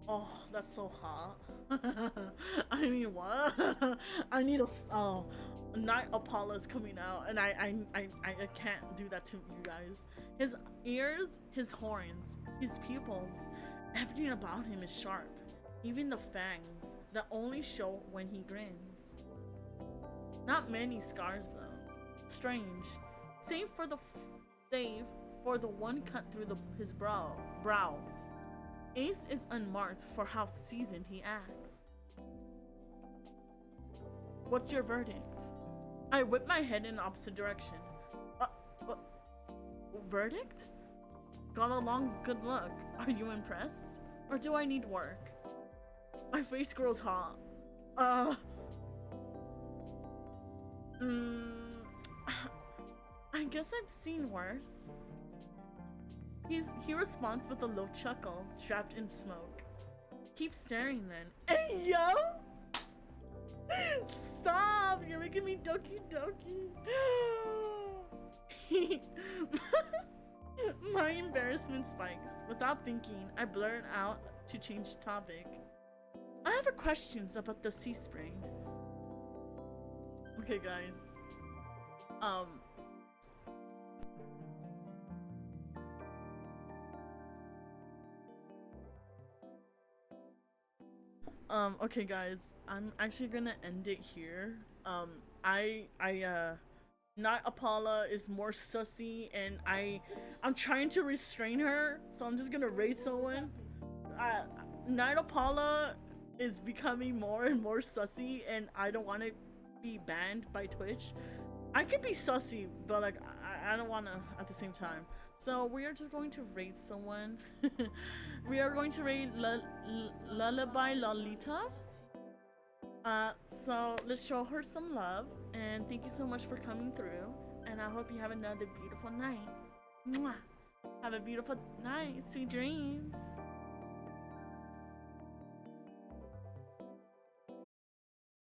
Speaker 2: Oh, that's so hot. I mean, what? I need a. Oh, Night Apolla is coming out, and I can't do that to you guys. His ears, his horns, his pupils, everything about him is sharp. Even the fangs that only show when he grins. Not many scars though. Strange, save for the one cut through his brow. Ace is unmarked for how seasoned he acts. What's your verdict? I whip my head in the opposite direction. Verdict? Got along, good luck. Are you impressed? Or do I need work? My face grows hot. I guess I've seen worse. He responds with a low chuckle, trapped in smoke. Keep staring then. Hey yo! Stop! You're making me doki doki. My embarrassment spikes. Without thinking, I blurt out to change the topic. I have questions about the sea spring. Okay, guys. Okay, guys. I'm actually gonna end it here. Not Apolla is more sussy, and I'm trying to restrain her, so I'm just gonna raid someone. Night Apolla is becoming more and more sussy, and I don't want to be banned by Twitch. I can be sussy, but like I don't want to at the same time. So we are just going to raid someone. We are going to raid Lullaby Lolita. So let's show her some love, and thank you so much for coming through, and I hope you have another beautiful night. Mwah. Have a beautiful night. Sweet dreams.